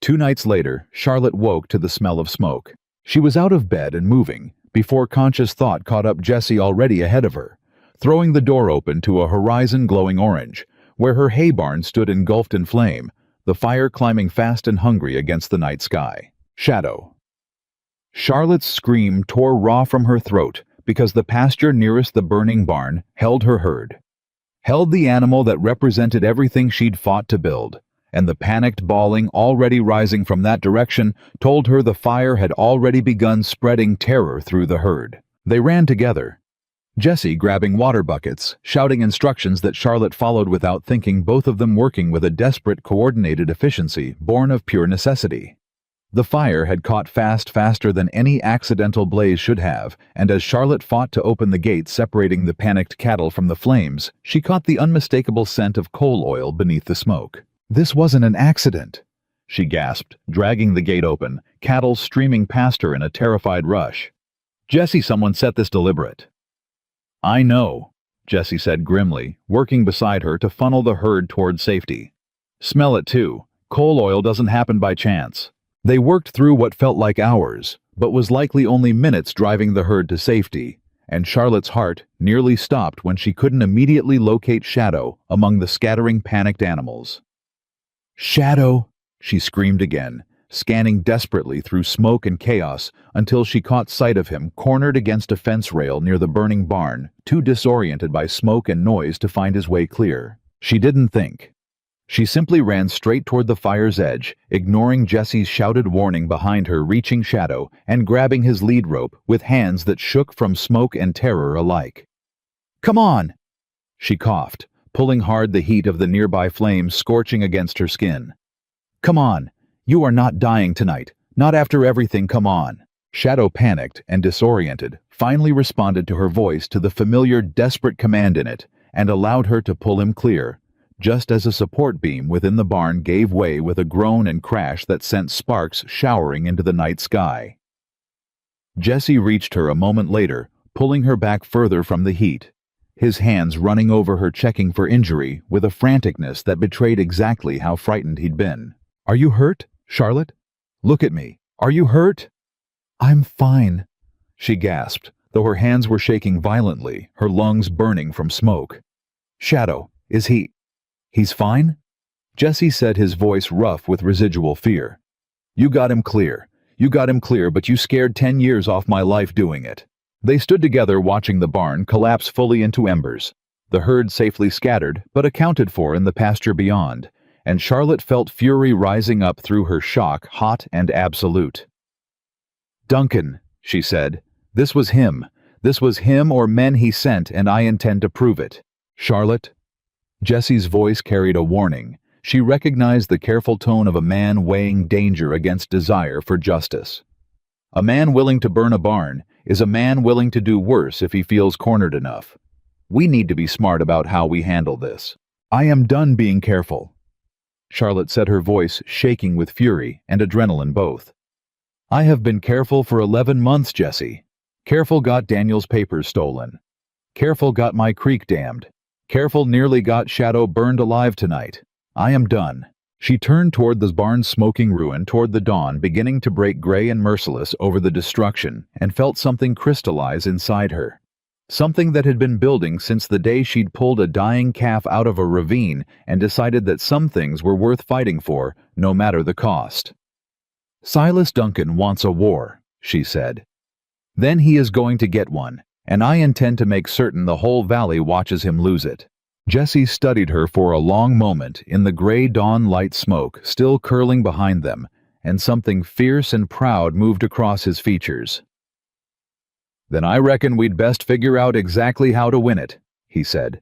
2 nights later, Charlotte woke to the smell of smoke. She was out of bed and moving, before conscious thought caught up Jesse already ahead of her, throwing the door open to a horizon glowing orange, where her hay barn stood engulfed in flame, the fire climbing fast and hungry against the night sky. Shadow. Charlotte's scream tore raw from her throat because the pasture nearest the burning barn held her herd. Held the animal that represented everything she'd fought to build, and the panicked bawling already rising from that direction told her the fire had already begun spreading terror through the herd. They ran together, Jesse grabbing water buckets, shouting instructions that Charlotte followed without thinking, both of them working with a desperate coordinated efficiency born of pure necessity. The fire had caught faster than any accidental blaze should have, and as Charlotte fought to open the gate separating the panicked cattle from the flames, she caught the unmistakable scent of coal oil beneath the smoke. This wasn't an accident, she gasped, dragging the gate open, cattle streaming past her in a terrified rush. Jesse, someone set this deliberate. I know, Jesse said grimly, working beside her to funnel the herd toward safety. Smell it too. Coal oil doesn't happen by chance. They worked through what felt like hours, but was likely only minutes driving the herd to safety, and Charlotte's heart nearly stopped when she couldn't immediately locate Shadow among the scattering panicked animals. Shadow, she screamed again, scanning desperately through smoke and chaos until she caught sight of him cornered against a fence rail near the burning barn, too disoriented by smoke and noise to find his way clear. She didn't think. She simply ran straight toward the fire's edge, ignoring Jesse's shouted warning behind her, reaching Shadow and grabbing his lead rope with hands that shook from smoke and terror alike. Come on, she coughed, pulling hard, the heat of the nearby flames scorching against her skin. Come on, you are not dying tonight, not after everything, come on. Shadow, panicked and disoriented, finally responded to her voice, to the familiar, desperate command in it, and allowed her to pull him clear, just as a support beam within the barn gave way with a groan and crash that sent sparks showering into the night sky. Jesse reached her a moment later, pulling her back further from the heat, his hands running over her, checking for injury with a franticness that betrayed exactly how frightened he'd been. Are you hurt, Charlotte? Look at me. Are you hurt? I'm fine, she gasped, though her hands were shaking violently, her lungs burning from smoke. Shadow, is he... He's fine? Jesse said, his voice rough with residual fear. You got him clear. You got him clear, but you scared 10 years off my life doing it. They stood together watching the barn collapse fully into embers, the herd safely scattered but accounted for in the pasture beyond, and Charlotte felt fury rising up through her shock, hot and absolute. "Duncan," she said, "this was him. This was him or men he sent, and I intend to prove it." "Charlotte?" Jesse's voice carried a warning. She recognized the careful tone of a man weighing danger against desire for justice. A man willing to burn a barn is a man willing to do worse if he feels cornered enough. We need to be smart about how we handle this. "I am done being careful," Charlotte said, her voice shaking with fury and adrenaline both. "I have been careful for 11 months, Jesse. Careful got Daniel's papers stolen. Careful got my creek dammed. Careful nearly got Shadow burned alive tonight. I am done." She turned toward the barn's smoking ruin, toward the dawn beginning to break gray and merciless over the destruction, and felt something crystallize inside her. Something that had been building since the day she'd pulled a dying calf out of a ravine and decided that some things were worth fighting for, no matter the cost. "Silas Duncan wants a war," she said. "Then he is going to get one, and I intend to make certain the whole valley watches him lose it." Jesse studied her for a long moment in the gray dawn light smoke still curling behind them, and something fierce and proud moved across his features. "Then I reckon we'd best figure out exactly how to win it," he said.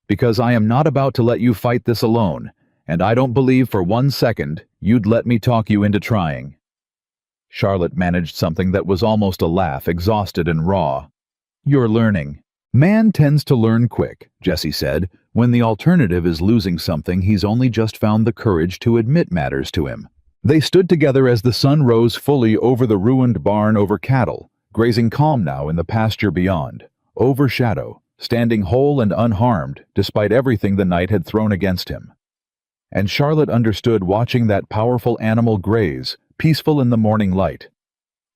"Because I am not about to let you fight this alone, and I don't believe for 1 second you'd let me talk you into trying." Charlotte managed something that was almost a laugh, exhausted and raw. "You're learning." "Man tends to learn quick," Jesse said, "when the alternative is losing something he's only just found the courage to admit matters to him." They stood together as the sun rose fully over the ruined barn, over cattle, grazing calm now in the pasture beyond, over Shadow, standing whole and unharmed despite everything the night had thrown against him. And Charlotte understood, watching that powerful animal graze, peaceful in the morning light,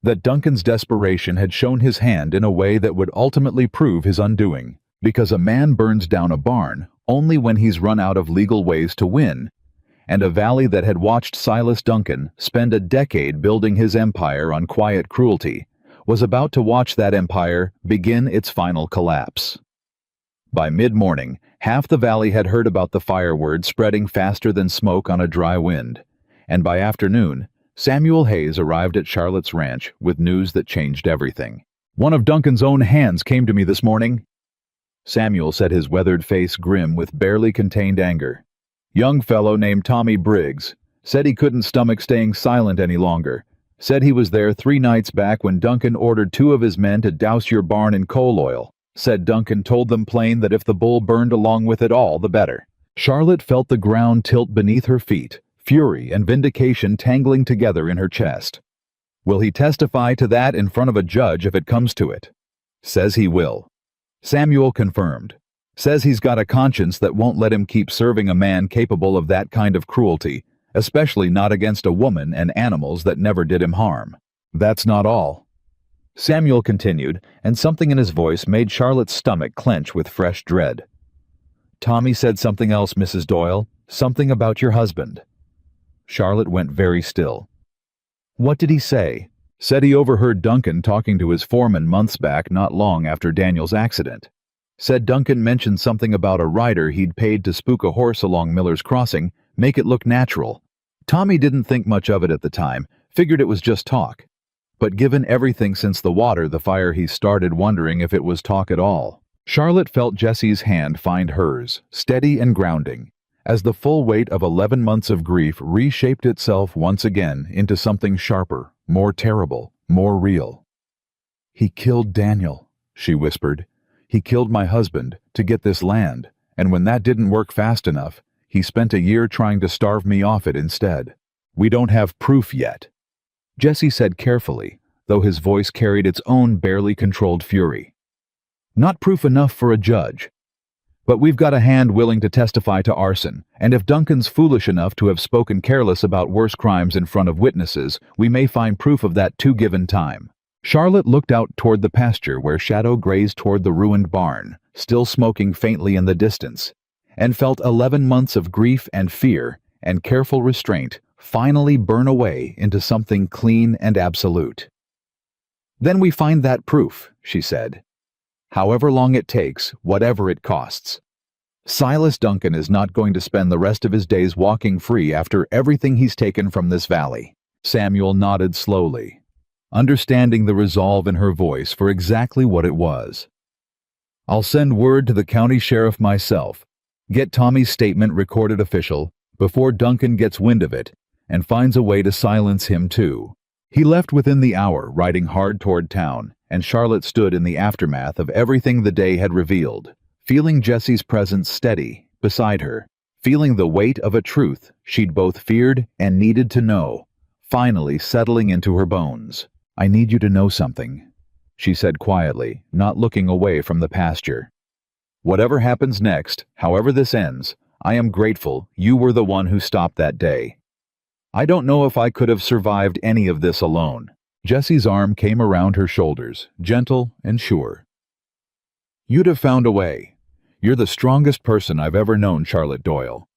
that Duncan's desperation had shown his hand in a way that would ultimately prove his undoing, because a man burns down a barn only when he's run out of legal ways to win, and a valley that had watched Silas Duncan spend a decade building his empire on quiet cruelty was about to watch that empire begin its final collapse. By mid-morning, half the valley had heard about the fire word spreading faster than smoke on a dry wind, and by afternoon, Samuel Hayes arrived at Charlotte's ranch with news that changed everything. "One of Duncan's own hands came to me this morning." Samuel said, his weathered face grim with barely contained anger. "Young fellow named Tommy Briggs. Said he couldn't stomach staying silent any longer. Said he was there 3 nights back when Duncan ordered 2 of his men to douse your barn in coal oil. Said Duncan told them plain that if the bull burned along with it all, the better." Charlotte felt the ground tilt beneath her feet, fury and vindication tangling together in her chest. "Will he testify to that in front of a judge if it comes to it?" "Says he will." Samuel confirmed. "Says he's got a conscience that won't let him keep serving a man capable of that kind of cruelty, especially not against a woman and animals that never did him harm." "That's not all," Samuel continued, and something in his voice made Charlotte's stomach clench with fresh dread. "Tommy said something else, Mrs. Doyle, something about your husband." Charlotte went very still. "What did he say?" "Said he overheard Duncan talking to his foreman months back, not long after Daniel's accident. Said Duncan mentioned something about a rider he'd paid to spook a horse along Miller's Crossing, make it look natural. Tommy didn't think much of it at the time, figured it was just talk. But given everything since the fire, he started wondering if it was talk at all." Charlotte felt Jesse's hand find hers, steady and grounding, as the full weight of 11 months of grief reshaped itself once again into something sharper, more terrible, more real. "He killed Daniel," she whispered. "He killed my husband to get this land, and when that didn't work fast enough, he spent a year trying to starve me off it instead. We don't have proof yet," Jesse said carefully, though his voice carried its own barely controlled fury. "Not proof enough for a judge. But we've got a hand willing to testify to arson, and if Duncan's foolish enough to have spoken careless about worse crimes in front of witnesses, we may find proof of that too given time." Charlotte looked out toward the pasture where Shadow grazed toward the ruined barn, still smoking faintly in the distance, and felt 11 months of grief and fear and careful restraint finally burn away into something clean and absolute. "Then we find that proof," she said. "However long it takes, whatever it costs." Silas Duncan is not going to spend the rest of his days walking free after everything he's taken from this valley. Samuel nodded slowly, understanding the resolve in her voice for exactly what it was. I'll send word to the county sheriff myself, get Tommy's statement recorded official before Duncan gets wind of it, and finds a way to silence him too. He left within the hour, riding hard toward town, and Charlotte stood in the aftermath of everything the day had revealed, feeling Jesse's presence steady beside her, feeling the weight of a truth she'd both feared and needed to know, finally settling into her bones. I need you to know something, she said quietly, not looking away from the pasture. Whatever happens next, however this ends, I am grateful you were the one who stopped that day. I don't know if I could have survived any of this alone. Jesse's arm came around her shoulders, gentle and sure. You'd have found a way. You're the strongest person I've ever known, Charlotte Doyle.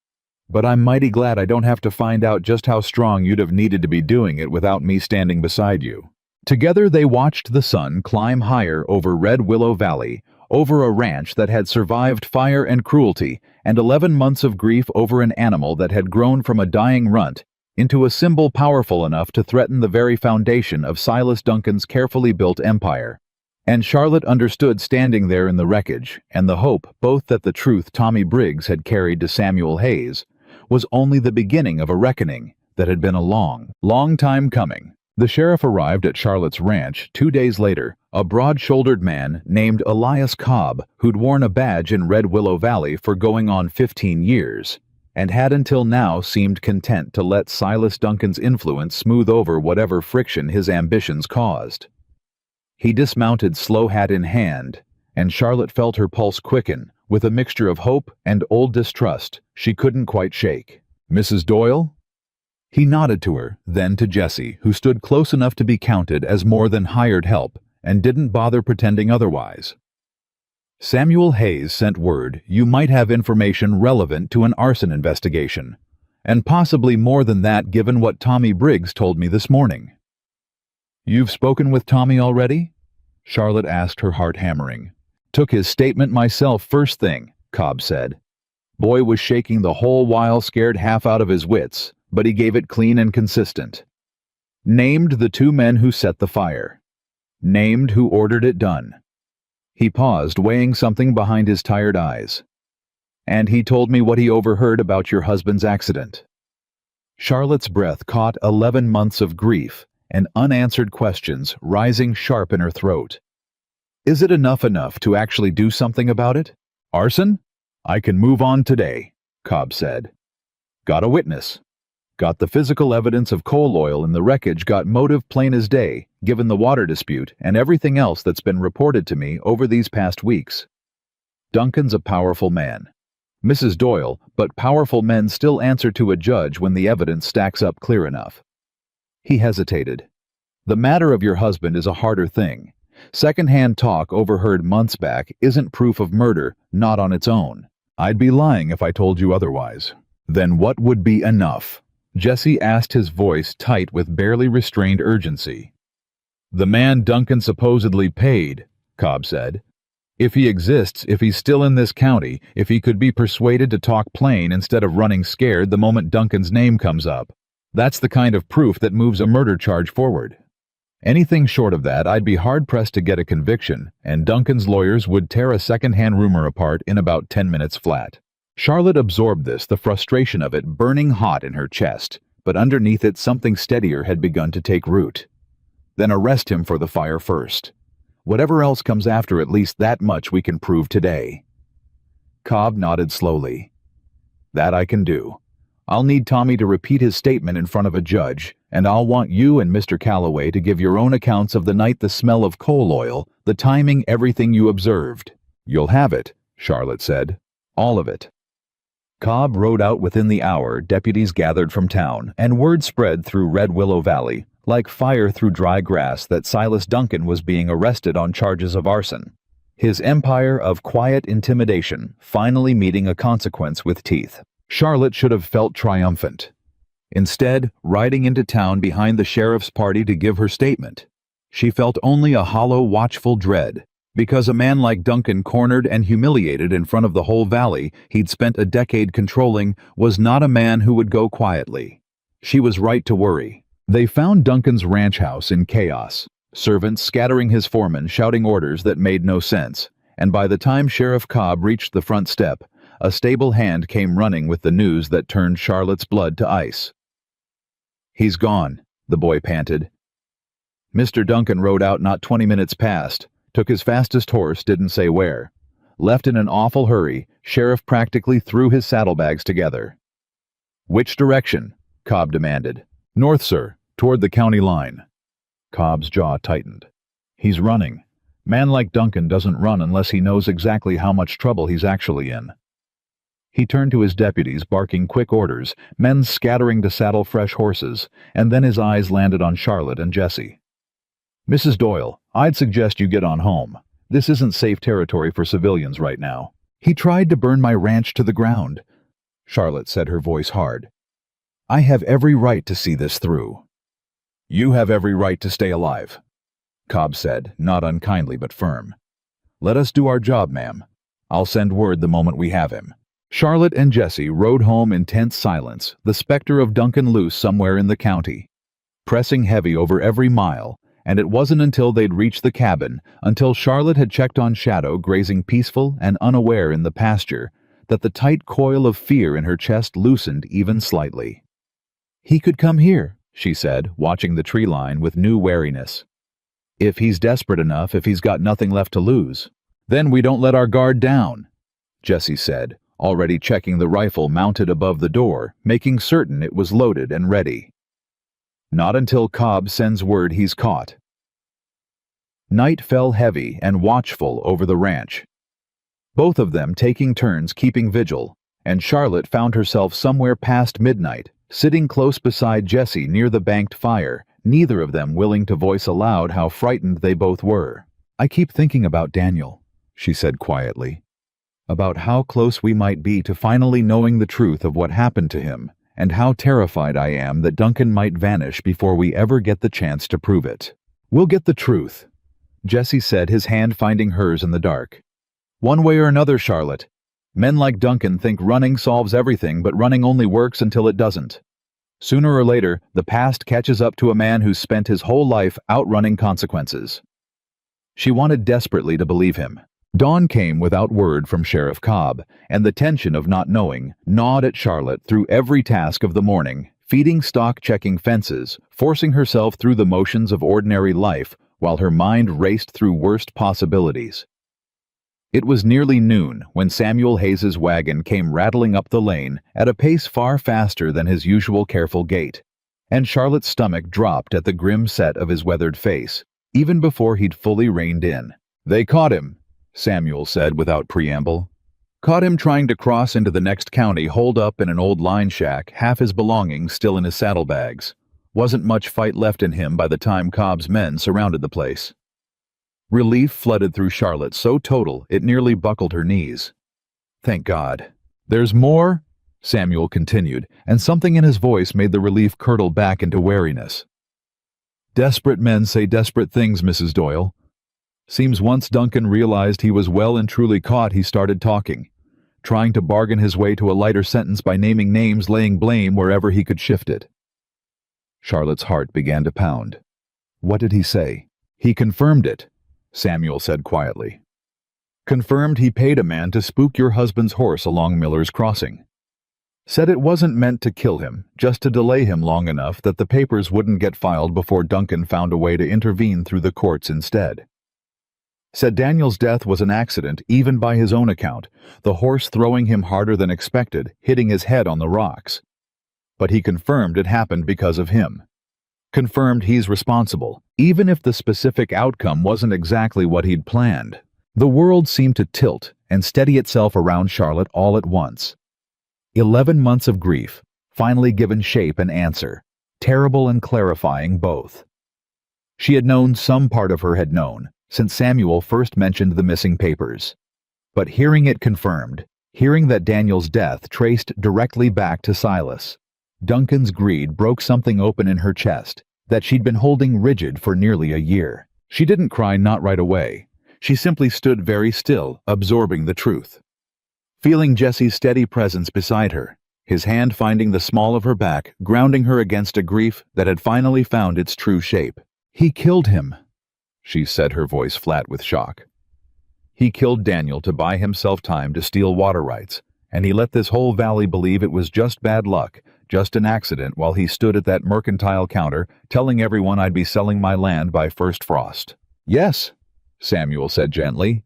But I'm mighty glad I don't have to find out just how strong you'd have needed to be doing it without me standing beside you. Together they watched the sun climb higher over Red Willow Valley, over a ranch that had survived fire and cruelty, and 11 months of grief over an animal that had grown from a dying runt into a symbol powerful enough to threaten the very foundation of Silas Duncan's carefully built empire. And Charlotte understood standing there in the wreckage, and the hope both that the truth Tommy Briggs had carried to Samuel Hayes was only the beginning of a reckoning that had been a long, long time coming. The sheriff arrived at Charlotte's ranch 2 days later, a broad-shouldered man named Elias Cobb, who'd worn a badge in Red Willow Valley for going on 15 years, and had until now seemed content to let Silas Duncan's influence smooth over whatever friction his ambitions caused. He dismounted, slow hat in hand, and Charlotte felt her pulse quicken with a mixture of hope and old distrust she couldn't quite shake. Mrs. Doyle? He nodded to her, then to Jesse, who stood close enough to be counted as more than hired help and didn't bother pretending otherwise. Samuel Hayes sent word you might have information relevant to an arson investigation, and possibly more than that given what Tommy Briggs told me this morning. You've spoken with Tommy already? Charlotte asked, her heart hammering. Took his statement myself first thing, Cobb said. Boy was shaking the whole while, scared half out of his wits, but he gave it clean and consistent. Named the 2 men who set the fire. Named who ordered it done. He paused, weighing something behind his tired eyes. And he told me what he overheard about your husband's accident. Charlotte's breath caught 11 months of grief and unanswered questions rising sharp in her throat. Is it enough to actually do something about it? Arson? I can move on today, Cobb said. Got a witness. Got the physical evidence of coal oil in the wreckage, got motive plain as day, given the water dispute and everything else that's been reported to me over these past weeks. Duncan's a powerful man. Mrs. Doyle, but powerful men still answer to a judge when the evidence stacks up clear enough. He hesitated. The matter of your husband is a harder thing. Second-hand talk overheard months back isn't proof of murder, not on its own. I'd be lying if I told you otherwise. Then what would be enough? Jesse asked, his voice tight with barely restrained urgency. The man Duncan supposedly paid, Cobb said. If he exists, if he's still in this county, if he could be persuaded to talk plain instead of running scared the moment Duncan's name comes up. That's the kind of proof that moves a murder charge forward. Anything short of that, I'd be hard-pressed to get a conviction, and Duncan's lawyers would tear a second-hand rumor apart in about 10 minutes flat. Charlotte absorbed this, the frustration of it burning hot in her chest, but underneath it something steadier had begun to take root. Then arrest him for the fire first. Whatever else comes after, at least that much we can prove today. Cobb nodded slowly. That I can do. I'll need Tommy to repeat his statement in front of a judge, and I'll want you and Mr. Calloway to give your own accounts of the night, the smell of coal oil, the timing, everything you observed. You'll have it, Charlotte said. All of it. Cobb rode out within the hour. Deputies gathered from town, and word spread through Red Willow Valley, like fire through dry grass, that Silas Duncan was being arrested on charges of arson. His empire of quiet intimidation finally meeting a consequence with teeth. Charlotte should have felt triumphant. Instead, riding into town behind the sheriff's party to give her statement, she felt only a hollow, watchful dread, Because a man like Duncan, cornered and humiliated in front of the whole valley he'd spent a decade controlling, was not a man who would go quietly. She was right to worry. They found Duncan's ranch house in chaos, servants scattering his foreman shouting orders that made no sense, and by the time Sheriff Cobb reached the front step, a stable hand came running with the news that turned Charlotte's blood to ice. "He's gone," the boy panted. Mr. Duncan rode out not 20 minutes past, took his fastest horse, didn't say where. Left in an awful hurry, Sheriff practically threw his saddlebags together. "Which direction?" Cobb demanded. "North, sir, toward the county line." Cobb's jaw tightened. "He's running. Man like Duncan doesn't run unless he knows exactly how much trouble he's actually in." He turned to his deputies, barking quick orders, men scattering to saddle fresh horses, and then his eyes landed on Charlotte and Jessie. "Mrs. Doyle, I'd suggest you get on home. This isn't safe territory for civilians right now. He tried to burn my ranch to the ground." Charlotte said, her voice hard. "I have every right to see this through." "You have every right to stay alive," Cobb said, not unkindly but firm. "Let us do our job, ma'am. I'll send word the moment we have him." Charlotte and Jessie rode home in tense silence, the specter of Duncan loose somewhere in the county, pressing heavy over every mile, and it wasn't until they'd reached the cabin, until Charlotte had checked on Shadow grazing peaceful and unaware in the pasture, that the tight coil of fear in her chest loosened even slightly. "He could come here," she said, watching the tree line with new wariness. "If he's desperate enough, if he's got nothing left to lose. Then we don't let our guard down," Jessie said, already checking the rifle mounted above the door, making certain it was loaded and ready. "Not until Cobb sends word he's caught." Night fell heavy and watchful over the ranch, both of them taking turns keeping vigil, and Charlotte found herself somewhere past midnight, sitting close beside Jessie near the banked fire, neither of them willing to voice aloud how frightened they both were. "I keep thinking about Daniel," she said quietly. "About how close we might be to finally knowing the truth of what happened to him, and how terrified I am that Duncan might vanish before we ever get the chance to prove it." "We'll get the truth," Jessie said, his hand finding hers in the dark. "One way or another, Charlotte. Men like Duncan think running solves everything, but running only works until it doesn't. Sooner or later, the past catches up to a man who's spent his whole life outrunning consequences." She wanted desperately to believe him. Dawn came without word from Sheriff Cobb, and the tension of not knowing gnawed at Charlotte through every task of the morning, feeding stock, checking fences, forcing herself through the motions of ordinary life while her mind raced through worst possibilities. It was nearly noon when Samuel Hayes's wagon came rattling up the lane at a pace far faster than his usual careful gait, and Charlotte's stomach dropped at the grim set of his weathered face, even before he'd fully reined in. "They caught him," Samuel said without preamble. "Caught him trying to cross into the next county, holed up in an old line shack, half his belongings still in his saddlebags. Wasn't much fight left in him by the time Cobb's men surrounded the place." Relief flooded through Charlotte, so total it nearly buckled her knees. "Thank God." "There's more?" Samuel continued, and something in his voice made the relief curdle back into wariness. "Desperate men say desperate things, Mrs. Doyle. Seems once Duncan realized he was well and truly caught, he started talking, trying to bargain his way to a lighter sentence by naming names, laying blame wherever he could shift it." Charlotte's heart began to pound. "What did he say?" "He confirmed it," Samuel said quietly. "Confirmed he paid a man to spook your husband's horse along Miller's Crossing. Said it wasn't meant to kill him, just to delay him long enough that the papers wouldn't get filed before Duncan found a way to intervene through the courts instead. Said Daniel's death was an accident, even by his own account, the horse throwing him harder than expected, hitting his head on the rocks. But he confirmed it happened because of him. Confirmed he's responsible, even if the specific outcome wasn't exactly what he'd planned." The world seemed to tilt and steady itself around Charlotte all at once. 11 months of grief, finally given shape and answer, terrible and clarifying both. She had known, some part of her had known, since Samuel first mentioned the missing papers. But hearing it confirmed, hearing that Daniel's death traced directly back to Silas, Duncan's greed broke something open in her chest that she'd been holding rigid for nearly a year. She didn't cry, not right away. She simply stood very still, absorbing the truth. Feeling Jesse's steady presence beside her, his hand finding the small of her back, grounding her against a grief that had finally found its true shape. "He killed him," she said, her voice flat with shock. "He killed Daniel to buy himself time to steal water rights, and he let this whole valley believe it was just bad luck, just an accident, while he stood at that mercantile counter telling everyone I'd be selling my land by first frost." "Yes," Samuel said gently.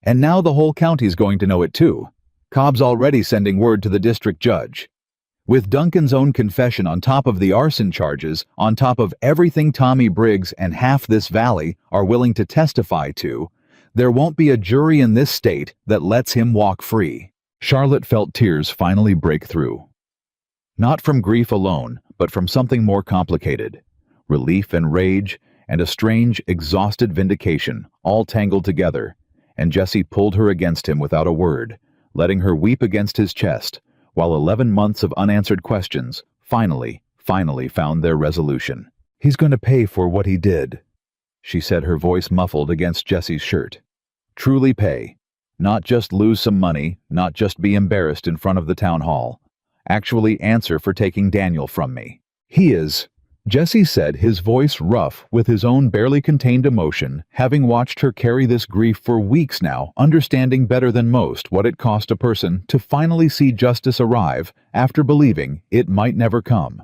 "And now the whole county's going to know it too. Cobb's already sending word to the district judge. With Duncan's own confession on top of the arson charges, on top of everything Tommy Briggs and half this valley are willing to testify to, there won't be a jury in this state that lets him walk free." Charlotte felt tears finally break through. Not from grief alone, but from something more complicated. Relief and rage, and a strange, exhausted vindication, all tangled together, and Jesse pulled her against him without a word, letting her weep against his chest, while 11 months of unanswered questions finally found their resolution. "He's going to pay for what he did," she said, her voice muffled against Jesse's shirt. "Truly pay. Not just lose some money, not just be embarrassed in front of the town hall. Actually answer for taking Daniel from me. He is," Jesse said, his voice rough with his own barely contained emotion, having watched her carry this grief for weeks now, understanding better than most what it cost a person to finally see justice arrive after believing it might never come.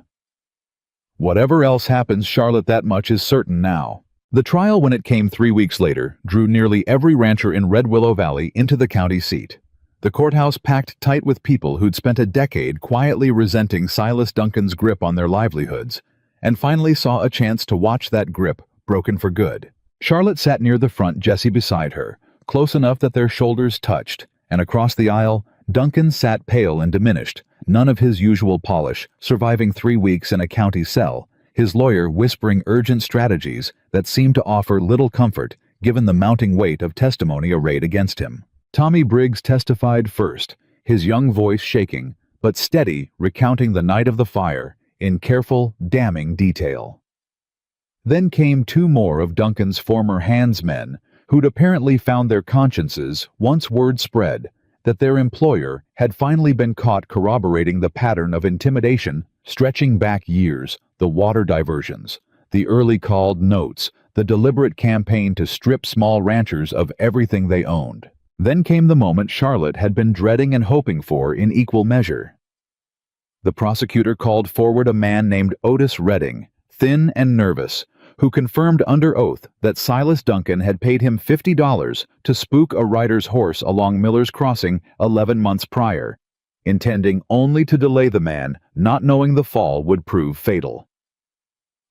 Whatever else happens, Charlotte, that much is certain now. The trial, when it came 3 weeks later, drew nearly every rancher in Red Willow Valley into the county seat. The courthouse packed tight with people who'd spent a decade quietly resenting Silas Duncan's grip on their livelihoods, and finally saw a chance to watch that grip broken for good. Charlotte sat near the front, Jesse beside her, close enough that their shoulders touched, and across the aisle, Duncan sat pale and diminished, none of his usual polish, surviving 3 weeks in a county cell, his lawyer whispering urgent strategies that seemed to offer little comfort given the mounting weight of testimony arrayed against him. Tommy Briggs testified first, his young voice shaking, but steady, recounting the night of the fire, in careful, damning detail. Then came 2 more of Duncan's former handsmen, who'd apparently found their consciences, once word spread, that their employer had finally been caught corroborating the pattern of intimidation stretching back years, the water diversions, the early called notes, the deliberate campaign to strip small ranchers of everything they owned. Then came the moment Charlotte had been dreading and hoping for in equal measure. The prosecutor called forward a man named Otis Redding, thin and nervous, who confirmed under oath that Silas Duncan had paid him $50 to spook a rider's horse along Miller's Crossing 11 months prior, intending only to delay the man, not knowing the fall would prove fatal.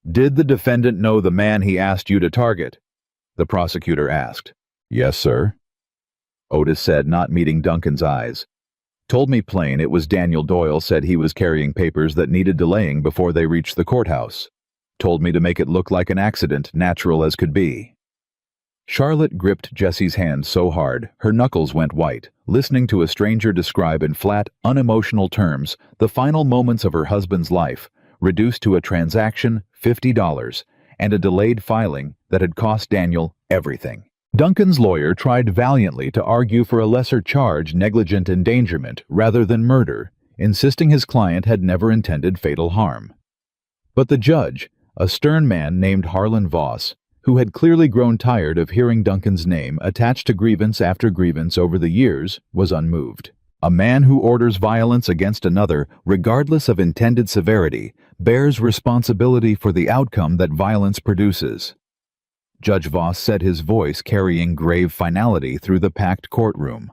"Did the defendant know the man he asked you to target?" the prosecutor asked. "Yes, sir," Otis said, not meeting Duncan's eyes. "Told me plain it was Daniel Doyle. Said he was carrying papers that needed delaying before they reached the courthouse. Told me to make it look like an accident, natural as could be." Charlotte gripped Jesse's hand so hard, her knuckles went white, listening to a stranger describe in flat, unemotional terms the final moments of her husband's life, reduced to a transaction, $50, and a delayed filing that had cost Daniel everything. Duncan's lawyer tried valiantly to argue for a lesser charge, negligent endangerment, rather than murder, insisting his client had never intended fatal harm. But the judge, a stern man named Harlan Voss, who had clearly grown tired of hearing Duncan's name attached to grievance after grievance over the years, was unmoved. A man who orders violence against another, regardless of intended severity, bears responsibility for the outcome that violence produces. Judge Voss said, his voice carrying grave finality through the packed courtroom.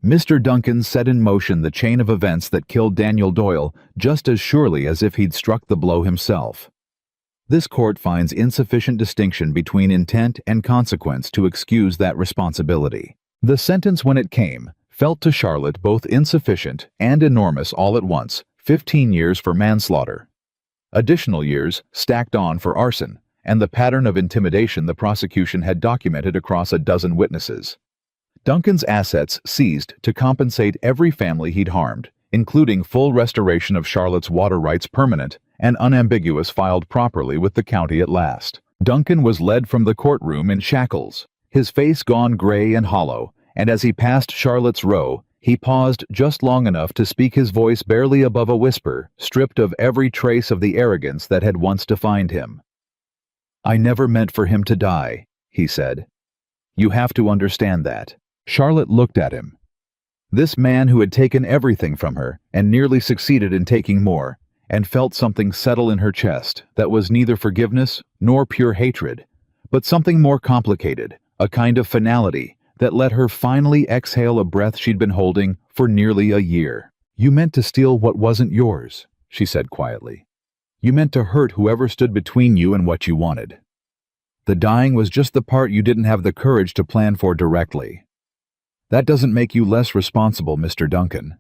Mr. Duncan set in motion the chain of events that killed Daniel Doyle just as surely as if he'd struck the blow himself. This court finds insufficient distinction between intent and consequence to excuse that responsibility. The sentence, when it came, felt to Charlotte both insufficient and enormous all at once: 15 years for manslaughter, additional years stacked on for arson, and the pattern of intimidation the prosecution had documented across a dozen witnesses. Duncan's assets seized to compensate every family he'd harmed, including full restoration of Charlotte's water rights, permanent and unambiguous, filed properly with the county at last. Duncan was led from the courtroom in shackles, his face gone gray and hollow, and as he passed Charlotte's row, he paused just long enough to speak, his voice barely above a whisper, stripped of every trace of the arrogance that had once defined him. "I never meant for him to die," he said. "You have to understand that." Charlotte looked at him. This man who had taken everything from her and nearly succeeded in taking more, and felt something settle in her chest that was neither forgiveness nor pure hatred, but something more complicated, a kind of finality that let her finally exhale a breath she'd been holding for nearly a year. "You meant to steal what wasn't yours," she said quietly. "You meant to hurt whoever stood between you and what you wanted. The dying was just the part you didn't have the courage to plan for directly. That doesn't make you less responsible, Mr. Duncan.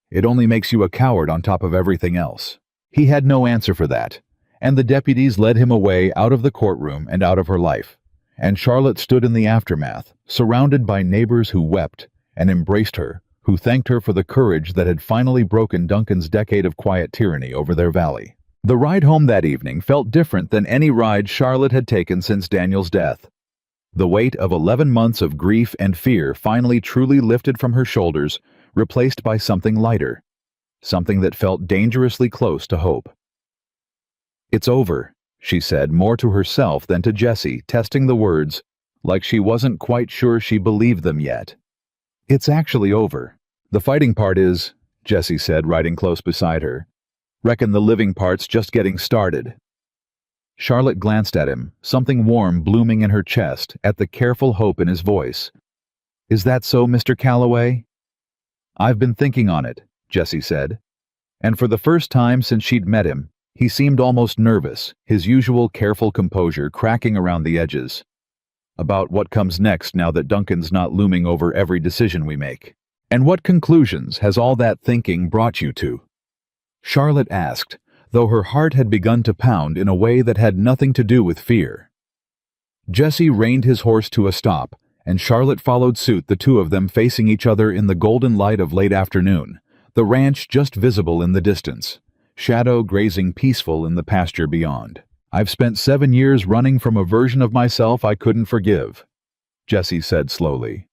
It only makes you a coward on top of everything else." He had no answer for that, and the deputies led him away out of the courtroom and out of her life, and Charlotte stood in the aftermath, surrounded by neighbors who wept and embraced her, who thanked her for the courage that had finally broken Duncan's decade of quiet tyranny over their valley. The ride home that evening felt different than any ride Charlotte had taken since Daniel's death. The weight of 11 months of grief and fear finally truly lifted from her shoulders, replaced by something lighter, something that felt dangerously close to hope. "It's over," she said, more to herself than to Jesse, testing the words, like she wasn't quite sure she believed them yet. "It's actually over. The fighting part is," Jesse said, riding close beside her. "Reckon the living part's just getting started." Charlotte glanced at him, something warm blooming in her chest, at the careful hope in his voice. "Is that so, Mr. Calloway?" "I've been thinking on it," Jesse said. And for the first time since she'd met him, he seemed almost nervous, his usual careful composure cracking around the edges. "About what comes next now that Duncan's not looming over every decision we make. And what conclusions has all that thinking brought you to?" Charlotte asked, though her heart had begun to pound in a way that had nothing to do with fear. Jesse reined his horse to a stop, and Charlotte followed suit, the two of them facing each other in the golden light of late afternoon, the ranch just visible in the distance, Shadow grazing peaceful in the pasture beyond. "I've spent 7 years running from a version of myself I couldn't forgive," Jesse said slowly.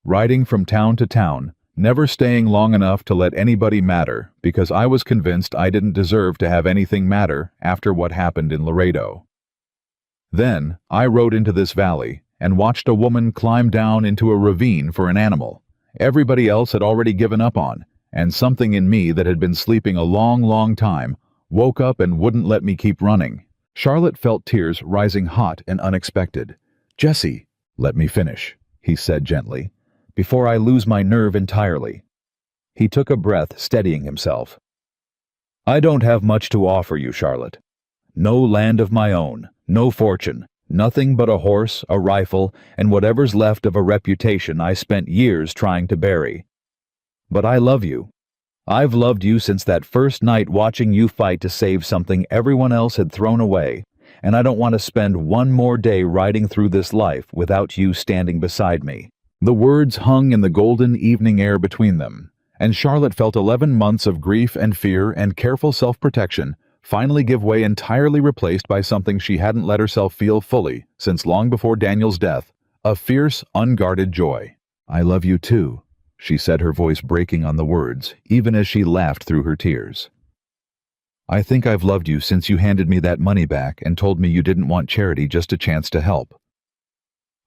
"Riding from town to town, never staying long enough to let anybody matter because I was convinced I didn't deserve to have anything matter after what happened in Laredo. Then I rode into this valley and watched a woman climb down into a ravine for an animal everybody else had already given up on, and something in me that had been sleeping a long, long time woke up and wouldn't let me keep running." Charlotte felt tears rising hot and unexpected. "Jesse, let me finish," he said gently, "before I lose my nerve entirely." He took a breath, steadying himself. "I don't have much to offer you, Charlotte. No land of my own, no fortune, nothing but a horse, a rifle, and whatever's left of a reputation I spent years trying to bury. But I love you. I've loved you since that first night watching you fight to save something everyone else had thrown away, and I don't want to spend one more day riding through this life without you standing beside me." The words hung in the golden evening air between them, and Charlotte felt 11 months of grief and fear and careful self-protection finally give way, entirely replaced by something she hadn't let herself feel fully since long before Daniel's death, a fierce, unguarded joy. "I love you too," she said, her voice breaking on the words, even as she laughed through her tears. "I think I've loved you since you handed me that money back and told me you didn't want charity, just a chance to help.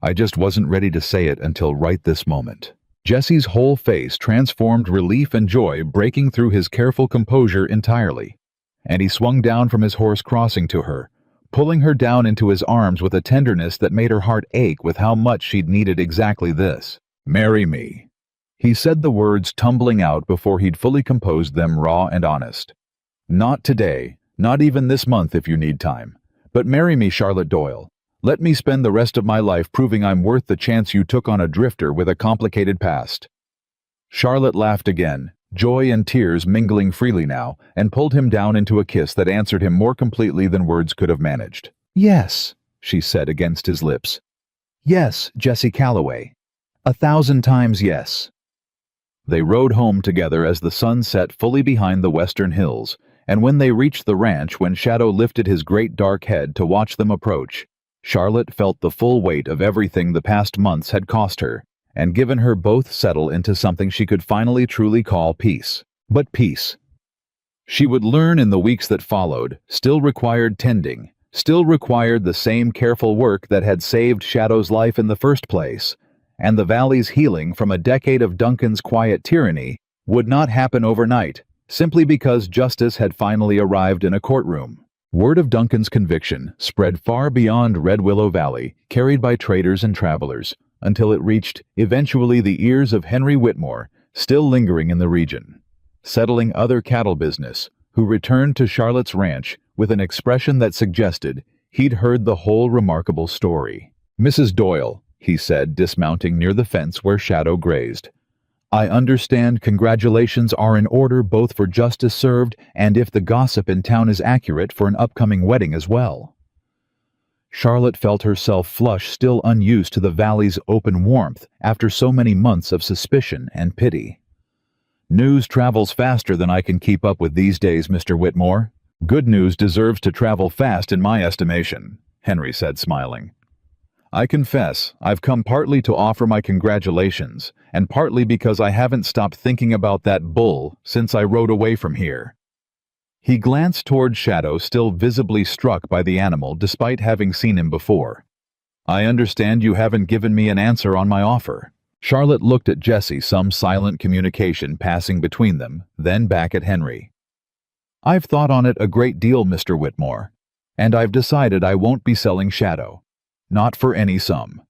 I just wasn't ready to say it until right this moment." Jesse's whole face transformed, relief and joy breaking through his careful composure entirely, and he swung down from his horse, crossing to her, pulling her down into his arms with a tenderness that made her heart ache with how much she'd needed exactly this. "Marry me." He said the words tumbling out before he'd fully composed them, raw and honest. "Not today, not even this month if you need time, but marry me, Charlotte Doyle. Let me spend the rest of my life proving I'm worth the chance you took on a drifter with a complicated past." Charlotte laughed again, joy and tears mingling freely now, and pulled him down into a kiss that answered him more completely than words could have managed. "Yes," she said against his lips. "Yes, Jesse Calloway. 1,000 times yes." They rode home together as the sun set fully behind the western hills, and when they reached the ranch, when Shadow lifted his great dark head to watch them approach, Charlotte felt the full weight of everything the past months had cost her, and given her both settle into something she could finally truly call peace. But peace, she would learn in the weeks that followed, still required tending, still required the same careful work that had saved Shadow's life in the first place, and the valley's healing from a decade of Duncan's quiet tyranny would not happen overnight, simply because justice had finally arrived in a courtroom. Word of Duncan's conviction spread far beyond Red Willow Valley, carried by traders and travelers, until it reached, eventually, the ears of Henry Whitmore, still lingering in the region, settling other cattle business, who returned to Charlotte's ranch with an expression that suggested he'd heard the whole remarkable story. "Mrs. Doyle," he said, dismounting near the fence where Shadow grazed, "I understand congratulations are in order both for justice served and, if the gossip in town is accurate, for an upcoming wedding as well." Charlotte felt herself flush, still unused to the valley's open warmth after so many months of suspicion and pity. "News travels faster than I can keep up with these days, Mr. Whitmore. Good news deserves to travel fast in my estimation," Henry said, smiling. "I confess, I've come partly to offer my congratulations, and partly because I haven't stopped thinking about that bull since I rode away from here." He glanced toward Shadow, still visibly struck by the animal despite having seen him before. "I understand you haven't given me an answer on my offer." Charlotte looked at Jessie, some silent communication passing between them, then back at Henry. "I've thought on it a great deal, Mr. Whitmore, and I've decided I won't be selling Shadow. Not for any sum."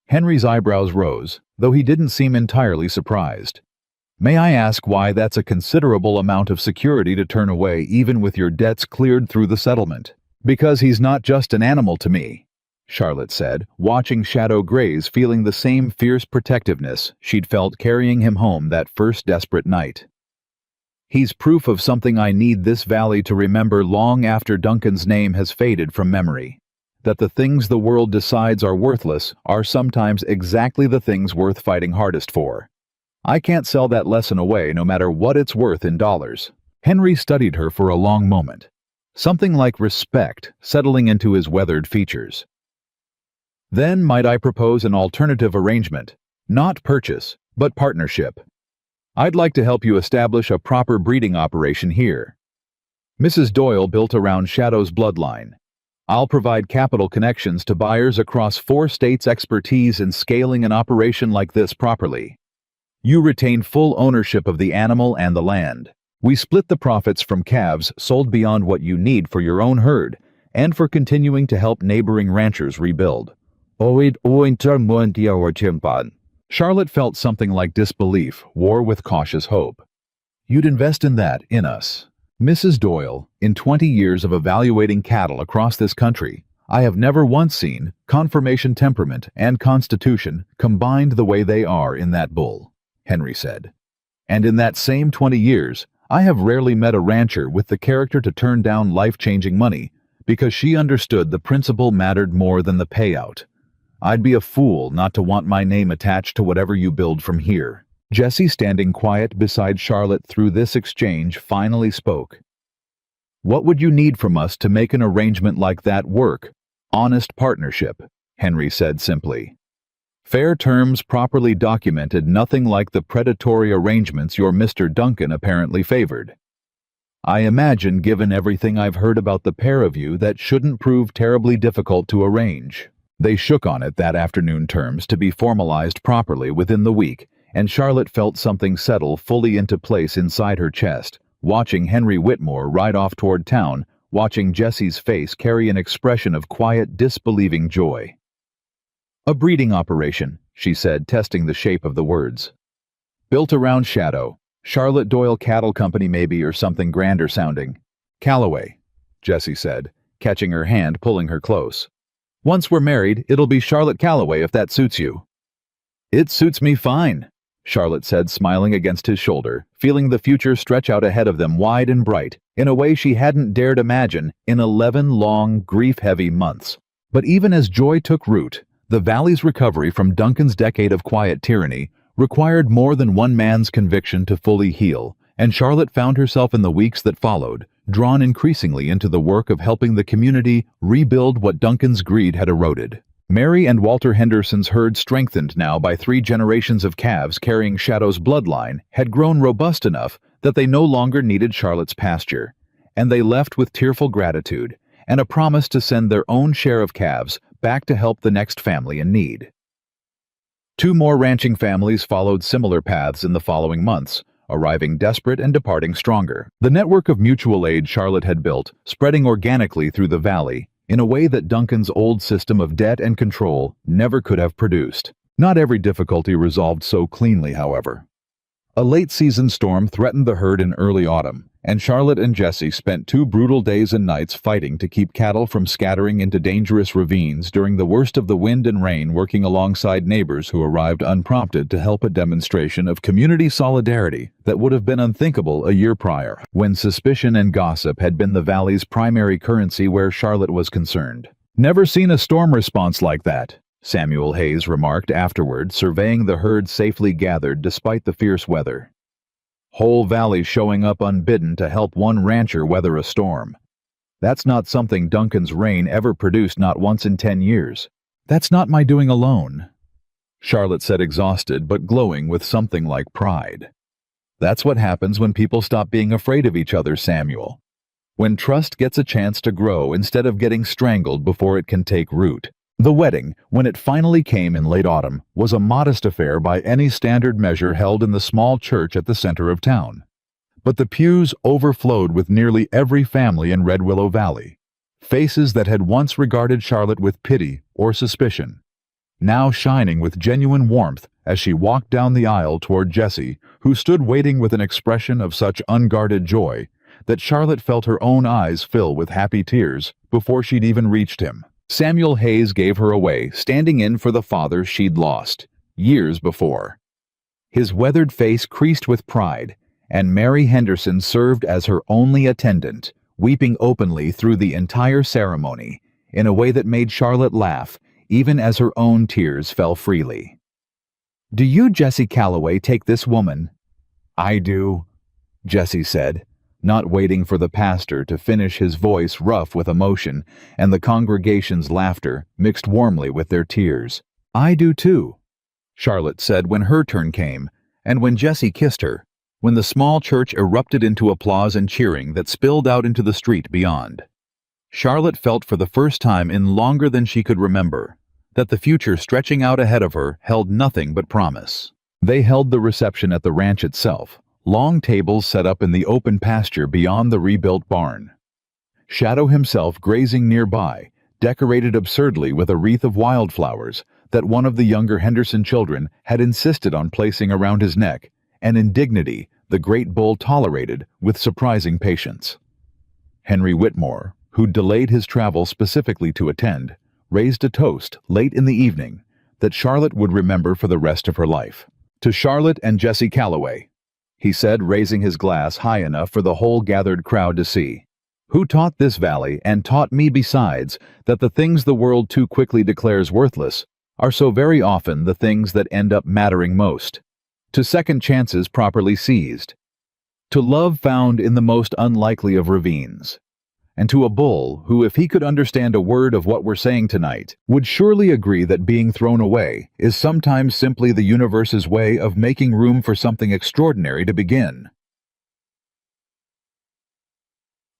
Henry's eyebrows rose, though he didn't seem entirely surprised. "May I ask why that's a considerable amount of security to turn away even with your debts cleared through the settlement?" "Because he's not just an animal to me," Charlotte said, watching Shadow graze, feeling the same fierce protectiveness she'd felt carrying him home that first desperate night. "He's proof of something I need this valley to remember long after Duncan's name has faded from memory. That the things the world decides are worthless are sometimes exactly the things worth fighting hardest for. I can't sell that lesson away no matter what it's worth in dollars." Henry studied her for a long moment, something like respect settling into his weathered features. "Then might I propose an alternative arrangement? Not purchase, but partnership. I'd like to help you establish a proper breeding operation here. Mrs. Doyle built around Shadow's bloodline. I'll provide capital connections to buyers across 4 states, expertise in scaling an operation like this properly. You retain full ownership of the animal and the land. We split the profits from calves sold beyond what you need for your own herd and for continuing to help neighboring ranchers rebuild." Charlotte felt something like disbelief war with cautious hope. "You'd invest in that, in us?" "Mrs. Doyle, in 20 years of evaluating cattle across this country, I have never once seen conformation temperament and constitution combined the way they are in that bull," Henry said. "And in that same 20 years, I have rarely met a rancher with the character to turn down life-changing money because she understood the principle mattered more than the payout. I'd be a fool not to want my name attached to whatever you build from here." Jessie, standing quiet beside Charlotte through this exchange, finally spoke. "What would you need from us to make an arrangement like that work?" "Honest partnership," Henry said simply. "Fair terms properly documented, nothing like the predatory arrangements your Mr. Duncan apparently favored. I imagine, given everything I've heard about the pair of you, that shouldn't prove terribly difficult to arrange." They shook on it that afternoon, terms to be formalized properly within the week, and Charlotte felt something settle fully into place inside her chest, watching Henry Whitmore ride off toward town, watching Jessie's face carry an expression of quiet, disbelieving joy. "A breeding operation," she said, testing the shape of the words. "Built around Shadow. Charlotte Doyle Cattle Company maybe, or something grander sounding." "Callaway," Jessie said, catching her hand, pulling her close. "Once we're married, it'll be Charlotte Callaway if that suits you." "It suits me fine," Charlotte said, smiling against his shoulder, feeling the future stretch out ahead of them wide and bright, in a way she hadn't dared imagine in 11 long, grief-heavy months. But even as joy took root, the valley's recovery from Duncan's decade of quiet tyranny required more than one man's conviction to fully heal, and Charlotte found herself in the weeks that followed, drawn increasingly into the work of helping the community rebuild what Duncan's greed had eroded. Mary and Walter Henderson's herd, strengthened now by 3 generations of calves carrying Shadow's bloodline, had grown robust enough that they no longer needed Charlotte's pasture, and they left with tearful gratitude and a promise to send their own share of calves back to help the next family in need. 2 more ranching families followed similar paths in the following months, arriving desperate and departing stronger. The network of mutual aid Charlotte had built, spreading organically through the valley, in a way that Duncan's old system of debt and control never could have produced. Not every difficulty resolved so cleanly, however. A late-season storm threatened the herd in early autumn, and Charlotte and Jesse spent 2 brutal days and nights fighting to keep cattle from scattering into dangerous ravines during the worst of the wind and rain, working alongside neighbors who arrived unprompted to help, a demonstration of community solidarity that would have been unthinkable a year prior, when suspicion and gossip had been the valley's primary currency where Charlotte was concerned. "Never seen a storm response like that," Samuel Hayes remarked afterward, surveying the herd safely gathered despite the fierce weather. "Whole valley showing up unbidden to help one rancher weather a storm. That's not something Duncan's reign ever produced, not once in 10 years. That's not my doing alone," Charlotte said, exhausted but glowing with something like pride. "That's what happens when people stop being afraid of each other, Samuel. When trust gets a chance to grow instead of getting strangled before it can take root." The wedding, when it finally came in late autumn, was a modest affair by any standard measure, held in the small church at the center of town. But the pews overflowed with nearly every family in Red Willow Valley. Faces that had once regarded Charlotte with pity or suspicion, now shining with genuine warmth as she walked down the aisle toward Jesse, who stood waiting with an expression of such unguarded joy that Charlotte felt her own eyes fill with happy tears before she'd even reached him. Samuel Hayes gave her away, standing in for the father she'd lost years before. His weathered face creased with pride, and Mary Henderson served as her only attendant, weeping openly through the entire ceremony, in a way that made Charlotte laugh, even as her own tears fell freely. "Do you, Jesse Calloway, take this woman?" "I do," Jesse said, not waiting for the pastor to finish, his voice rough with emotion, and the congregation's laughter mixed warmly with their tears. "I do too," Charlotte said when her turn came, and when Jesse kissed her, when the small church erupted into applause and cheering that spilled out into the street beyond. Charlotte felt for the first time in longer than she could remember that the future stretching out ahead of her held nothing but promise. They held the reception at the ranch itself, long tables set up in the open pasture beyond the rebuilt barn. Shadow himself grazing nearby, decorated absurdly with a wreath of wildflowers that one of the younger Henderson children had insisted on placing around his neck, an indignity the great bull tolerated with surprising patience. Henry Whitmore, who'd delayed his travel specifically to attend, raised a toast late in the evening that Charlotte would remember for the rest of her life. "To Charlotte and Jesse Calloway," he said, raising his glass high enough for the whole gathered crowd to see, "who taught this valley, and taught me besides, that the things the world too quickly declares worthless are so very often the things that end up mattering most. To second chances properly seized. To love found in the most unlikely of ravines. And to a bull who, if he could understand a word of what we're saying tonight, would surely agree that being thrown away is sometimes simply the universe's way of making room for something extraordinary to begin."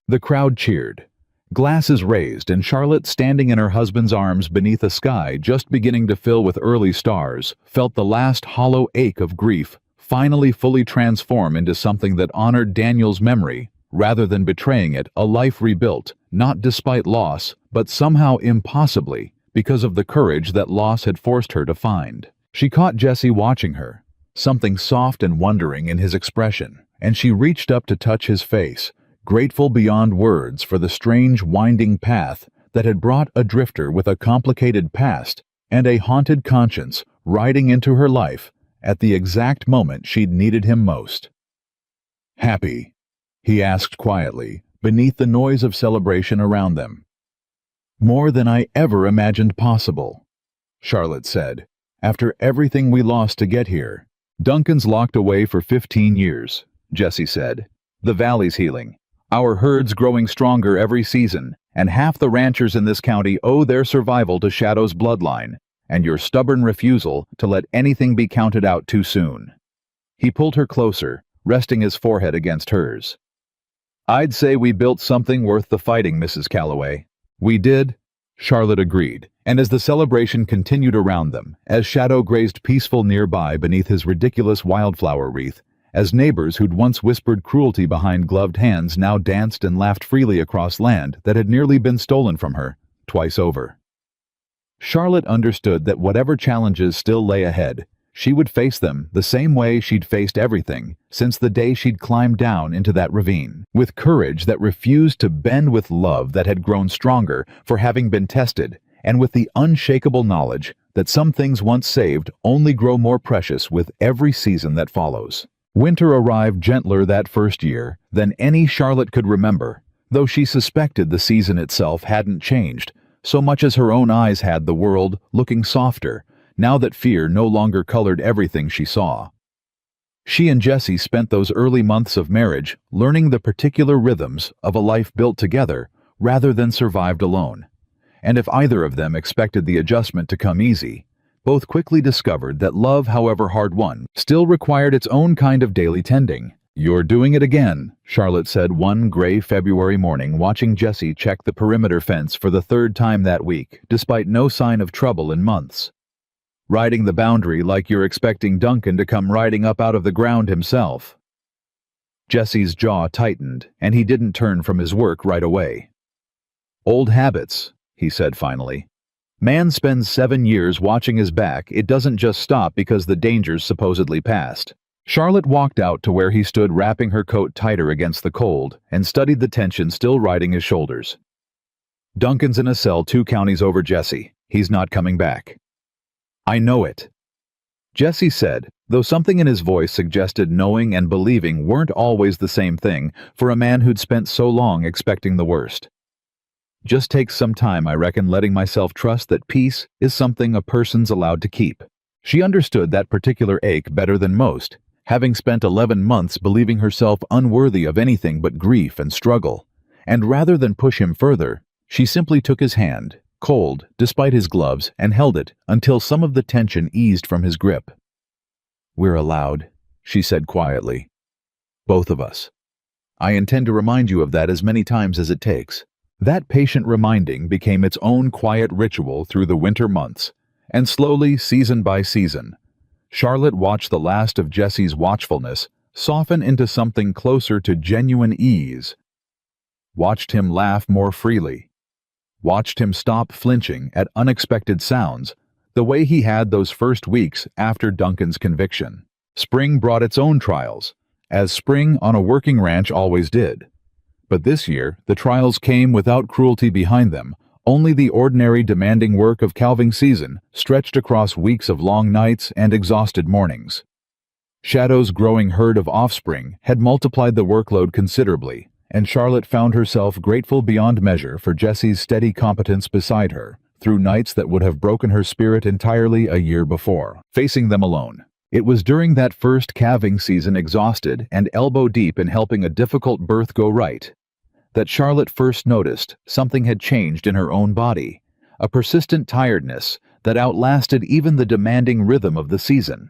The crowd cheered, glasses raised, and Charlotte, standing in her husband's arms beneath a sky just beginning to fill with early stars, felt the last hollow ache of grief finally fully transform into something that honored Daniel's memory, rather than betraying it, a life rebuilt, not despite loss, but somehow impossibly, because of the courage that loss had forced her to find. She caught Jesse watching her, something soft and wondering in his expression, and she reached up to touch his face, grateful beyond words for the strange winding path that had brought a drifter with a complicated past and a haunted conscience riding into her life at the exact moment she'd needed him most. "Happy?" he asked quietly, beneath the noise of celebration around them. "More than I ever imagined possible," Charlotte said, "after everything we lost to get here. Duncan's locked away for 15 years. Jesse said. "The valley's healing. Our herd's growing stronger every season, and half the ranchers in this county owe their survival to Shadow's bloodline, and your stubborn refusal to let anything be counted out too soon." He pulled her closer, resting his forehead against hers. "I'd say we built something worth the fighting, Mrs. Calloway." "We did," Charlotte agreed, and as the celebration continued around them, as Shadow grazed peaceful nearby beneath his ridiculous wildflower wreath, as neighbors who'd once whispered cruelty behind gloved hands now danced and laughed freely across land that had nearly been stolen from her, twice over. Charlotte understood that whatever challenges still lay ahead, she would face them the same way she'd faced everything since the day she'd climbed down into that ravine, with courage that refused to bend, with love that had grown stronger for having been tested, and with the unshakable knowledge that some things once saved only grow more precious with every season that follows. Winter arrived gentler that first year than any Charlotte could remember, though she suspected the season itself hadn't changed, so much as her own eyes had the world looking softer, now that fear no longer colored everything she saw. She and Jesse spent those early months of marriage learning the particular rhythms of a life built together rather than survived alone. And if either of them expected the adjustment to come easy, both quickly discovered that love, however hard-won, still required its own kind of daily tending. "You're doing it again," Charlotte said one gray February morning, watching Jesse check the perimeter fence for the third time that week, despite no sign of trouble in months. "Riding the boundary like you're expecting Duncan to come riding up out of the ground himself." Jesse's jaw tightened, and he didn't turn from his work right away. "Old habits," he said finally. "Man spends 7 years watching his back. It doesn't just stop because the danger's supposedly past." Charlotte walked out to where he stood, wrapping her coat tighter against the cold, and studied the tension still riding his shoulders. "Duncan's in a cell 2 counties over Jesse. He's not coming back." "I know it," Jesse said, though something in his voice suggested knowing and believing weren't always the same thing for a man who'd spent so long expecting the worst. "Just takes some time, I reckon, letting myself trust that peace is something a person's allowed to keep." She understood that particular ache better than most, having spent 11 months believing herself unworthy of anything but grief and struggle, and rather than push him further, she simply took his hand, cold despite his gloves, and held it until some of the tension eased from his grip. "We're allowed," she said quietly. "Both of us. I intend to remind you of that as many times as it takes." That patient reminding became its own quiet ritual through the winter months, and slowly, season by season, Charlotte watched the last of Jesse's watchfulness soften into something closer to genuine ease. Watched him laugh more freely. Watched him stop flinching at unexpected sounds, the way he had those first weeks after Duncan's conviction. Spring brought its own trials, as spring on a working ranch always did. But this year, the trials came without cruelty behind them, only the ordinary demanding work of calving season stretched across weeks of long nights and exhausted mornings. Shadow's growing herd of offspring had multiplied the workload considerably, and Charlotte found herself grateful beyond measure for Jesse's steady competence beside her, through nights that would have broken her spirit entirely a year before, facing them alone. It was during that first calving season, exhausted and elbow-deep in helping a difficult birth go right, that Charlotte first noticed something had changed in her own body, a persistent tiredness that outlasted even the demanding rhythm of the season,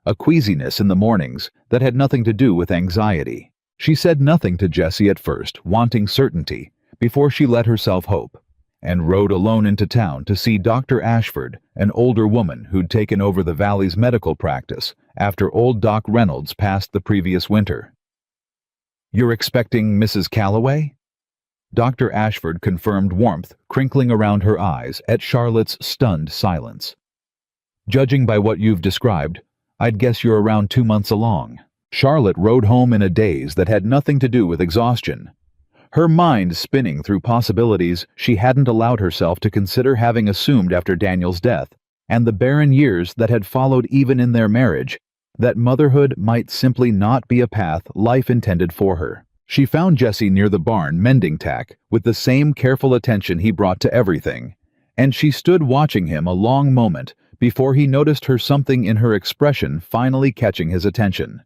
a queasiness in the mornings that had nothing to do with anxiety. She said nothing to Jesse at first, wanting certainty, before she let herself hope, and rode alone into town to see Dr. Ashford, an older woman who'd taken over the valley's medical practice after old Doc Reynolds passed the previous winter. "You're expecting Mrs. Calloway?" Dr. Ashford confirmed, warmth crinkling around her eyes at Charlotte's stunned silence. "Judging by what you've described, I'd guess you're around 2 months along." Charlotte rode home in a daze that had nothing to do with exhaustion, her mind spinning through possibilities she hadn't allowed herself to consider, having assumed after Daniel's death, and the barren years that had followed even in their marriage, that motherhood might simply not be a path life intended for her. She found Jesse near the barn mending tack with the same careful attention he brought to everything, and she stood watching him a long moment before he noticed her, something in her expression finally catching his attention.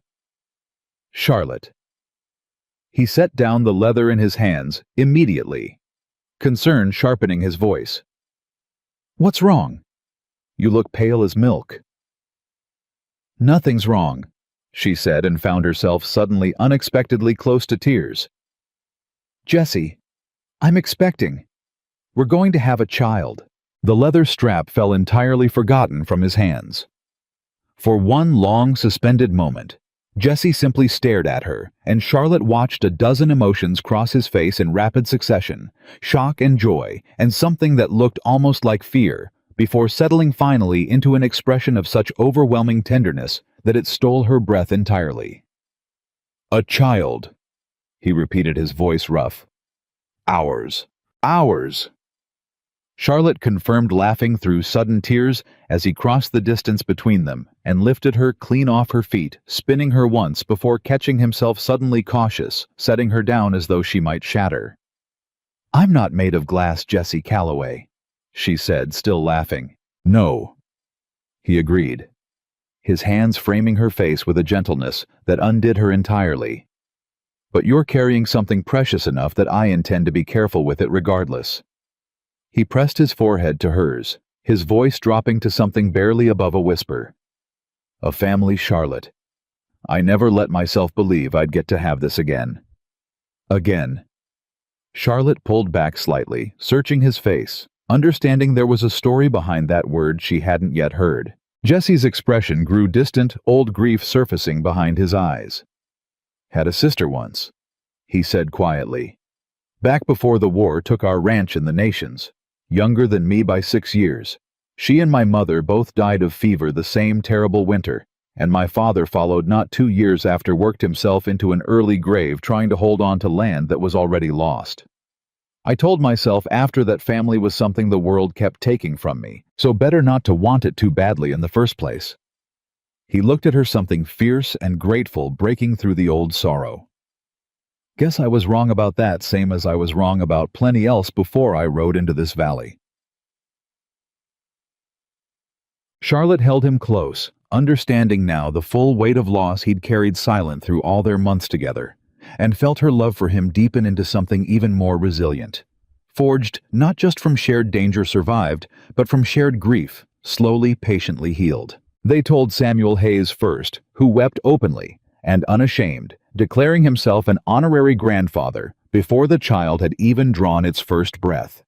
"Charlotte," He set down the leather in his hands immediately, concern sharpening his voice. "What's wrong? You look pale as milk." "Nothing's wrong," she said, and found herself suddenly unexpectedly close to tears. "Jesse, I'm expecting. We're going to have a child." The leather strap fell entirely forgotten from his hands. For one long, suspended moment, Jesse simply stared at her, and Charlotte watched a dozen emotions cross his face in rapid succession: shock and joy, and something that looked almost like fear, before settling finally into an expression of such overwhelming tenderness that it stole her breath entirely. "A child," he repeated, his voice rough. "Ours. Ours." Charlotte confirmed, laughing through sudden tears as he crossed the distance between them and lifted her clean off her feet, spinning her once before catching himself suddenly cautious, setting her down as though she might shatter. "I'm not made of glass, Jesse Calloway," she said, still laughing. "No," he agreed, his hands framing her face with a gentleness that undid her entirely. "But you're carrying something precious enough that I intend to be careful with it regardless." He pressed his forehead to hers, his voice dropping to something barely above a whisper. "A family, Charlotte. I never let myself believe I'd get to have this again." Again. Charlotte pulled back slightly, searching his face, understanding there was a story behind that word she hadn't yet heard. Jesse's expression grew distant, old grief surfacing behind his eyes. "Had a sister once," he said quietly. "Back before the war took our ranch in the Nations. Younger than me by 6 years. She and my mother both died of fever the same terrible winter, and my father followed not 2 years after, worked himself into an early grave trying to hold on to land that was already lost. I told myself after that family was something the world kept taking from me, so better not to want it too badly in the first place." He looked at her, something fierce and grateful breaking through the old sorrow. "Guess I was wrong about that, same as I was wrong about plenty else before I rode into this valley." Charlotte held him close, understanding now the full weight of loss he'd carried silent through all their months together, and felt her love for him deepen into something even more resilient, forged not just from shared danger survived, but from shared grief, slowly, patiently healed. They told Samuel Hayes first, who wept openly and unashamed, declaring himself an honorary grandfather before the child had even drawn its first breath.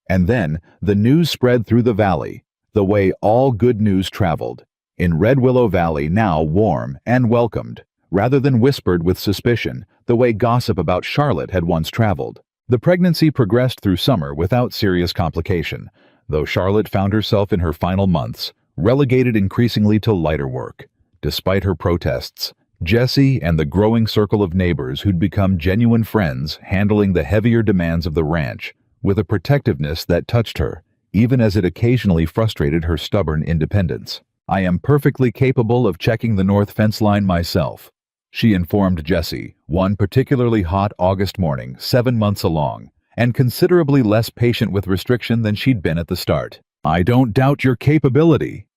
And then the news spread through the valley, the way all good news traveled, in Red Willow Valley, now warm and welcomed, rather than whispered with suspicion, the way gossip about Charlotte had once traveled. The pregnancy progressed through summer without serious complication, though Charlotte found herself in her final months, relegated increasingly to lighter work. Despite her protests, Jesse and the growing circle of neighbors who'd become genuine friends handling the heavier demands of the ranch, with a protectiveness that touched her, even as it occasionally frustrated her stubborn independence. "I am perfectly capable of checking the north fence line myself," she informed Jesse, one particularly hot August morning 7 months along, and considerably less patient with restriction than she'd been at the start. "I don't doubt your capability,"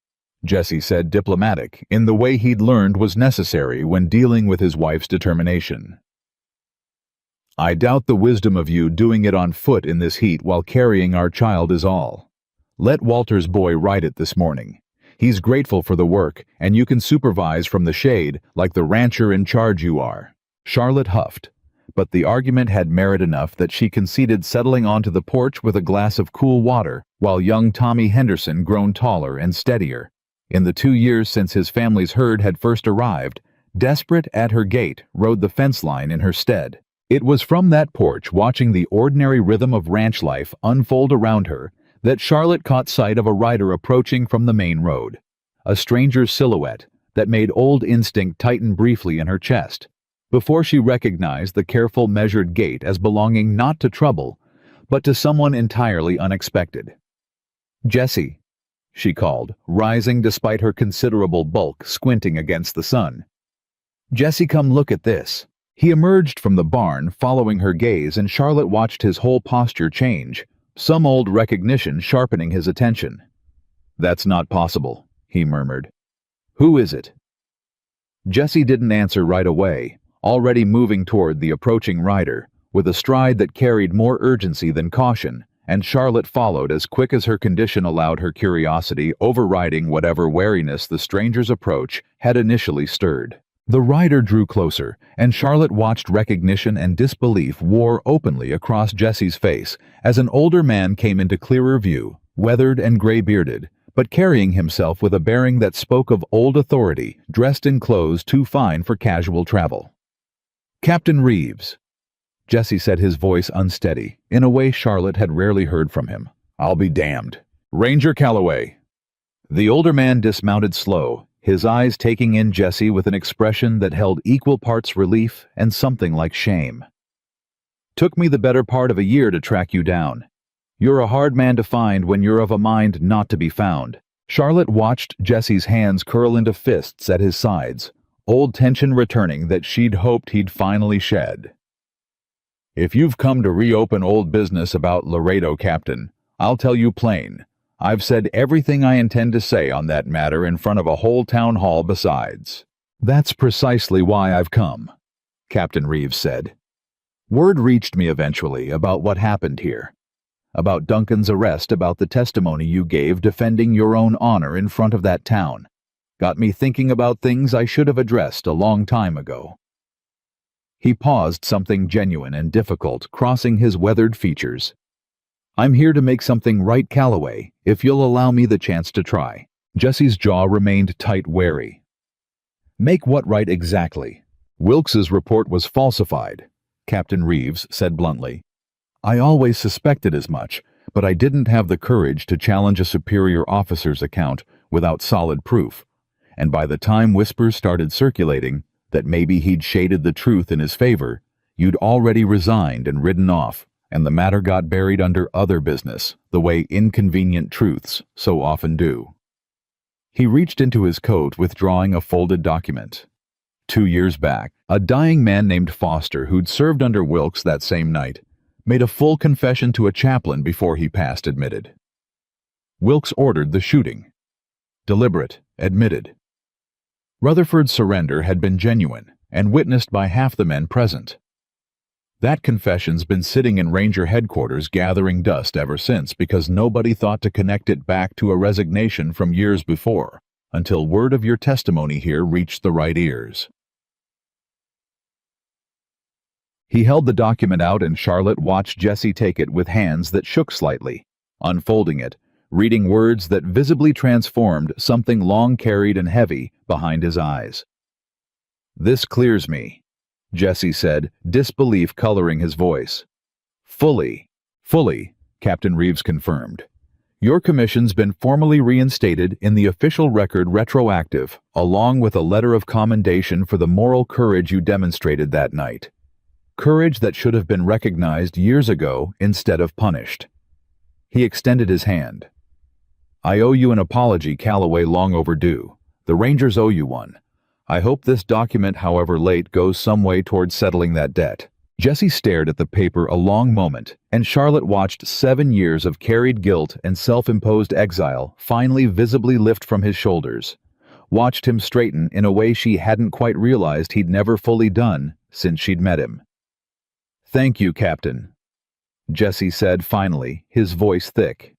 Jesse said, diplomatic, in the way he'd learned was necessary when dealing with his wife's determination. "I doubt the wisdom of you doing it on foot in this heat while carrying our child is all. Let Walter's boy ride it this morning. He's grateful for the work, and you can supervise from the shade like the rancher in charge you are." Charlotte huffed, but the argument had merit enough that she conceded, settling onto the porch with a glass of cool water, while young Tommy Henderson, grown taller and steadier, in the 2 years since his family's herd had first arrived, desperate at her gait, rode the fence line in her stead. It was from that porch, watching the ordinary rhythm of ranch life unfold around her, that Charlotte caught sight of a rider approaching from the main road, a stranger's silhouette that made old instinct tighten briefly in her chest, before she recognized the careful, measured gait as belonging not to trouble, but to someone entirely unexpected. "Jesse," she called, rising despite her considerable bulk, squinting against the sun. "Jesse, come look at this." He emerged from the barn, following her gaze, and Charlotte watched his whole posture change, some old recognition sharpening his attention. "That's not possible," he murmured. "Who is it?" Jesse didn't answer right away, already moving toward the approaching rider, with a stride that carried more urgency than caution, and Charlotte followed as quick as her condition allowed, her curiosity overriding whatever wariness the stranger's approach had initially stirred. The rider drew closer, and Charlotte watched recognition and disbelief war openly across Jesse's face as an older man came into clearer view, weathered and gray-bearded, but carrying himself with a bearing that spoke of old authority, dressed in clothes too fine for casual travel. "Captain Reeves," Jesse said, his voice unsteady, in a way Charlotte had rarely heard from him. "I'll be damned. Ranger Calloway." The older man dismounted slow, his eyes taking in Jesse with an expression that held equal parts relief and something like shame. "Took me the better part of a year to track you down. You're a hard man to find when you're of a mind not to be found." Charlotte watched Jesse's hands curl into fists at his sides, old tension returning that she'd hoped he'd finally shed. "If you've come to reopen old business about Laredo, Captain, I'll tell you plain. I've said everything I intend to say on that matter in front of a whole town hall besides." "That's precisely why I've come," Captain Reeves said. "Word reached me eventually about what happened here. About Duncan's arrest, about the testimony you gave defending your own honor in front of that town. Got me thinking about things I should have addressed a long time ago." He paused, something genuine and difficult crossing his weathered features. "I'm here to make something right, Calloway, if you'll allow me the chance to try." Jesse's jaw remained tight, wary. "Make what right exactly?" "Wilkes's report was falsified," Captain Reeves said bluntly. "I always suspected as much, but I didn't have the courage to challenge a superior officer's account without solid proof, and by the time whispers started circulating that maybe he'd shaded the truth in his favor, you'd already resigned and ridden off, and the matter got buried under other business, the way inconvenient truths so often do." He reached into his coat, withdrawing a folded document. 2 years back, a dying man named Foster, who'd served under Wilkes that same night, made a full confession to a chaplain before he passed, admitted. Wilkes ordered the shooting. Deliberate, admitted. Rutherford's surrender had been genuine and witnessed by half the men present. That confession's been sitting in Ranger headquarters gathering dust ever since, because nobody thought to connect it back to a resignation from years before, until word of your testimony here reached the right ears. He held the document out, and Charlotte watched Jesse take it with hands that shook slightly, unfolding it, reading words that visibly transformed something long carried and heavy behind his eyes. "This clears me," Jesse said, disbelief coloring his voice. Fully, Captain Reeves confirmed. "Your commission's been formally reinstated in the official record retroactive, along with a letter of commendation for the moral courage you demonstrated that night. Courage that should have been recognized years ago instead of punished." He extended his hand. "I owe you an apology, Calloway, long overdue. The Rangers owe you one. I hope this document, however late, goes some way towards settling that debt." Jesse stared at the paper a long moment, and Charlotte watched 7 years of carried guilt and self-imposed exile finally visibly lift from his shoulders, watched him straighten in a way she hadn't quite realized he'd never fully done since she'd met him. "Thank you, Captain," Jesse said finally, his voice thick.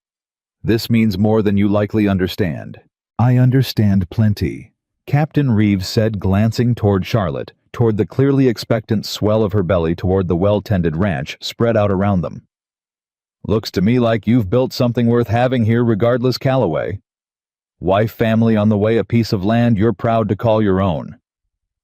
"This means more than you likely understand." "I understand plenty," Captain Reeves said, glancing toward Charlotte, toward the clearly expectant swell of her belly, toward the well-tended ranch spread out around them. "Looks to me like you've built something worth having here regardless, Calloway. Wife, family on the way, a piece of land you're proud to call your own.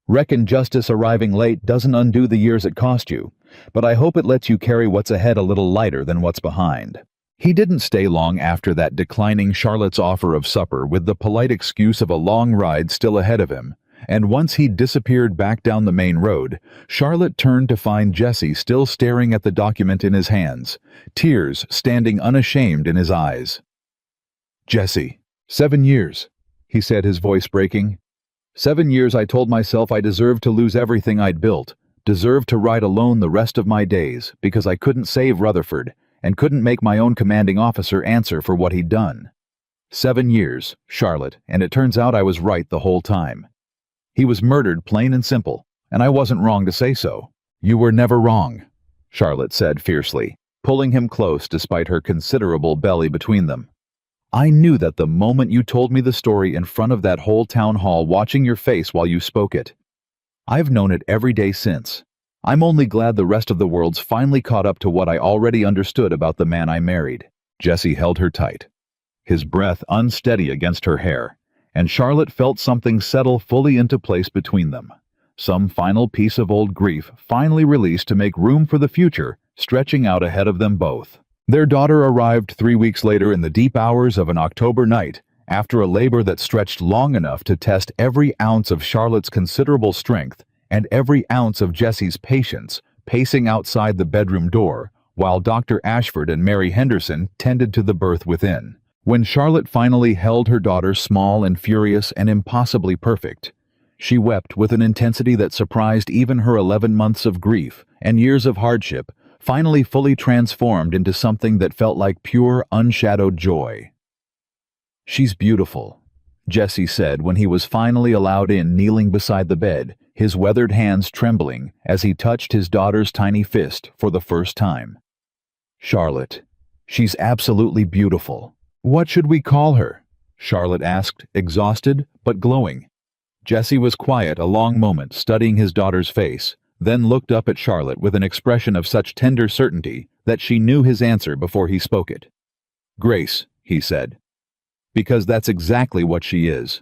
Reckon justice arriving late doesn't undo the years it cost you, but I hope it lets you carry what's ahead a little lighter than what's behind." He didn't stay long after that, declining Charlotte's offer of supper with the polite excuse of a long ride still ahead of him, and once he'd disappeared back down the main road, Charlotte turned to find Jesse still staring at the document in his hands, tears standing unashamed in his eyes. "Jesse, 7 years," he said, his voice breaking. 7 years I told myself I deserved to lose everything I'd built, deserved to ride alone the rest of my days, because I couldn't save Rutherford, and couldn't make my own commanding officer answer for what he'd done. 7 years, Charlotte, and it turns out I was right the whole time. He was murdered, plain and simple, and I wasn't wrong to say so." "You were never wrong," Charlotte said fiercely, pulling him close despite her considerable belly between them. "I knew that the moment you told me the story in front of that whole town hall, watching your face while you spoke it. I've known it every day since. I'm only glad the rest of the world's finally caught up to what I already understood about the man I married." Jesse held her tight, his breath unsteady against her hair, and Charlotte felt something settle fully into place between them. Some final piece of old grief finally released to make room for the future stretching out ahead of them both. Their daughter arrived 3 weeks later in the deep hours of an October night, after a labor that stretched long enough to test every ounce of Charlotte's considerable strength and every ounce of Jesse's patience, pacing outside the bedroom door, while Dr. Ashford and Mary Henderson tended to the birth within. When Charlotte finally held her daughter, small and furious and impossibly perfect, she wept with an intensity that surprised even her 11 months of grief and years of hardship, finally fully transformed into something that felt like pure, unshadowed joy. "She's beautiful," Jesse said when he was finally allowed in, kneeling beside the bed, his weathered hands trembling as he touched his daughter's tiny fist for the first time. "Charlotte, she's absolutely beautiful." "What should we call her?" Charlotte asked, exhausted but glowing. Jesse was quiet a long moment, studying his daughter's face, then looked up at Charlotte with an expression of such tender certainty that she knew his answer before he spoke it. "Grace," he said, "because that's exactly what she is.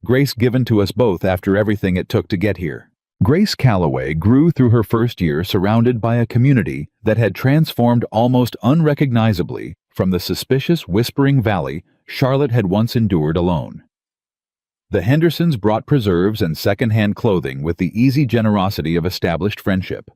Grace given to us both after everything it took to get here." Grace Calloway grew through her first year surrounded by a community that had transformed almost unrecognizably from the suspicious Whispering Valley Charlotte had once endured alone. The Hendersons brought preserves and second-hand clothing with the easy generosity of established friendship.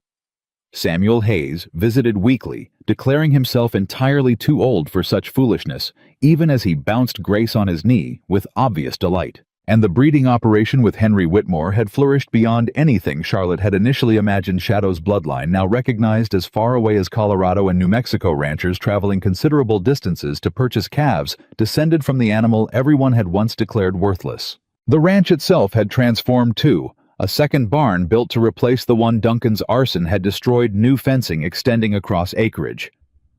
Samuel Hayes visited weekly, declaring himself entirely too old for such foolishness, even as he bounced Grace on his knee with obvious delight. And the breeding operation with Henry Whitmore had flourished beyond anything Charlotte had initially imagined. Shadow's bloodline, now recognized as far away as Colorado and New Mexico, ranchers traveling considerable distances to purchase calves descended from the animal everyone had once declared worthless. The ranch itself had transformed too. A second barn built to replace the one Duncan's arson had destroyed, new fencing extending across acreage.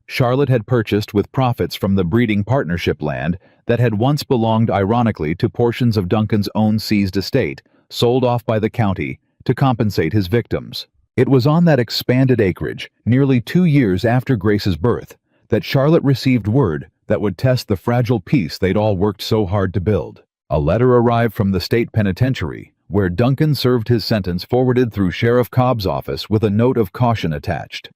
Charlotte had purchased with profits from the breeding partnership land that had once belonged ironically to portions of Duncan's own seized estate, sold off by the county to compensate his victims. It was on that expanded acreage, nearly 2 years after Grace's birth, that Charlotte received word that would test the fragile peace they'd all worked so hard to build. A letter arrived from the state penitentiary, where Duncan served his sentence, forwarded through Sheriff Cobb's office with a note of caution attached.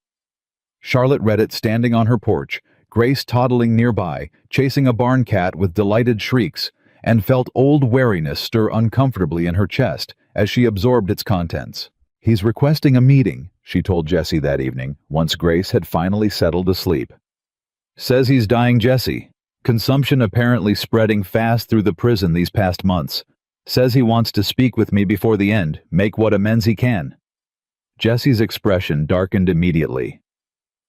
Charlotte read it standing on her porch, Grace toddling nearby, chasing a barn cat with delighted shrieks, and felt old wariness stir uncomfortably in her chest as she absorbed its contents. "He's requesting a meeting," she told Jesse that evening, once Grace had finally settled to sleep. "Says he's dying, Jesse. Consumption apparently spreading fast through the prison these past months. Says he wants to speak with me before the end, make what amends he can." Jesse's expression darkened immediately.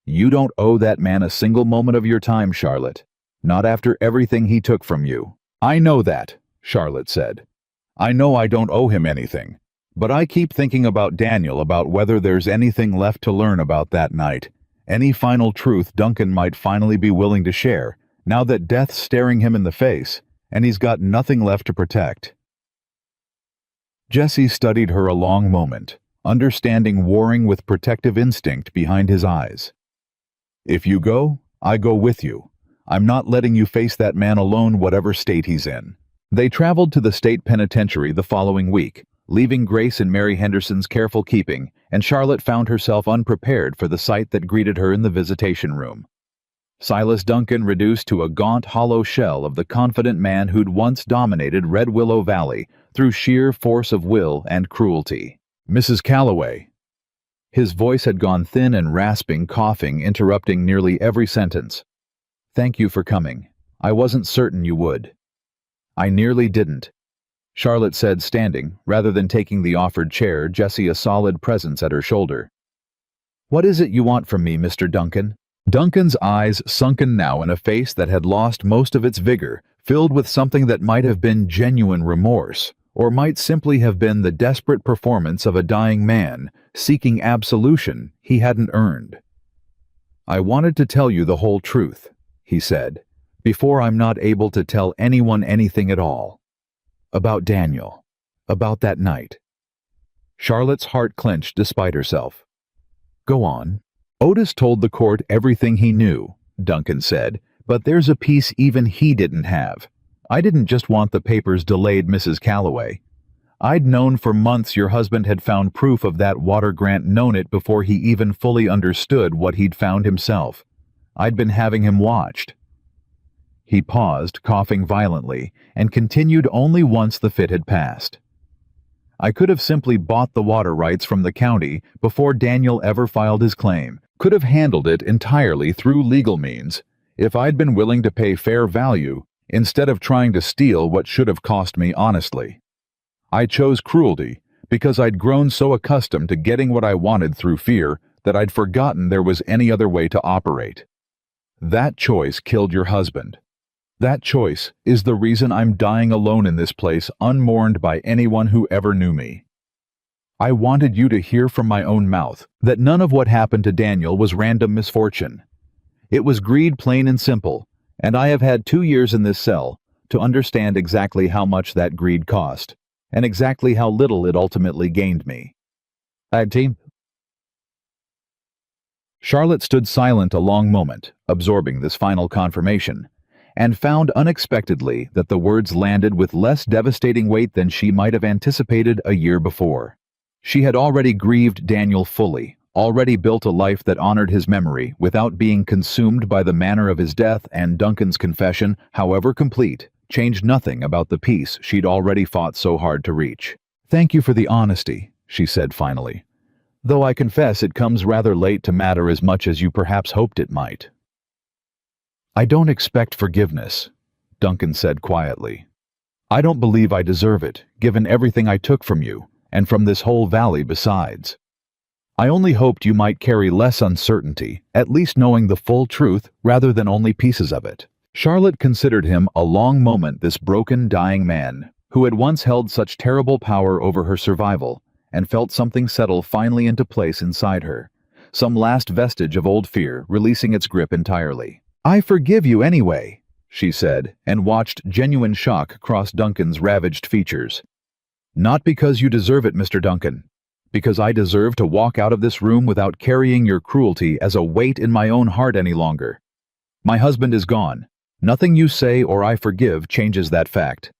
"You don't owe that man a single moment of your time, Charlotte. Not after everything he took from you." "I know that," Charlotte said. "I know I don't owe him anything. But I keep thinking about Daniel, about whether there's anything left to learn about that night. Any final truth Duncan might finally be willing to share, now that death's staring him in the face, and he's got nothing left to protect." Jesse studied her a long moment, understanding warring with protective instinct behind his eyes. "If you go, I go with you. I'm not letting you face that man alone, whatever state he's in." They traveled to the state penitentiary the following week, leaving Grace in Mary Henderson's careful keeping, and Charlotte found herself unprepared for the sight that greeted her in the visitation room. Silas Duncan reduced to a gaunt, hollow shell of the confident man who'd once dominated Red Willow Valley through sheer force of will and cruelty. "Mrs. Calloway." His voice had gone thin and rasping, coughing, interrupting nearly every sentence. "Thank you for coming. I wasn't certain you would." "I nearly didn't," Charlotte said, standing, rather than taking the offered chair, Jesse a solid presence at her shoulder. "What is it you want from me, Mr. Duncan?" Duncan's eyes, sunken now in a face that had lost most of its vigor, filled with something that might have been genuine remorse, or might simply have been the desperate performance of a dying man seeking absolution he hadn't earned. "I wanted to tell you the whole truth," he said, "before I'm not able to tell anyone anything at all. About Daniel. About that night." Charlotte's heart clenched despite herself. "Go on." "Otis told the court everything he knew," Duncan said, "but there's a piece even he didn't have. I didn't just want the papers delayed, Mrs. Calloway. I'd known for months your husband had found proof of that water grant, known it before he even fully understood what he'd found himself. I'd been having him watched." He paused, coughing violently, and continued only once the fit had passed. "I could have simply bought the water rights from the county before Daniel ever filed his claim, could have handled it entirely through legal means, if I'd been willing to pay fair value instead of trying to steal what should have cost me honestly. I chose cruelty because I'd grown so accustomed to getting what I wanted through fear that I'd forgotten there was any other way to operate. That choice killed your husband. That choice is the reason I'm dying alone in this place, unmourned by anyone who ever knew me. I wanted you to hear from my own mouth that none of what happened to Daniel was random misfortune. It was greed, plain and simple, and I have had 2 years in this cell to understand exactly how much that greed cost, and exactly how little it ultimately gained me." Team. Charlotte stood silent a long moment, absorbing this final confirmation, and found unexpectedly that the words landed with less devastating weight than she might have anticipated a year before. She had already grieved Daniel fully, already built a life that honored his memory without being consumed by the manner of his death, and Duncan's confession, however complete, changed nothing about the peace she'd already fought so hard to reach. "Thank you for the honesty," she said finally, "though I confess it comes rather late to matter as much as you perhaps hoped it might." "I don't expect forgiveness," Duncan said quietly. "I don't believe I deserve it, given everything I took from you, and from this whole valley besides. I only hoped you might carry less uncertainty, at least knowing the full truth rather than only pieces of it." Charlotte considered him a long moment, this broken, dying man, who had once held such terrible power over her survival, and felt something settle finally into place inside her, some last vestige of old fear releasing its grip entirely. "I forgive you anyway," she said, and watched genuine shock cross Duncan's ravaged features. "Not because you deserve it, Mr. Duncan. Because I deserve to walk out of this room without carrying your cruelty as a weight in my own heart any longer. My husband is gone. Nothing you say or I forgive changes that fact.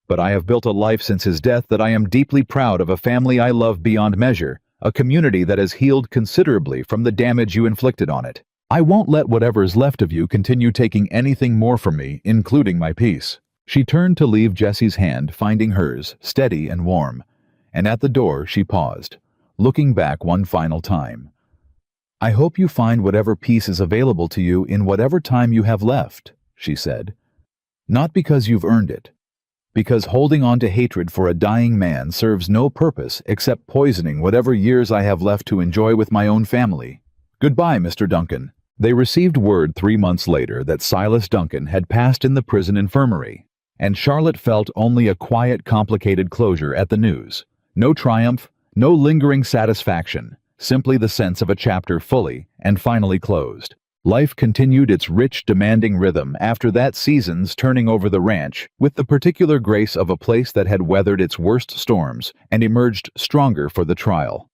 But I have built a life since his death that I am deeply proud of, a family I love beyond measure, a community that has healed considerably from the damage you inflicted on it. I won't let whatever is left of you continue taking anything more from me, including my peace." She turned to leave Jessie's hand, finding hers, steady and warm, and at the door she paused, looking back one final time. "I hope you find whatever peace is available to you in whatever time you have left," she said. "Not because you've earned it. Because holding on to hatred for a dying man serves no purpose except poisoning whatever years I have left to enjoy with my own family. Goodbye, Mr. Duncan." They received word 3 months later that Silas Duncan had passed in the prison infirmary, and Charlotte felt only a quiet, complicated closure at the news. No triumph, no lingering satisfaction, simply the sense of a chapter fully and finally closed. Life continued its rich, demanding rhythm after that season's turning over the ranch, with the particular grace of a place that had weathered its worst storms and emerged stronger for the trial.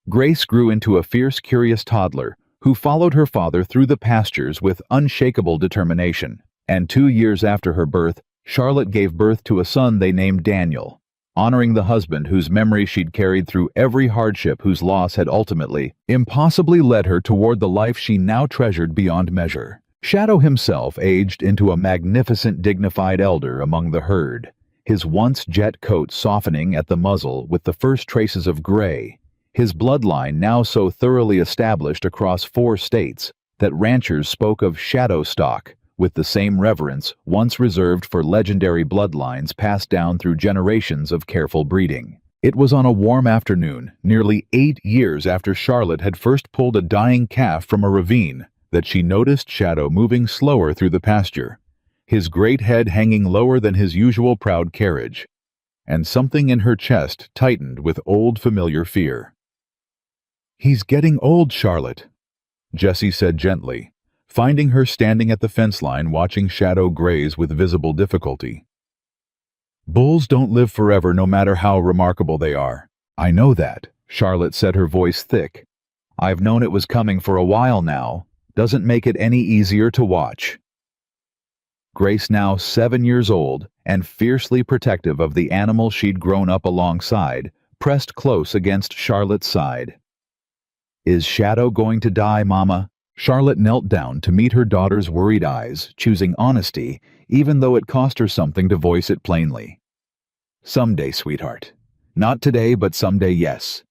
Grace grew into a fierce, curious toddler who followed her father through the pastures with unshakable determination, and 2 years after her birth, Charlotte gave birth to a son they named Daniel, honoring the husband whose memory she'd carried through every hardship, whose loss had ultimately, impossibly led her toward the life she now treasured beyond measure. Shadow himself aged into a magnificent, dignified elder among the herd, his once jet coat softening at the muzzle with the first traces of gray, his bloodline now so thoroughly established across 4 states that ranchers spoke of shadow stock with the same reverence once reserved for legendary bloodlines passed down through generations of careful breeding. It was on a warm afternoon, nearly 8 years after Charlotte had first pulled a dying calf from a ravine, that she noticed Shadow moving slower through the pasture, his great head hanging lower than his usual proud carriage. and something in her chest tightened with old familiar fear. "He's getting old, Charlotte," Jessie said gently, finding her standing at the fence line watching Shadow graze with visible difficulty. "Bulls don't live forever no matter how remarkable they are. I know that," Charlotte said, her voice thick. "I've known it was coming for a while now. Doesn't make it any easier to watch." Grace, now 7 years old and fiercely protective of the animal she'd grown up alongside, pressed close against Charlotte's side. "Is Shadow going to die, Mama?" Charlotte knelt down to meet her daughter's worried eyes, choosing honesty, even though it cost her something to voice it plainly. "Someday, sweetheart. Not today, but someday, yes.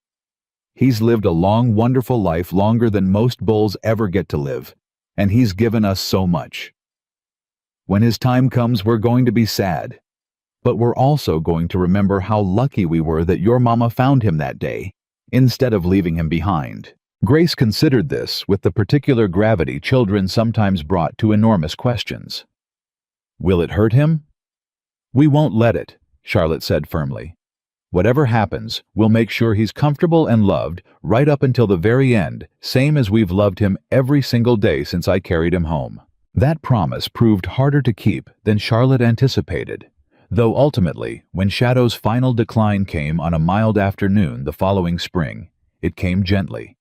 He's lived a long, wonderful life, longer than most bulls ever get to live, and he's given us so much. When his time comes, we're going to be sad. But we're also going to remember how lucky we were that your mama found him that day, instead of leaving him behind." Grace considered this with the particular gravity children sometimes brought to enormous questions. "Will it hurt him?" "We won't let it," Charlotte said firmly. "Whatever happens, we'll make sure he's comfortable and loved right up until the very end, same as we've loved him every single day since I carried him home." That promise proved harder to keep than Charlotte anticipated, though ultimately, when Shadow's final decline came on a mild afternoon the following spring, it came gently.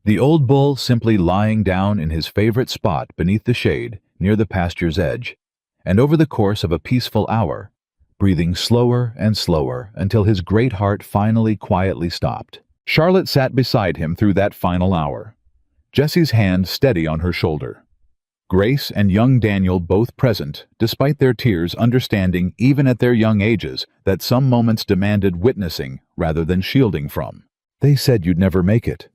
The old bull simply lying down in his favorite spot beneath the shade near the pasture's edge, and over the course of a peaceful hour, breathing slower and slower until his great heart finally quietly stopped. Charlotte sat beside him through that final hour, Jessie's hand steady on her shoulder. Grace and young Daniel both present, despite their tears, understanding even at their young ages that some moments demanded witnessing rather than shielding from. "They said you'd never make it."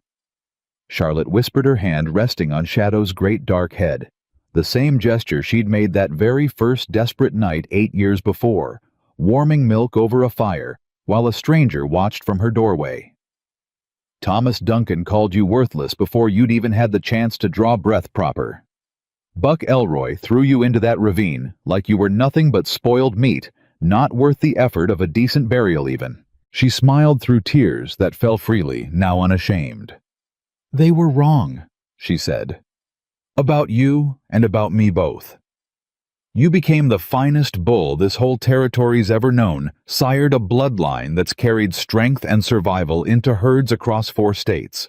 Charlotte whispered, her hand resting on Shadow's great dark head, the same gesture she'd made that very first desperate night 8 years before, warming milk over a fire while a stranger watched from her doorway. "Thomas Duncan called you worthless before you'd even had the chance to draw breath proper. Buck Elroy threw you into that ravine like you were nothing but spoiled meat, not worth the effort of a decent burial even." She smiled through tears that fell freely, now unashamed. "They were wrong," she said. "About you and about me both. You became the finest bull this whole territory's ever known, sired a bloodline that's carried strength and survival into herds across 4 states.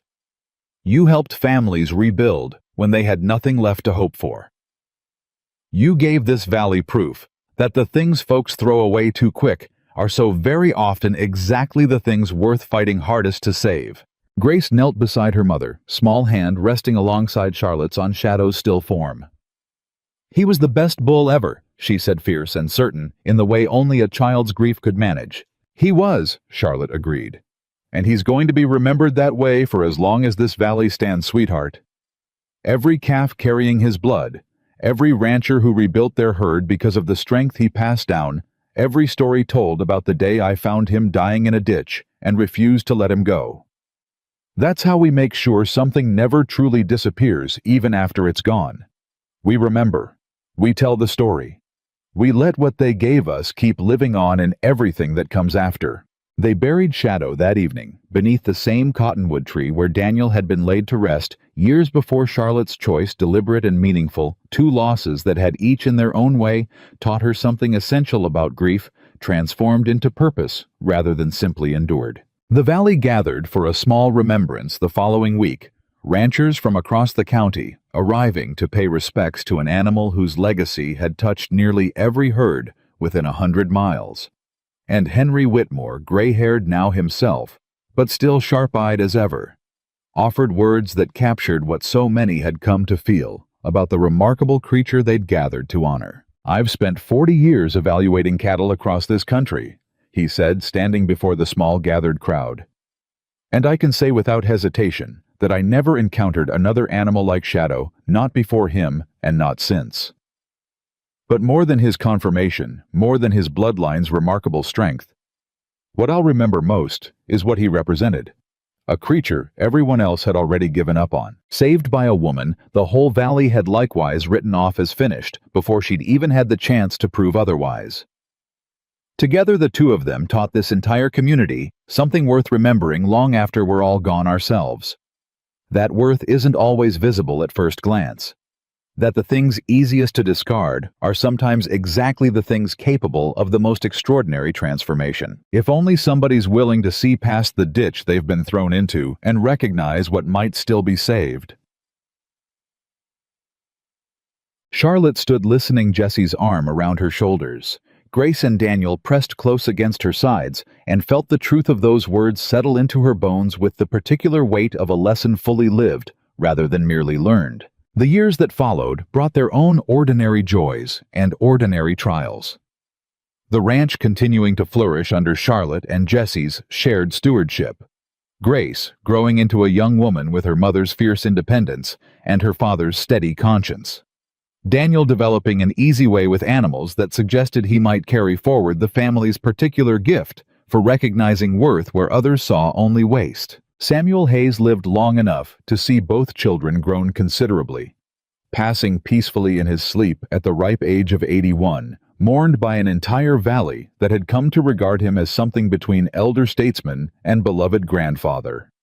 You helped families rebuild when they had nothing left to hope for. You gave this valley proof that the things folks throw away too quick are so very often exactly the things worth fighting hardest to save." Grace knelt beside her mother, small hand resting alongside Charlotte's on Shadow's still form. "He was the best bull ever," she said, fierce and certain, in the way only a child's grief could manage. "He was," Charlotte agreed. "And he's going to be remembered that way for as long as this valley stands, sweetheart. Every calf carrying his blood, every rancher who rebuilt their herd because of the strength he passed down, every story told about the day I found him dying in a ditch and refused to let him go. That's how we make sure something never truly disappears even after it's gone. We remember. We tell the story. We let what they gave us keep living on in everything that comes after." They buried Shadow that evening beneath the same cottonwood tree where Daniel had been laid to rest years before Charlotte's choice, deliberate and meaningful, 2 losses that had each in their own way taught her something essential about grief, transformed into purpose rather than simply endured. The valley gathered for a small remembrance the following week, ranchers from across the county arriving to pay respects to an animal whose legacy had touched nearly every herd within 100 miles. And Henry Whitmore, gray-haired now himself, but still sharp-eyed as ever, offered words that captured what so many had come to feel about the remarkable creature they'd gathered to honor. "I've spent 40 years evaluating cattle across this country," he said, standing before the small gathered crowd. "And I can say without hesitation that I never encountered another animal like Shadow, not before him and not since. But more than his conformation, more than his bloodline's remarkable strength, what I'll remember most is what he represented. A creature everyone else had already given up on. Saved by a woman the whole valley had likewise written off as finished before she'd even had the chance to prove otherwise. Together the two of them taught this entire community something worth remembering long after we're all gone ourselves. That worth isn't always visible at first glance. That the things easiest to discard are sometimes exactly the things capable of the most extraordinary transformation. If only somebody's willing to see past the ditch they've been thrown into and recognize what might still be saved. Charlotte stood listening, Jesse's arm around her shoulders. Grace and Daniel pressed close against her sides and felt the truth of those words settle into her bones with the particular weight of a lesson fully lived rather than merely learned. The years that followed brought their own ordinary joys and ordinary trials. The ranch continuing to flourish under Charlotte and Jesse's shared stewardship. Grace growing into a young woman with her mother's fierce independence and her father's steady conscience. Daniel developing an easy way with animals that suggested he might carry forward the family's particular gift for recognizing worth where others saw only waste. Samuel Hayes lived long enough to see both children grown considerably. Passing peacefully in his sleep at the ripe age of 81, mourned by an entire valley that had come to regard him as something between elder statesman and beloved grandfather.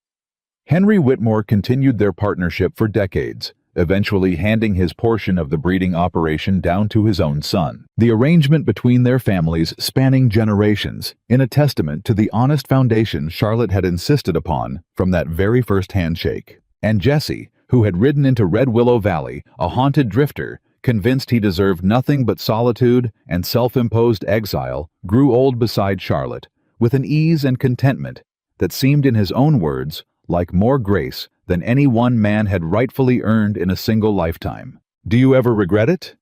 Henry Whitmore continued their partnership for decades, eventually handing his portion of the breeding operation down to his own son. The arrangement between their families spanning generations, in a testament to the honest foundation Charlotte had insisted upon from that very first handshake. And Jesse, who had ridden into Red Willow Valley, a haunted drifter, convinced he deserved nothing but solitude and self-imposed exile, grew old beside Charlotte, with an ease and contentment that seemed, in his own words, like more grace than any one man had rightfully earned in a single lifetime. "Do you ever regret it?"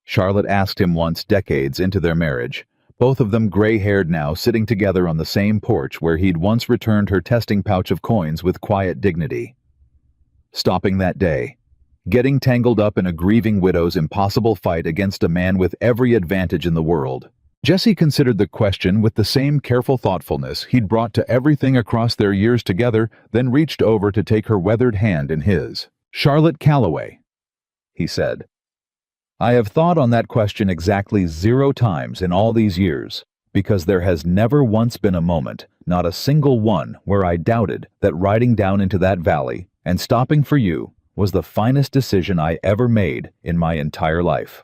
Charlotte asked him once, decades into their marriage, both of them gray-haired now, sitting together on the same porch where he'd once returned her testing pouch of coins with quiet dignity. Stopping that day, getting tangled up in a grieving widow's impossible fight against a man with every advantage in the world. Jesse considered the question with the same careful thoughtfulness he'd brought to everything across their years together, then reached over to take her weathered hand in his. "Charlotte Calloway," he said, "I have thought on that question exactly 0 times in all these years, because there has never once been a moment, not a single one, where I doubted that riding down into that valley and stopping for you was the finest decision I ever made in my entire life.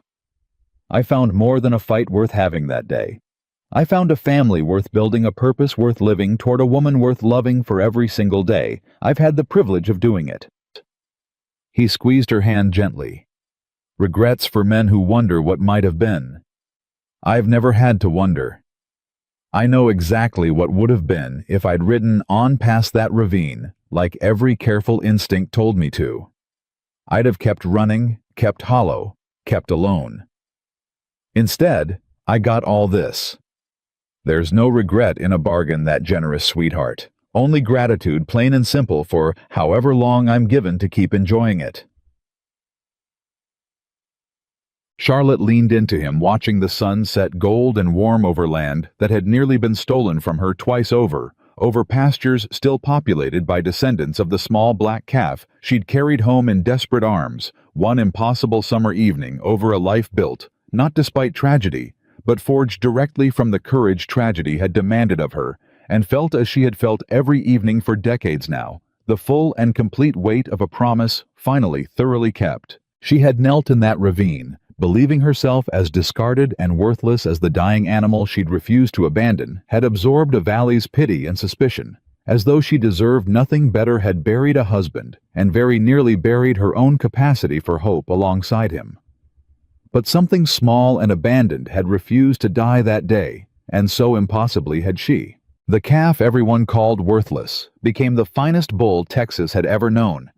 I found more than a fight worth having that day. I found a family worth building, a purpose worth living, toward a woman worth loving for every single day. I've had the privilege of doing it." He squeezed her hand gently. "Regrets for men who wonder what might have been. I've never had to wonder. I know exactly what would have been if I'd ridden on past that ravine, like every careful instinct told me to. I'd have kept running, kept hollow, kept alone. Instead, I got all this. There's no regret in a bargain, that generous sweetheart. Only gratitude, plain and simple, for however long I'm given to keep enjoying it." Charlotte leaned into him, watching the sun set gold and warm over land that had nearly been stolen from her twice over pastures still populated by descendants of the small black calf she'd carried home in desperate arms one impossible summer evening, over a life built, not despite tragedy, but forged directly from the courage tragedy had demanded of her, and felt as she had felt every evening for decades now, the full and complete weight of a promise finally thoroughly kept. She had knelt in that ravine, believing herself as discarded and worthless as the dying animal she'd refused to abandon, had absorbed a valley's pity and suspicion, as though she deserved nothing better, had buried a husband, and very nearly buried her own capacity for hope alongside him. But something small and abandoned had refused to die that day, and so impossibly had she. The calf everyone called worthless became the finest bull Texas had ever known,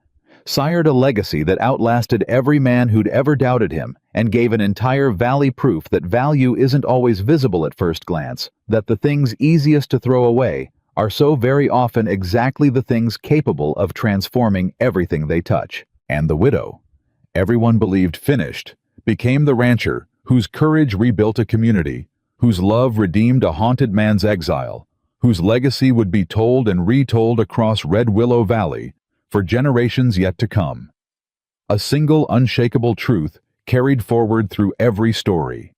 sired a legacy that outlasted every man who'd ever doubted him, and gave an entire valley proof that value isn't always visible at first glance, that the things easiest to throw away are so very often exactly the things capable of transforming everything they touch. And the widow, everyone believed finished, became the rancher whose courage rebuilt a community, whose love redeemed a haunted man's exile, whose legacy would be told and retold across Red Willow Valley for generations yet to come. A single unshakable truth carried forward through every story.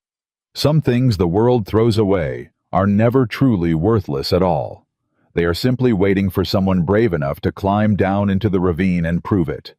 Some things the world throws away are never truly worthless at all. They are simply waiting for someone brave enough to climb down into the ravine and prove it.